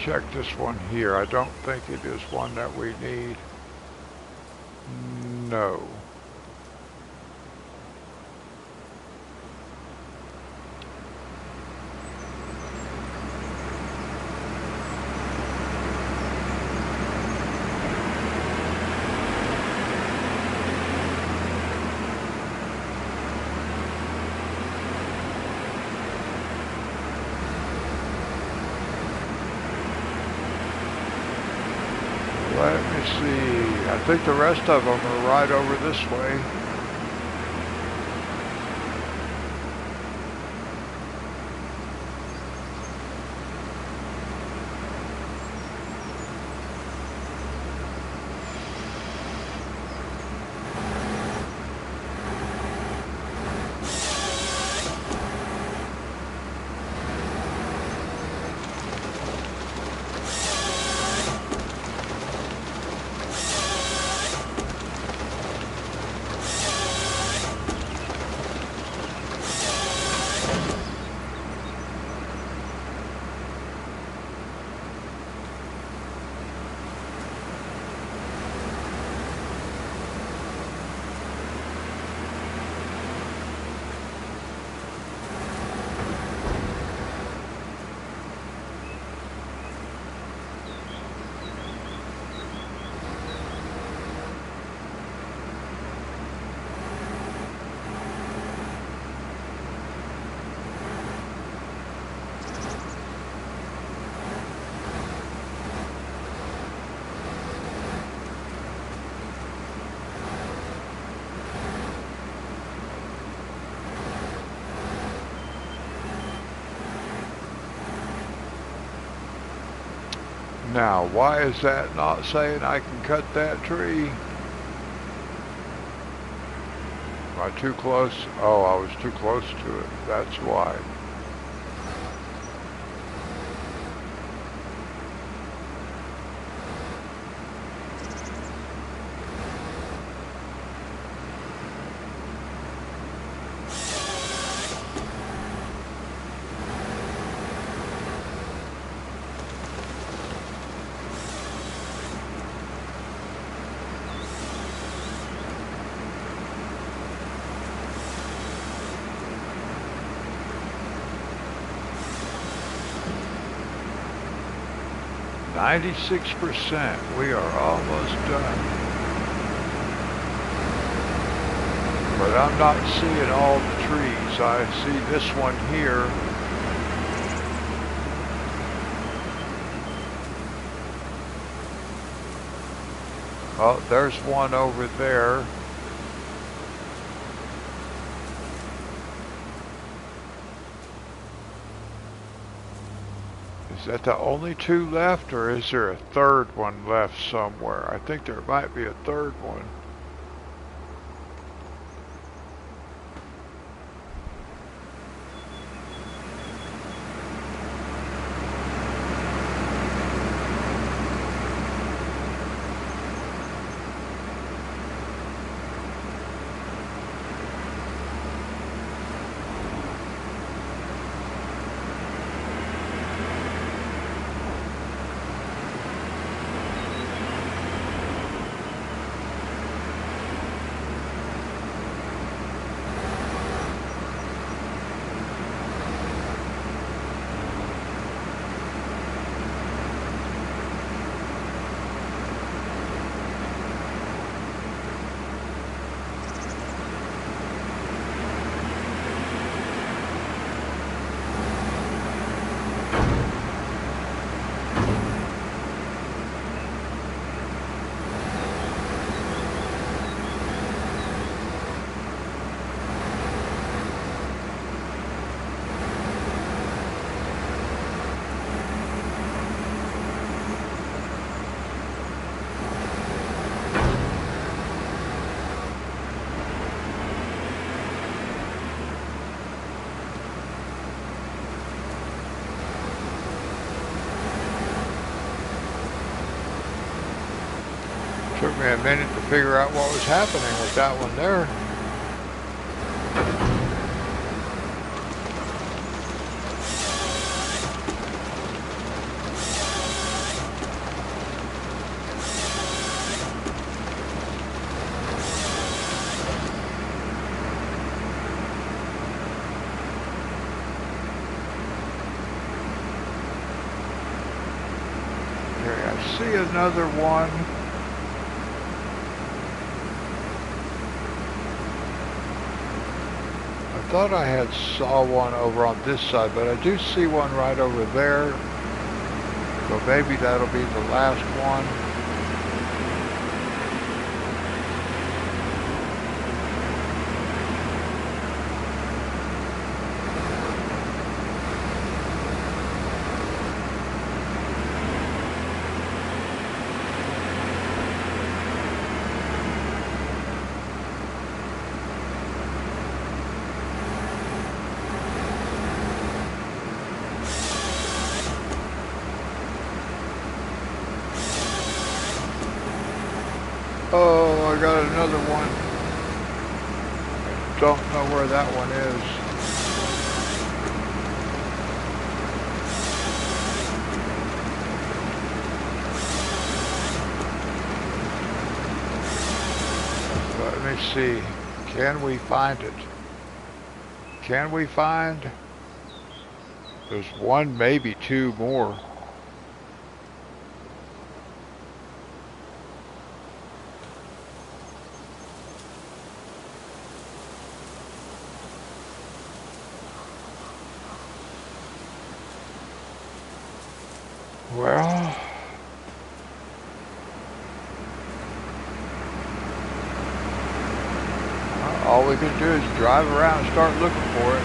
Check this one here. I don't think it is one that we need. No. Let me see. I think the rest of them are right over this way. Now, why is that not saying I can cut that tree? Am I too close? Oh, I was too close to it. That's why. %. We are almost done. But I'm not seeing all the trees. I see this one here. Oh, there's one over there. Is that the only two left, or is there a third one left somewhere? I think there might be a third one. me a minute to figure out what was happening with that one there. See another one. I thought I had saw one over on this side, but I do see one right over there. So maybe that'll be the last one. Oh, I got another one. I don't know where that one is. Let me see. Can we find it? Can we find? There's one, maybe two more. Well, all we can do is drive around and start looking for it.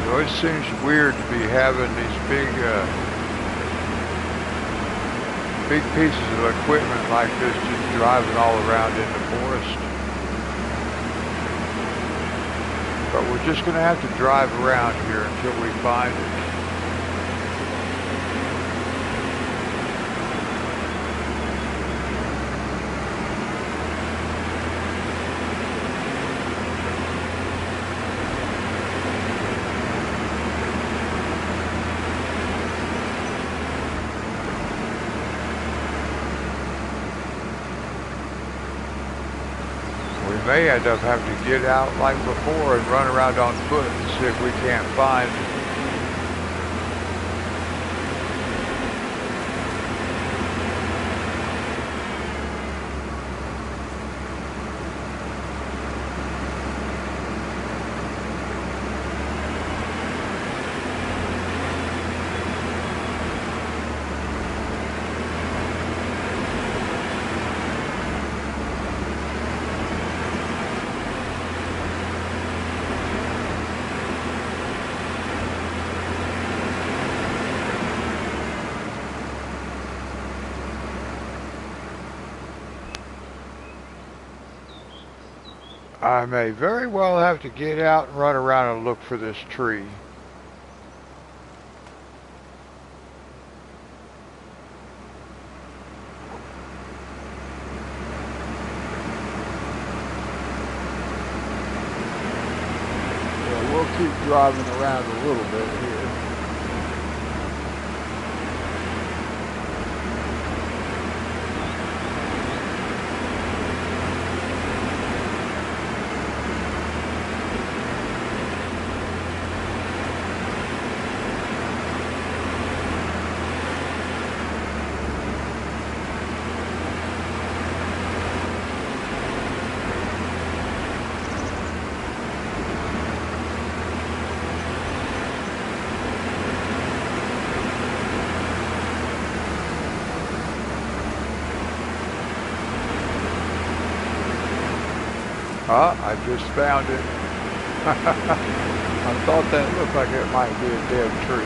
It always seems weird to be having these big pieces of equipment like this just driving all around in the forest. But we're just going to have to drive around here until we find it. We may end up having to get out like before and run around on foot and see if we can't find it. I may very well have to get out and run around and look for this tree. Yeah, we'll keep driving around a little bit here. Ah, I just found it. I thought that looked like it might be a dead tree.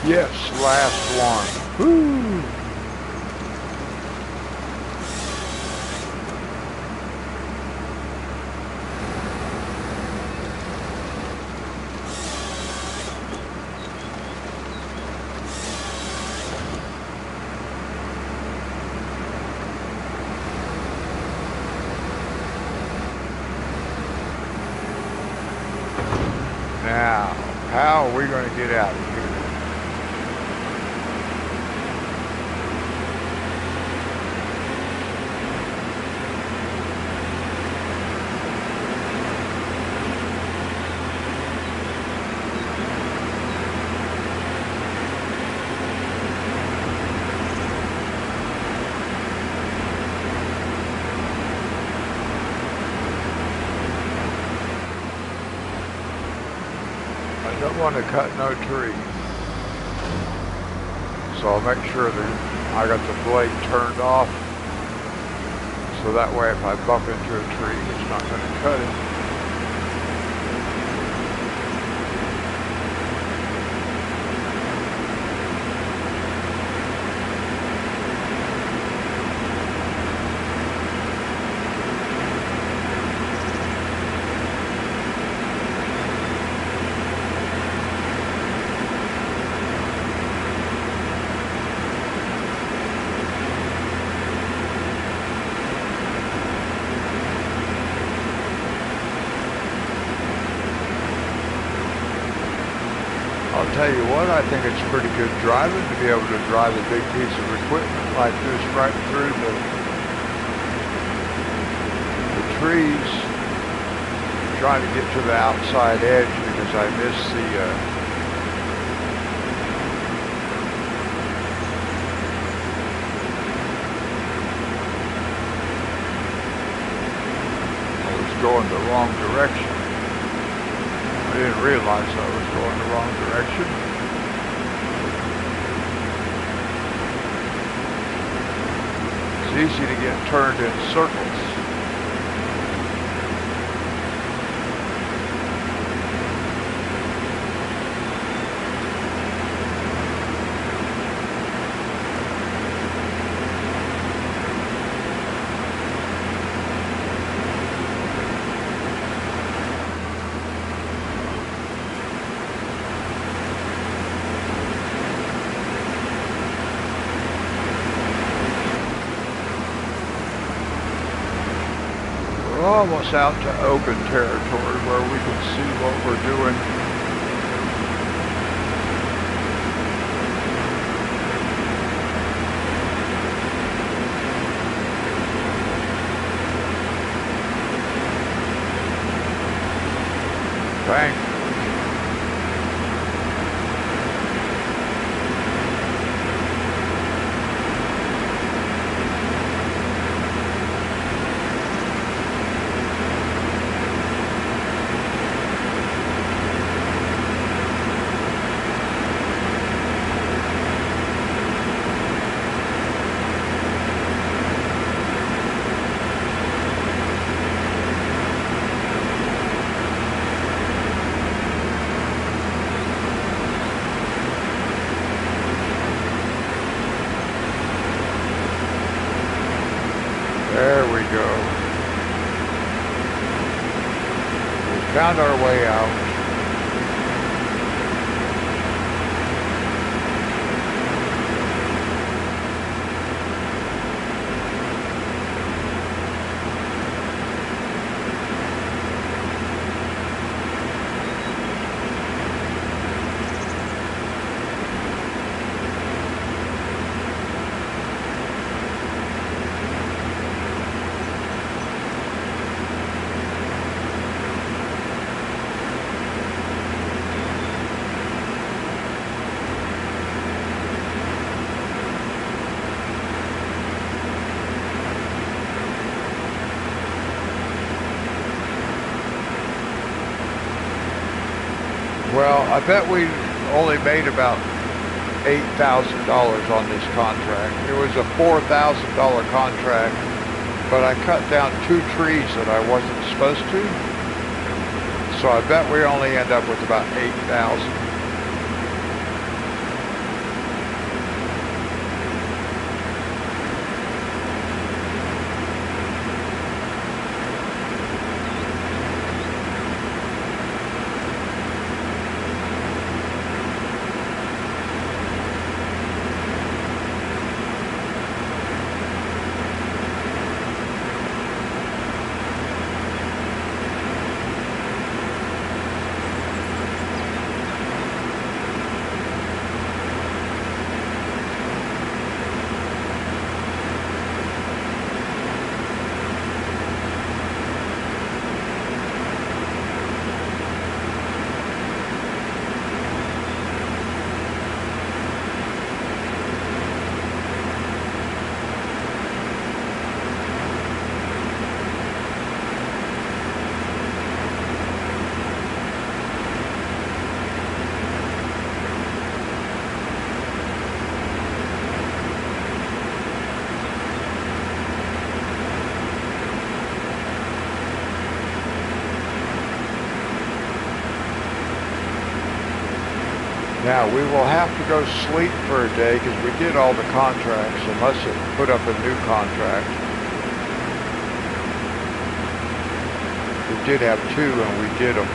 Yes, last one. Woo! Now, how are we going to get out of here? I don't want to cut no trees. So I'll make sure that I got the blade turned off. So that way if I bump into a tree, it's not going to cut it. I'll tell you what, I think it's pretty good driving to be able to drive a big piece of equipment like this right through the trees. I'm trying to get to the outside edge because I missed I was going the wrong direction. I didn't realize I was going the wrong direction. It's easy to get turned in circles. We're almost out to open territory where we can see what we're doing. Thank you. There we go. We found our way out. Well, I bet we only made about $8,000 on this contract. It was a $4,000 contract, but I cut down 2 trees that I wasn't supposed to. So I bet we only end up with about 8,000. Now, we will have to go sleep for a day because we did all the contracts, unless it put up a new contract. We did have 2 and we did them.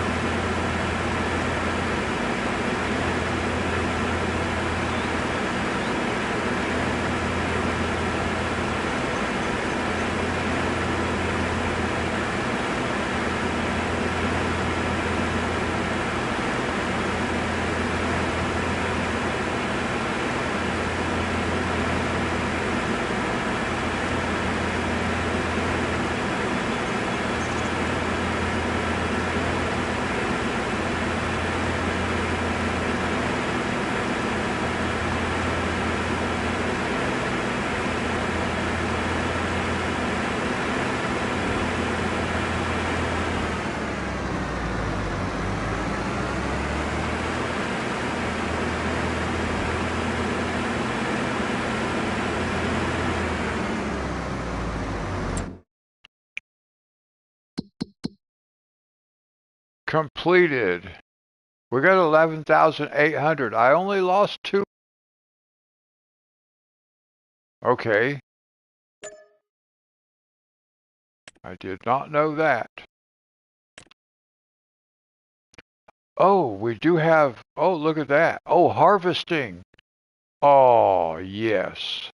Completed. We got 11,800. I only lost 2. Okay. I did not know that. Oh, we do have, oh, look at that. Oh, harvesting. Oh, yes.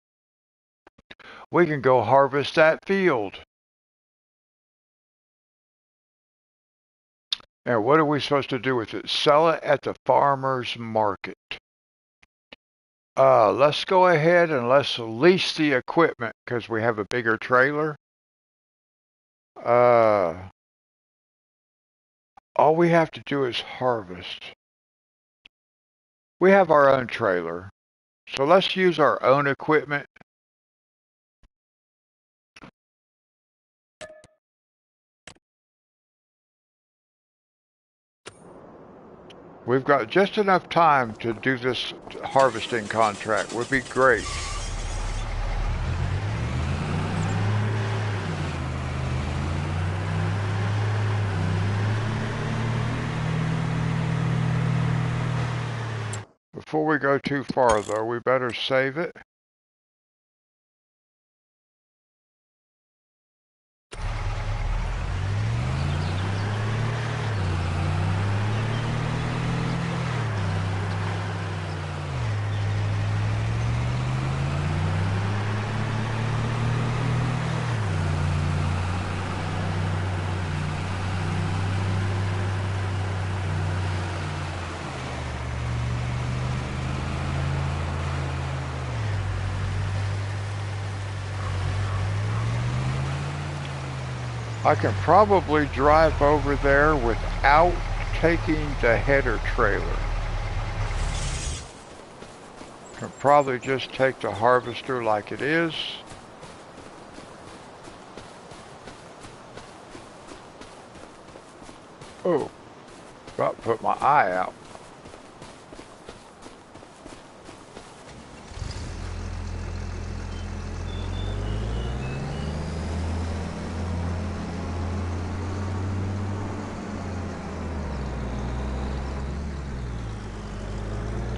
We can go harvest that field. Now, what are we supposed to do with it? Sell it at the farmer's market. Let's go ahead and let's lease the equipment because we have a bigger trailer. All we have to do is harvest. We have our own trailer. So let's use our own equipment. We've got just enough time to do this harvesting contract. Would be great. Before we go too far, though, we better save it. I can probably drive over there without taking the header trailer. Can probably just take the harvester like it is. Oh, about to put my eye out.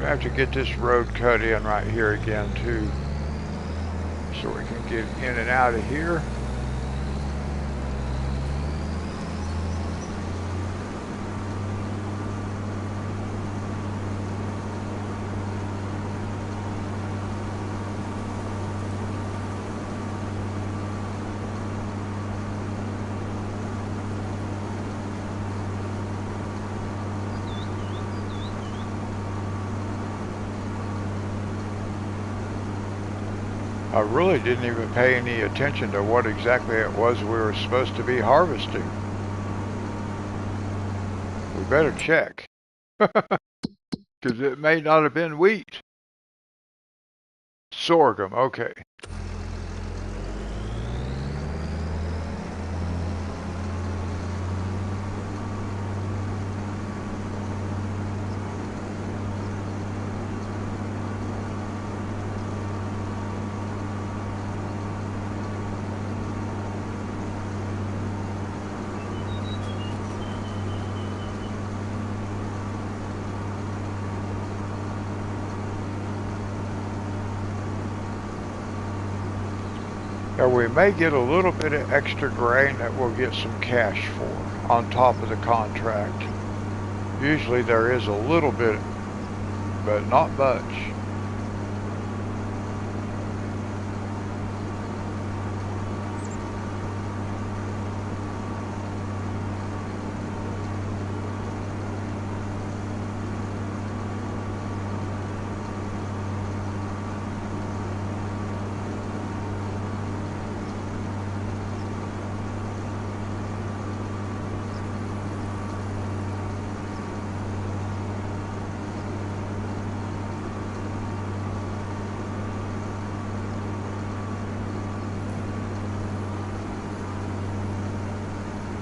We have to get this road cut in right here again too, so we can get in and out of here. I really didn't even pay any attention to what exactly it was we were supposed to be harvesting. We better check, because it may not have been wheat. Sorghum, okay. Now we may get a little bit of extra grain that we'll get some cash for on top of the contract. Usually there is a little bit, but not much.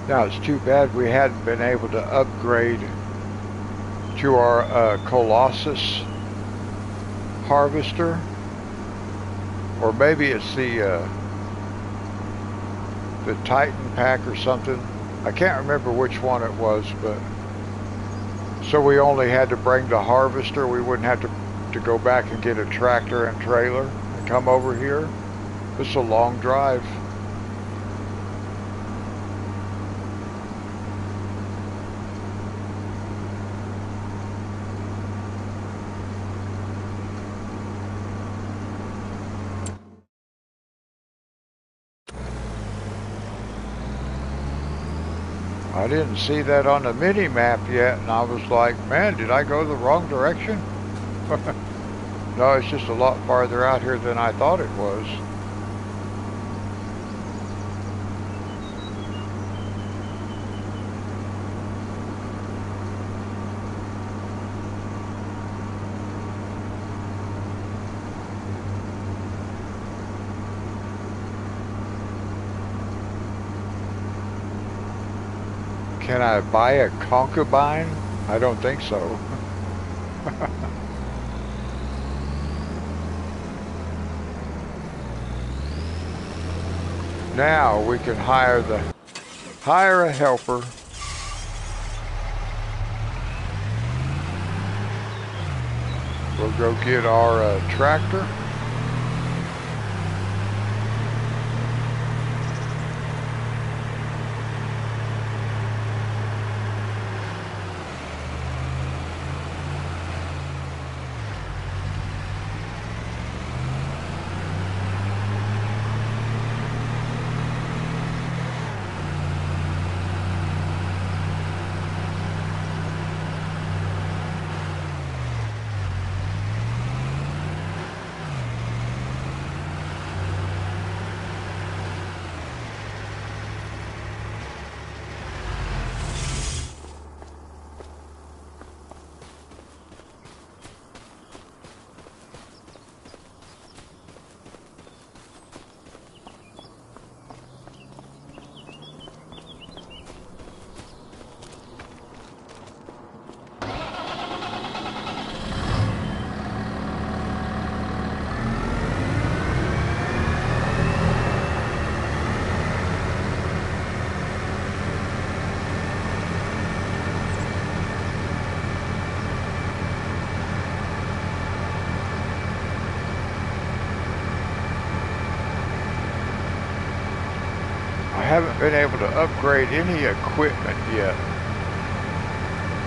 Now it's too bad we hadn't been able to upgrade to our Colossus harvester, or maybe it's the Titan pack or something. I can't remember which one it was, but so we only had to bring the harvester. We wouldn't have to go back and get a tractor and trailer and come over here. It's a long drive. I didn't see that on the mini map yet, and I was like, man, did I go the wrong direction? No, it's just a lot farther out here than I thought it was. Can I buy a concubine? I don't think so. Now we can hire a helper. We'll go get our tractor. haven't been able to upgrade any equipment yet.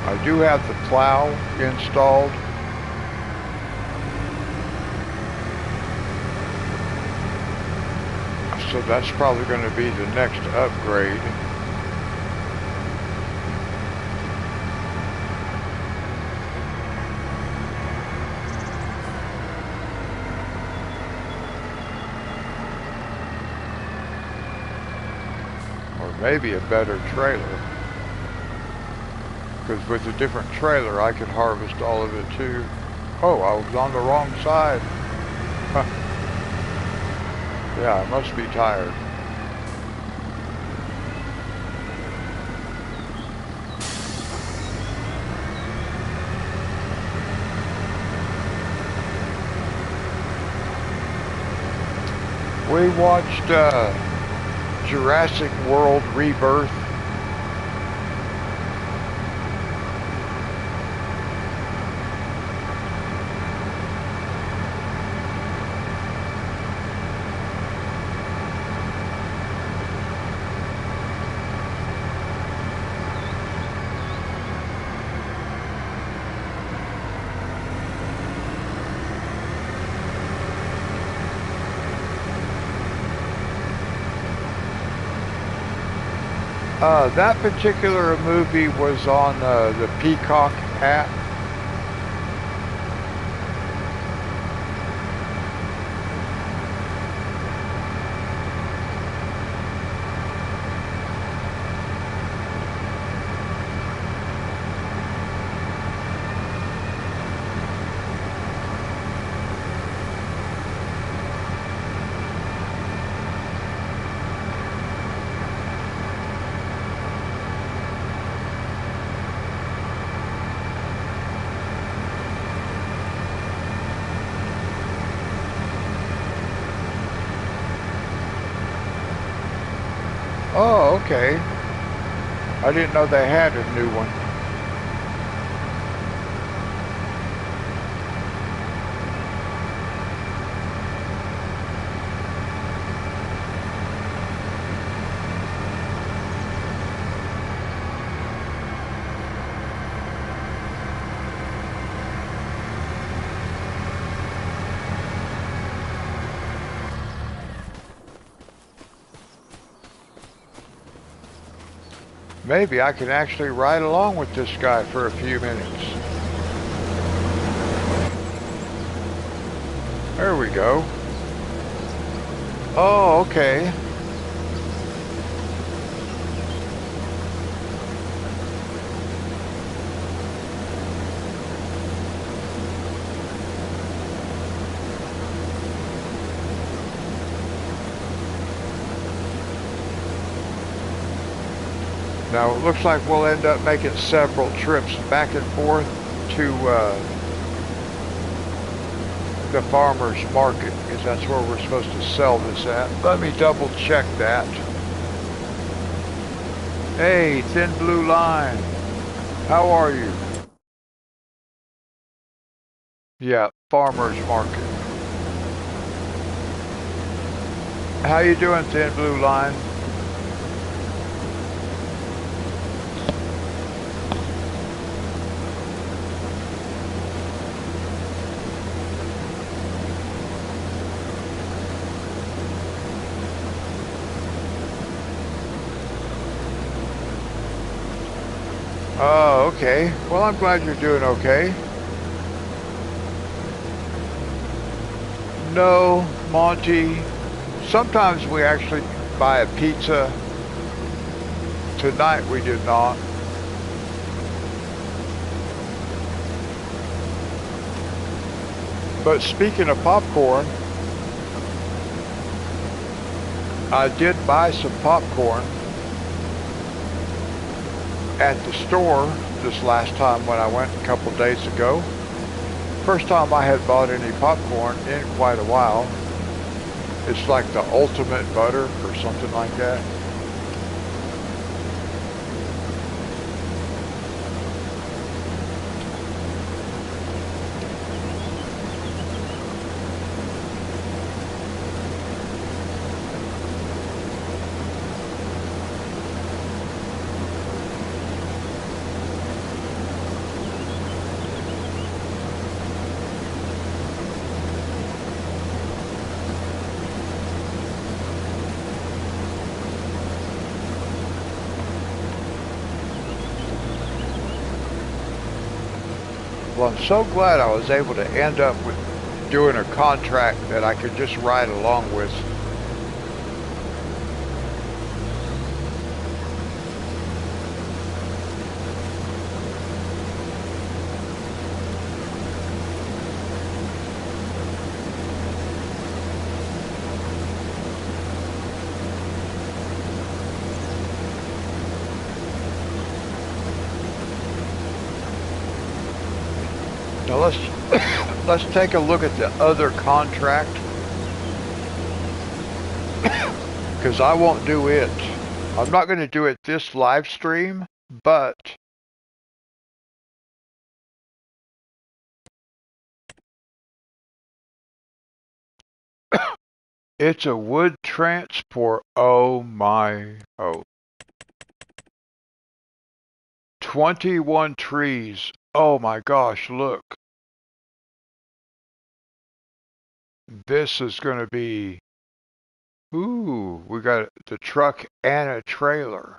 I do have the plow installed. So that's probably going to be the next upgrade. Or maybe a better trailer. Because with a different trailer I could harvest all of it too. Oh, I was on the wrong side. Huh. Yeah, I must be tired. We watched Jurassic World Rebirth. That particular movie was on the Peacock app. Oh, okay. I didn't know they had a new one. Maybe I can actually ride along with this guy for a few minutes. There we go. Oh, okay. Now it looks like we'll end up making several trips back and forth to the farmer's market, because that's where we're supposed to sell this at. Let me double check that. Hey, Thin Blue Line, how are you? Yeah, farmer's market. How you doing, Thin Blue Line? Oh, okay. Well, I'm glad you're doing okay. No, Monty. Sometimes we actually buy a pizza. Tonight we did not. But speaking of popcorn, I did buy some popcorn at the store this last time when I went a couple days ago. First time I had bought any popcorn in quite a while. It's like the ultimate butter or something like that. Well, I'm so glad I was able to end up with doing a contract that I could just ride along with. Now let's take a look at the other contract, because I won't do it. I'm not going to do it this live stream, but it's a wood transport. Oh my, oh. 21 trees. Oh my gosh, look. This is going to be, ooh, we got the truck and a trailer.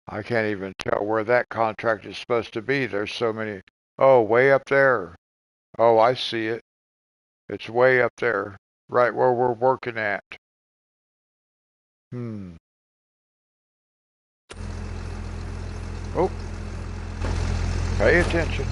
I can't even tell where that contract is supposed to be. There's so many. Oh, way up there. Oh, I see it. It's way up there, right where we're working at. Hmm. Oh, pay attention.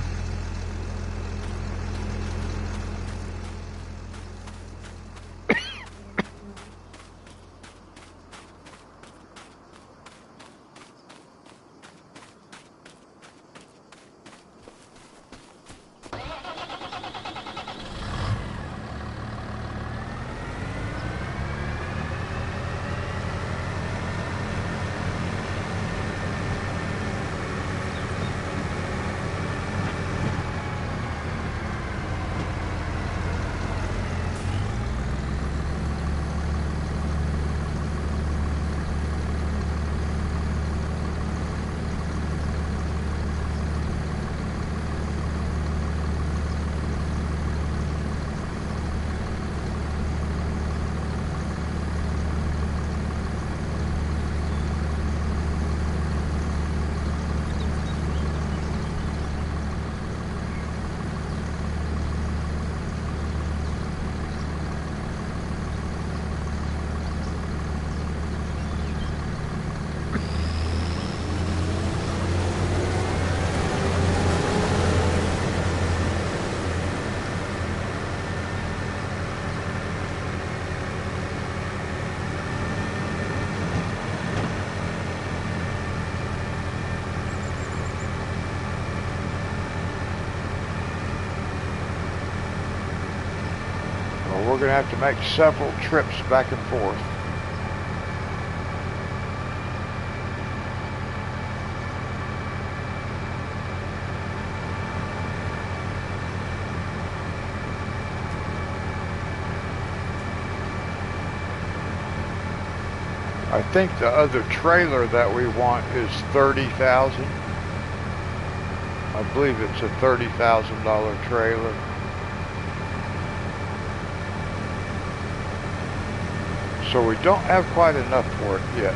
Well, we're going to have to make several trips back and forth. I think the other trailer that we want is 30,000. I believe it's a $30,000 trailer. So we don't have quite enough for it yet.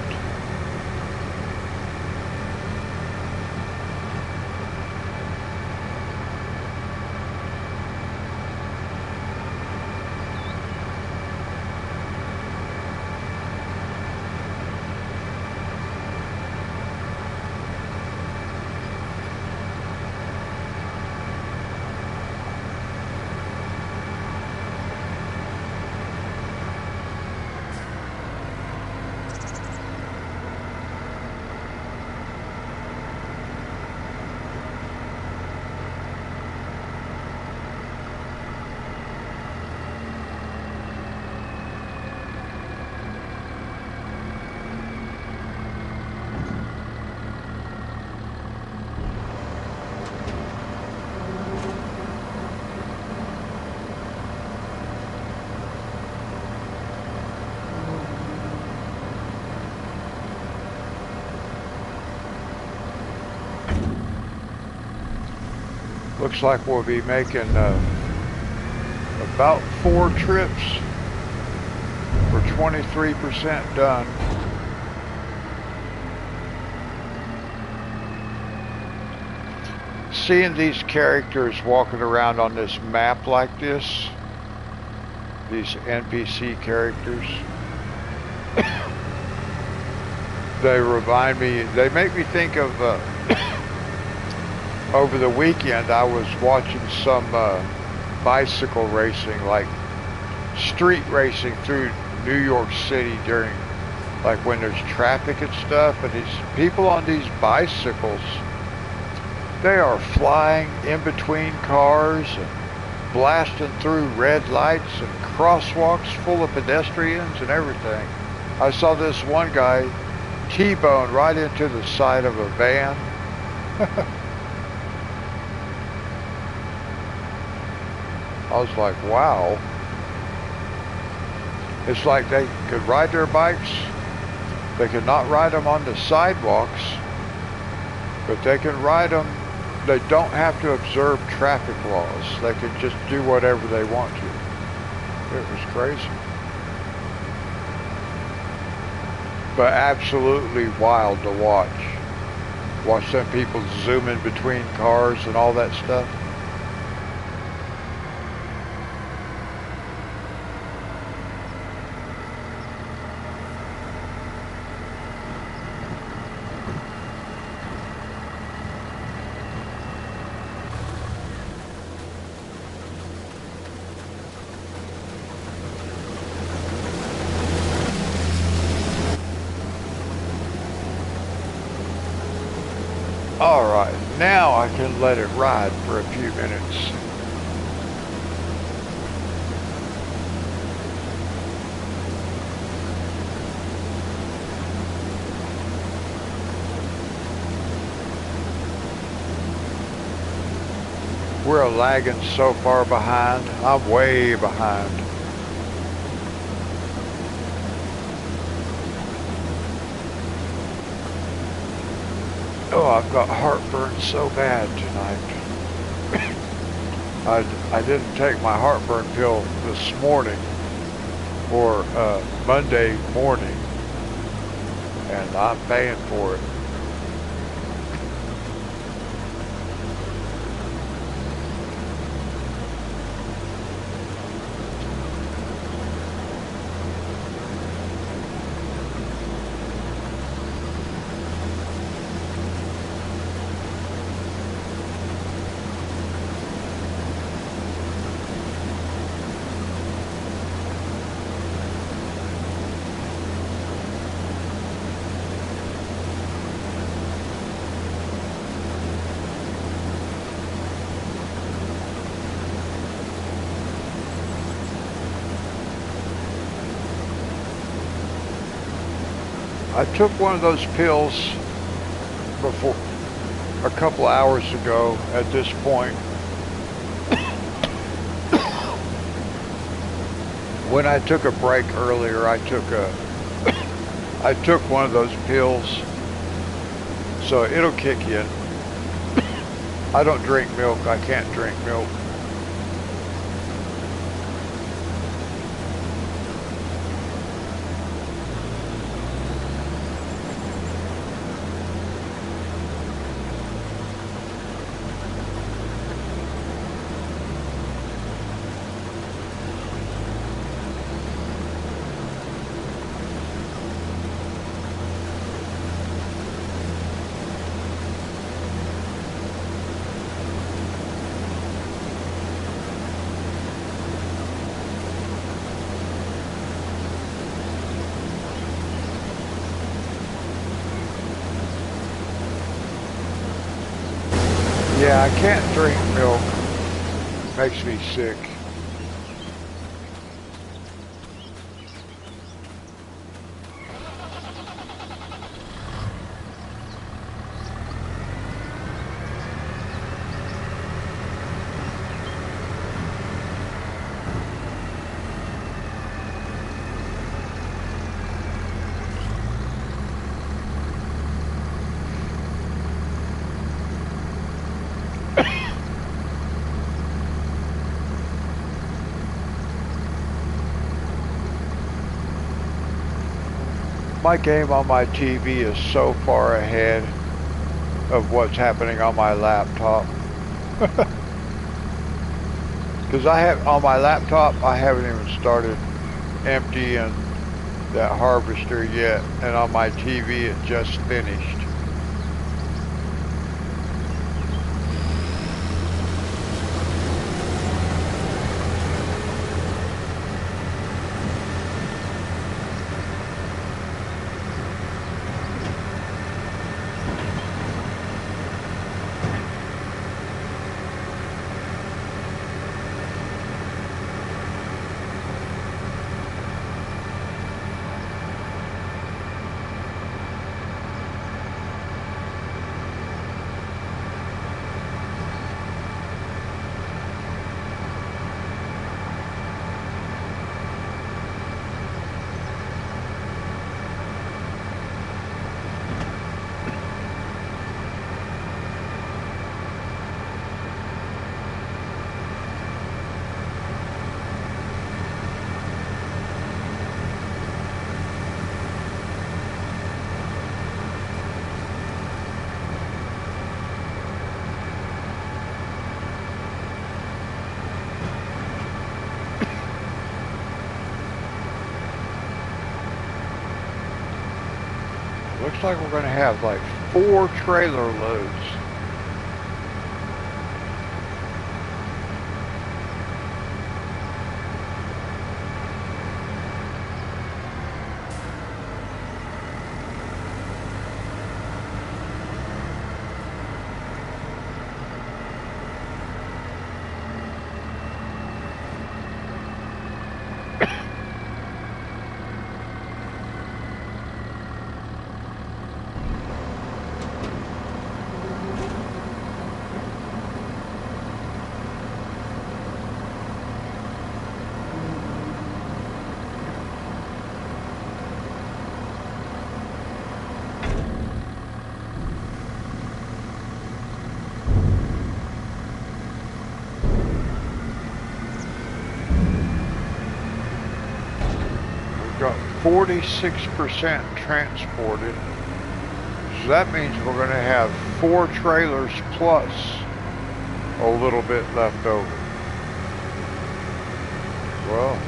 Looks like we'll be making a About 4 trips. We're 23% done. Seeing these characters walking around on this map like this, these NPC characters, they remind me, they make me think of, over the weekend I was watching some bicycle racing, like street racing through New York City during, like when there's traffic and stuff, and these people on these bicycles, they are flying in between cars and blasting through red lights and crosswalks full of pedestrians and everything. I saw this one guy T-bone right into the side of a van. I was like, wow. It's like they could ride their bikes. They could not ride them on the sidewalks, but they can ride them. They don't have to observe traffic laws. They can just do whatever they want to. It was crazy. But absolutely wild to watch. Watch them people zoom in between cars and all that stuff. Alright, now I can let it ride for a few minutes. We're lagging so far behind. I'm way behind. Oh, I've got heartburn so bad tonight. I didn't take my heartburn pill this morning for Monday morning, and I'm paying for it. I took one of those pills before, a couple hours ago at this point. When I took a break earlier, I took one of those pills, so it'll kick in. I don't drink milk. I can't drink milk. Yeah, I can't drink milk. Makes me sick. My game on my TV is so far ahead of what's happening on my laptop. Because on my laptop, I haven't even started emptying that harvester yet, and on my TV it just finished. Looks like we're going to have like 4 trailer loads. Got 46% transported, so that means we're going to have 4 trailers plus a little bit left over. Well,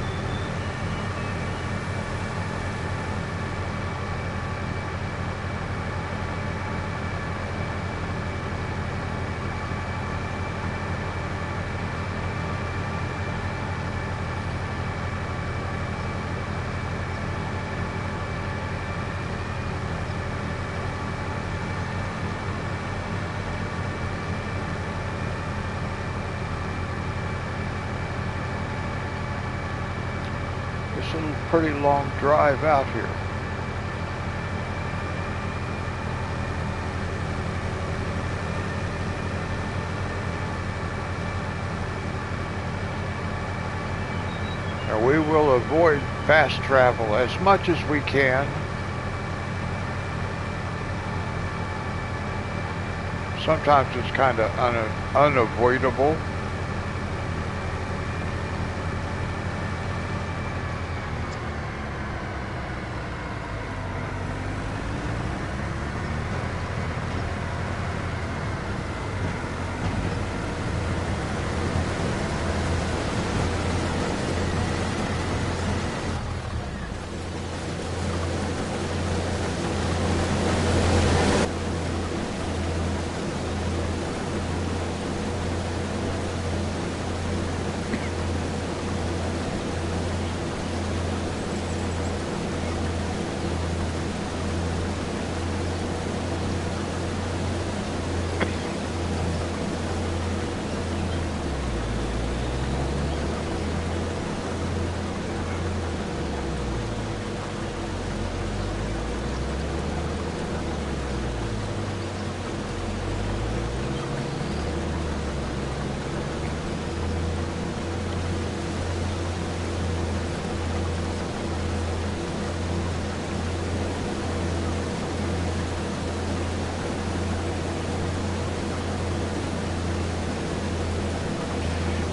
it's a pretty long drive out here. And we will avoid fast travel as much as we can. Sometimes it's kind of unavoidable.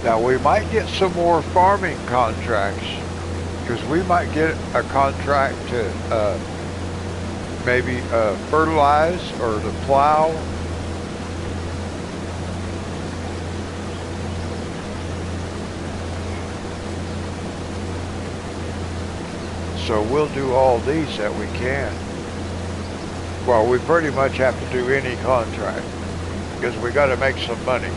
Now we might get some more farming contracts, because we might get a contract to maybe fertilize or the plow. So we'll do all these that we can. Well, we pretty much have to do any contract because we got to make some money.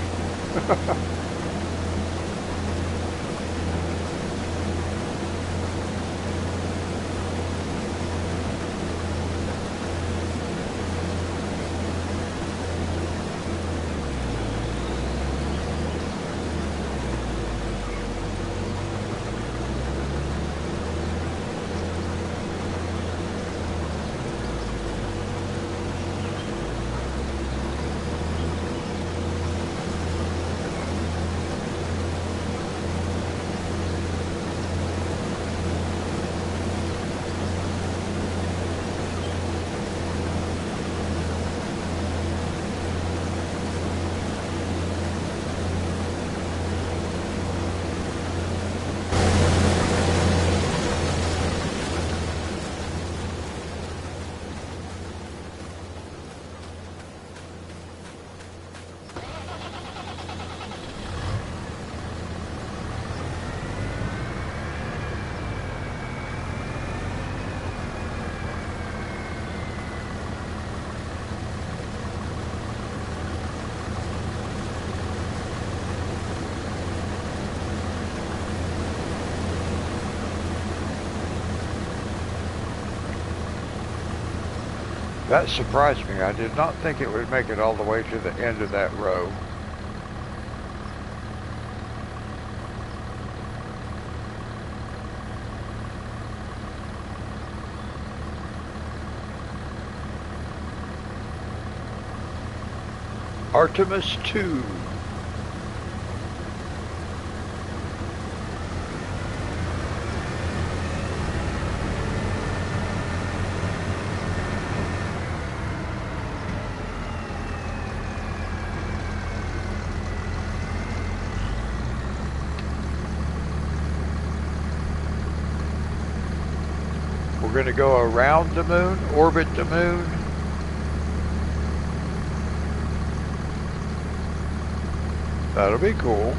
That surprised me. I did not think it would make it all the way to the end of that row. Artemis 2. We're going to go around the moon, orbit the moon. That'll be cool.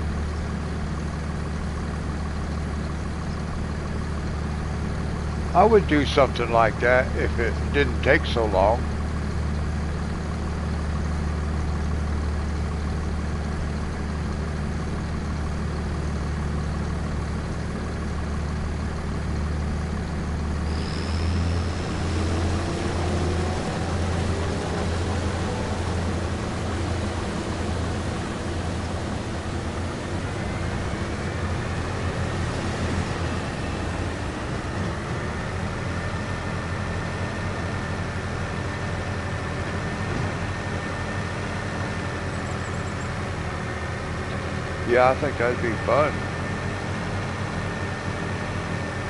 I would do something like that if it didn't take so long. Yeah, I think that'd be fun.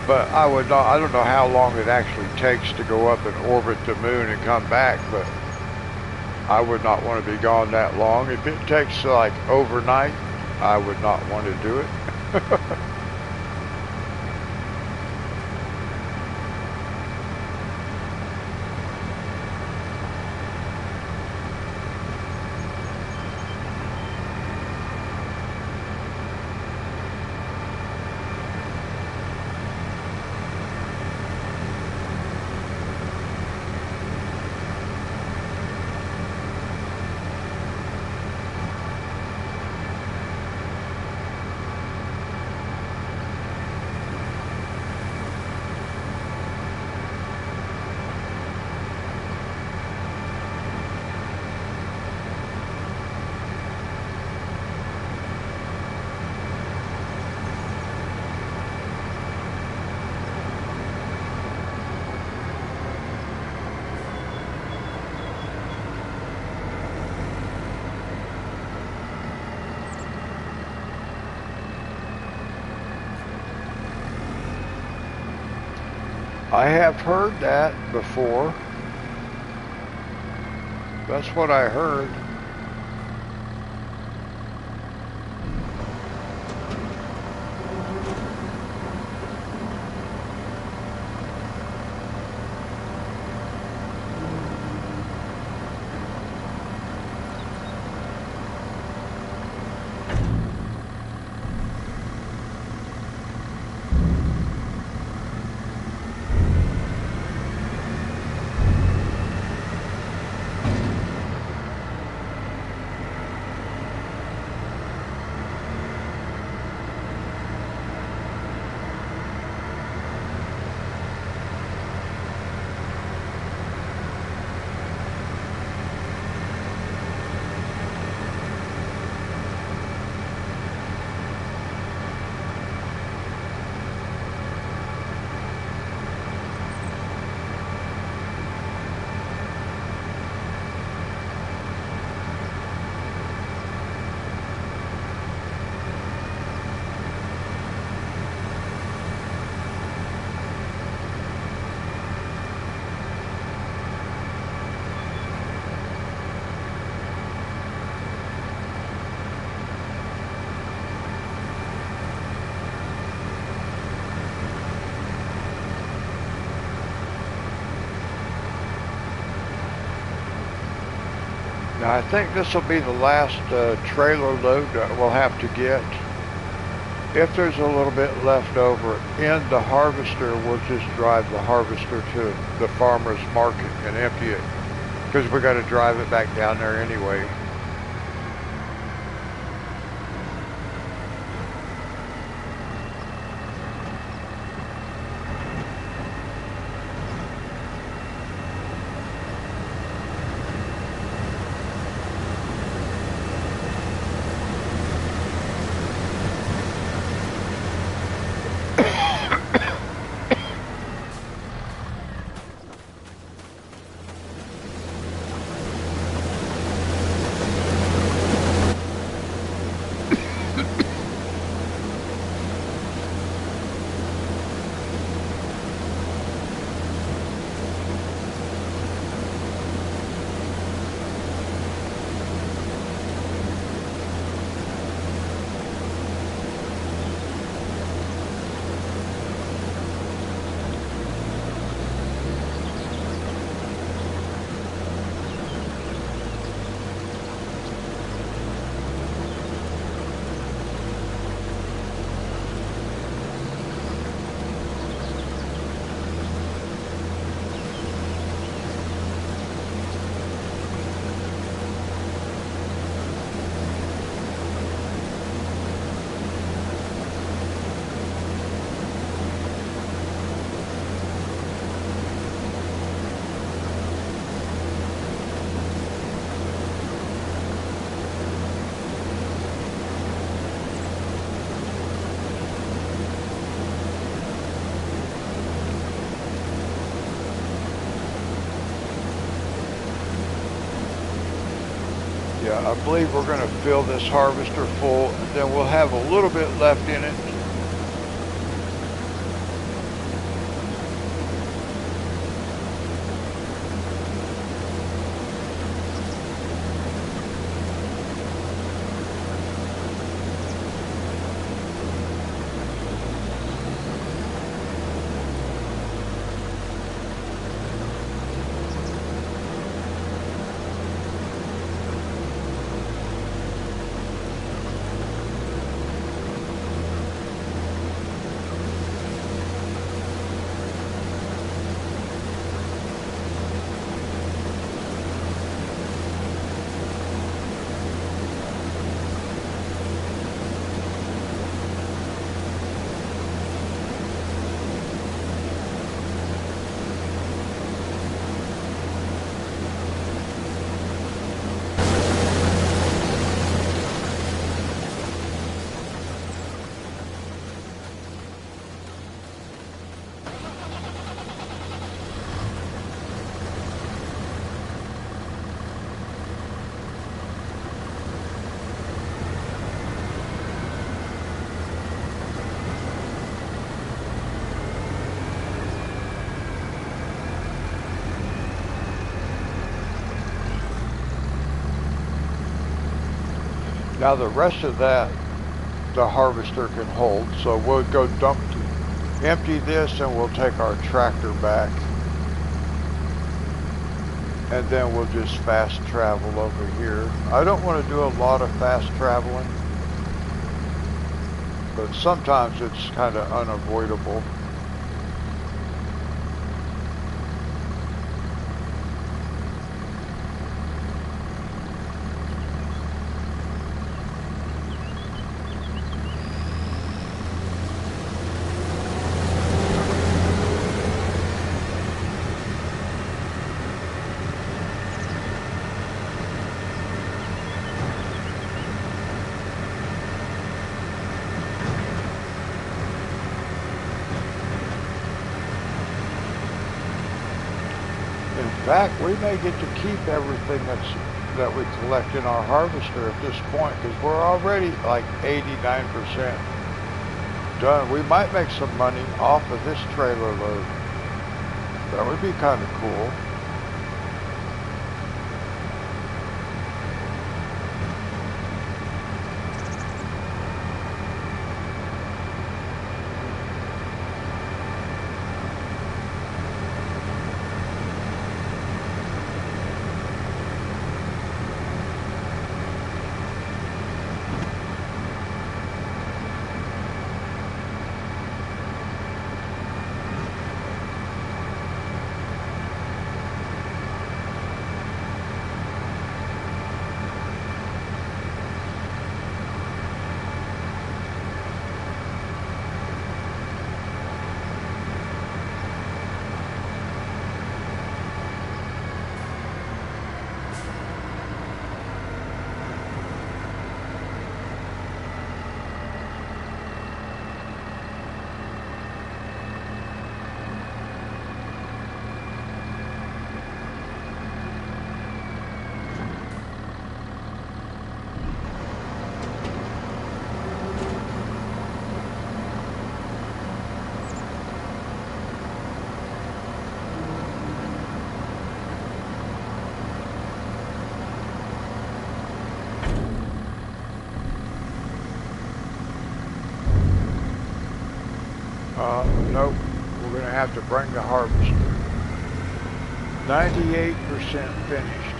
But I would not, I don't know how long it actually takes to go up and orbit the moon and come back, but I would not want to be gone that long. If it takes like overnight, I would not want to do it. I have heard that before. That's what I heard. I think this will be the last trailer load that we'll have to get. If there's a little bit left over in the harvester, we'll just drive the harvester to the farmer's market and empty it, because we got to drive it back down there anyway. Yeah, I believe we're going to fill this harvester full, and then we'll have a little bit left in it. Now the rest of that, the harvester can hold, so we'll go empty this, and we'll take our tractor back, and then we'll just fast travel over here. I don't want to do a lot of fast traveling, but sometimes it's kind of unavoidable. In fact, we may get to keep everything that we collect in our harvester at this point, because we're already like 89% done. We might make some money off of this trailer load. That would be kind of cool. Nope. We're going to have to bring the harvester. 98% finished.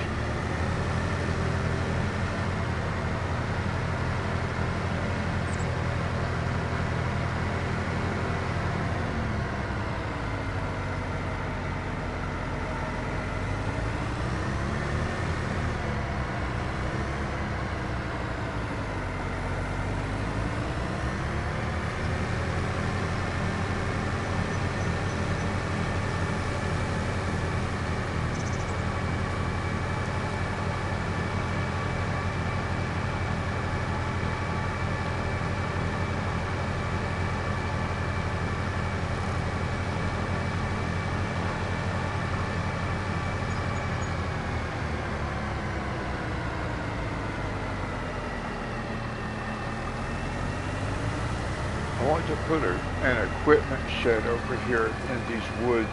I want to put an equipment shed over here in these woods,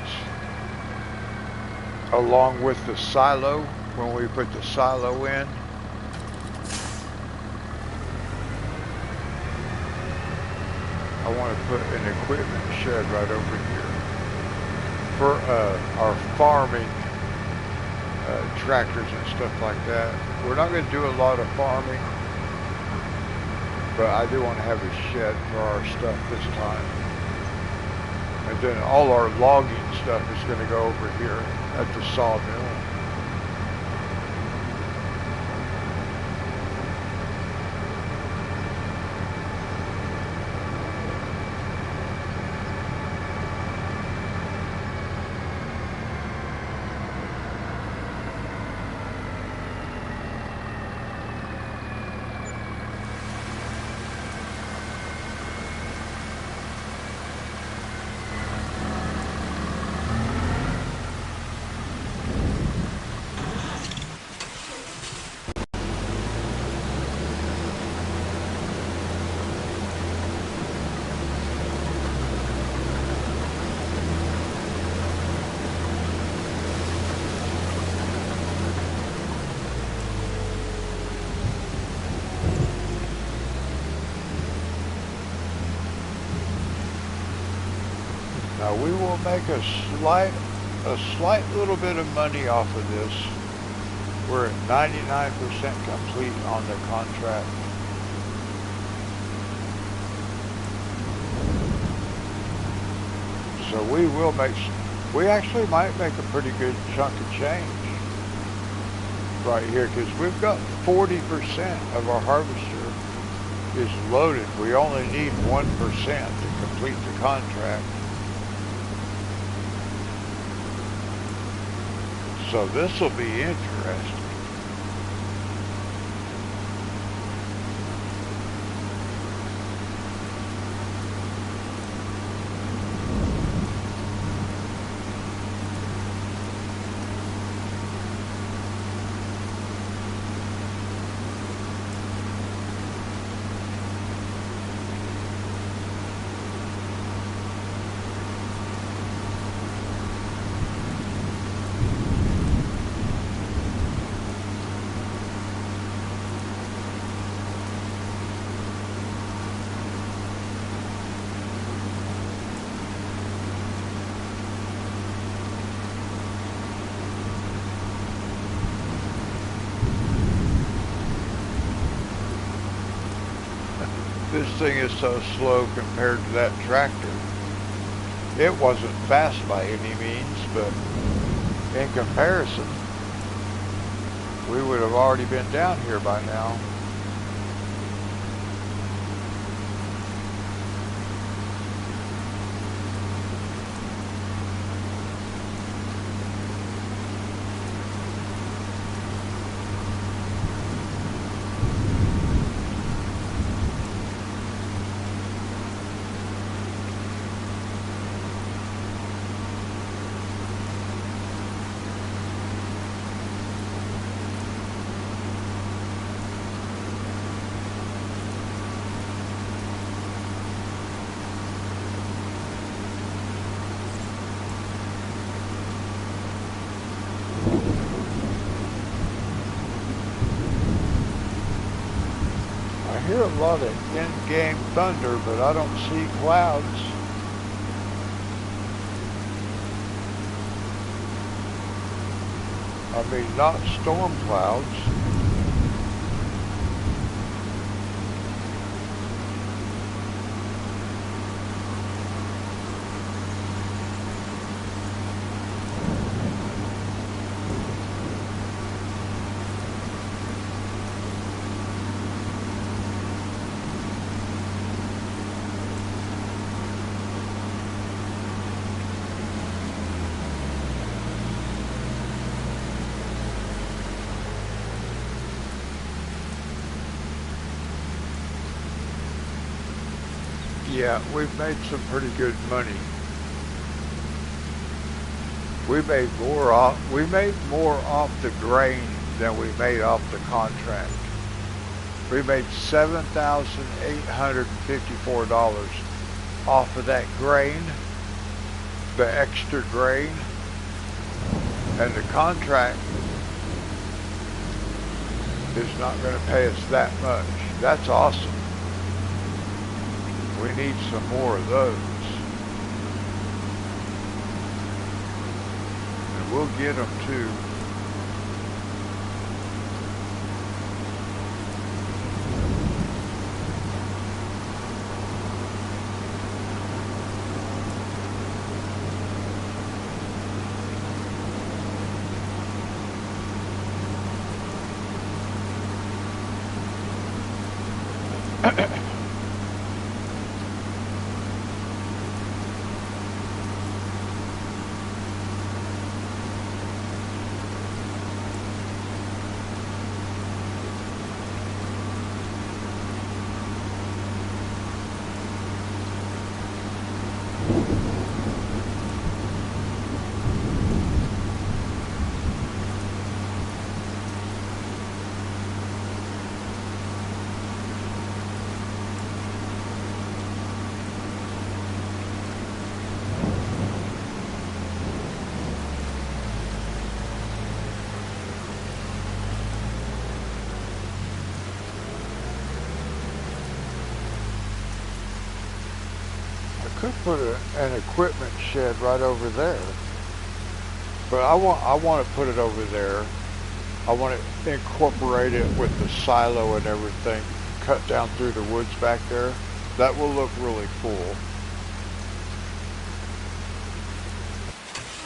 along with the silo. When we put the silo in, I want to put an equipment shed right over here for our farming tractors and stuff like that. We're not going to do a lot of farming, but I do want to have a shed for our stuff this time. And then all our logging stuff is going to go over here at the sawmill. Now we will make a slight little bit of money off of this. We're at 99% complete on the contract. So we actually might make a pretty good chunk of change right here, because we've got 40% of our harvester is loaded. We only need 1% to complete the contract. So this will be interesting. This thing is so slow compared to that tractor. It wasn't fast by any means, but in comparison, we would have already been down here by now. I hear a lot of in-game thunder, but I don't see clouds. I mean, not storm clouds. Yeah, we've made some pretty good money. We made more off the grain than we made off the contract. We made $7,854 off of that grain, the extra grain, and the contract is not going to pay us that much. That's awesome. We need some more of those. And we'll get them too. Could put an equipment shed right over there, but I want to put it over there. I want to incorporate it with the silo and everything, cut down through the woods back there. That will look really cool.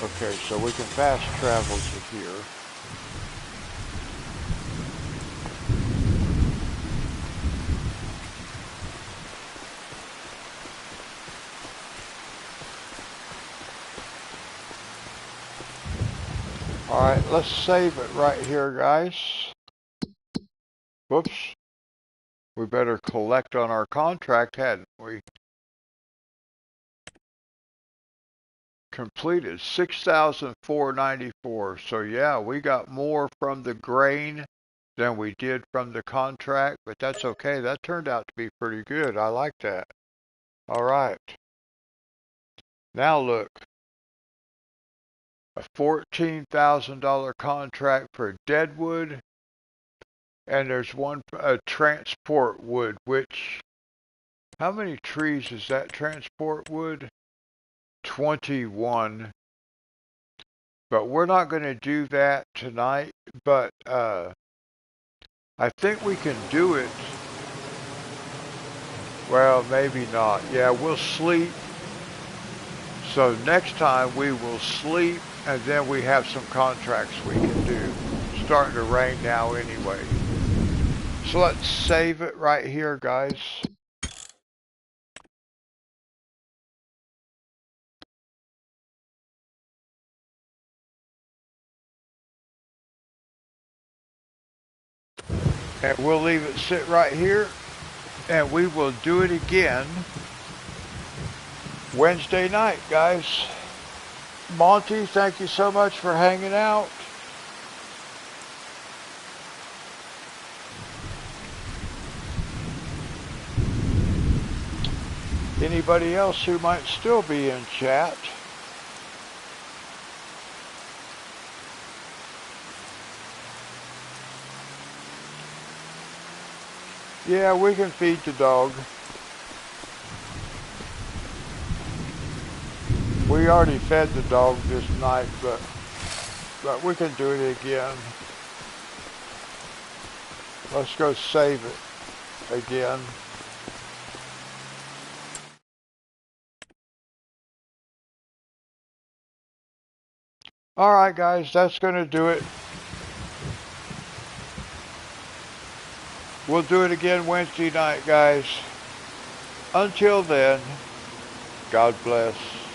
Okay, so we can fast travel to here. Alright, let's save it right here, guys. Whoops. We better collect on our contract, hadn't we? Completed 6,494. So yeah, we got more from the grain than we did from the contract, but that's okay. That turned out to be pretty good. I like that. Alright. Now look. A $14,000 contract for deadwood, and there's one transport wood, which, how many trees is that transport wood? 21. But we're not going to do that tonight, but I think we can do it. Well, maybe not. Yeah, we'll sleep. So next time we will sleep, and then we have some contracts we can do. It's starting to rain now anyway. So let's save it right here, guys. And we'll leave it sit right here, and we will do it again Wednesday night, guys. Monty, thank you so much for hanging out. Anybody else who might still be in chat? Yeah, we can feed the dog. We already fed the dog this night, but But we can do it again. Let's go save it again. Alright guys, that's going to do it. We'll do it again Wednesday night, guys. Until then, God bless.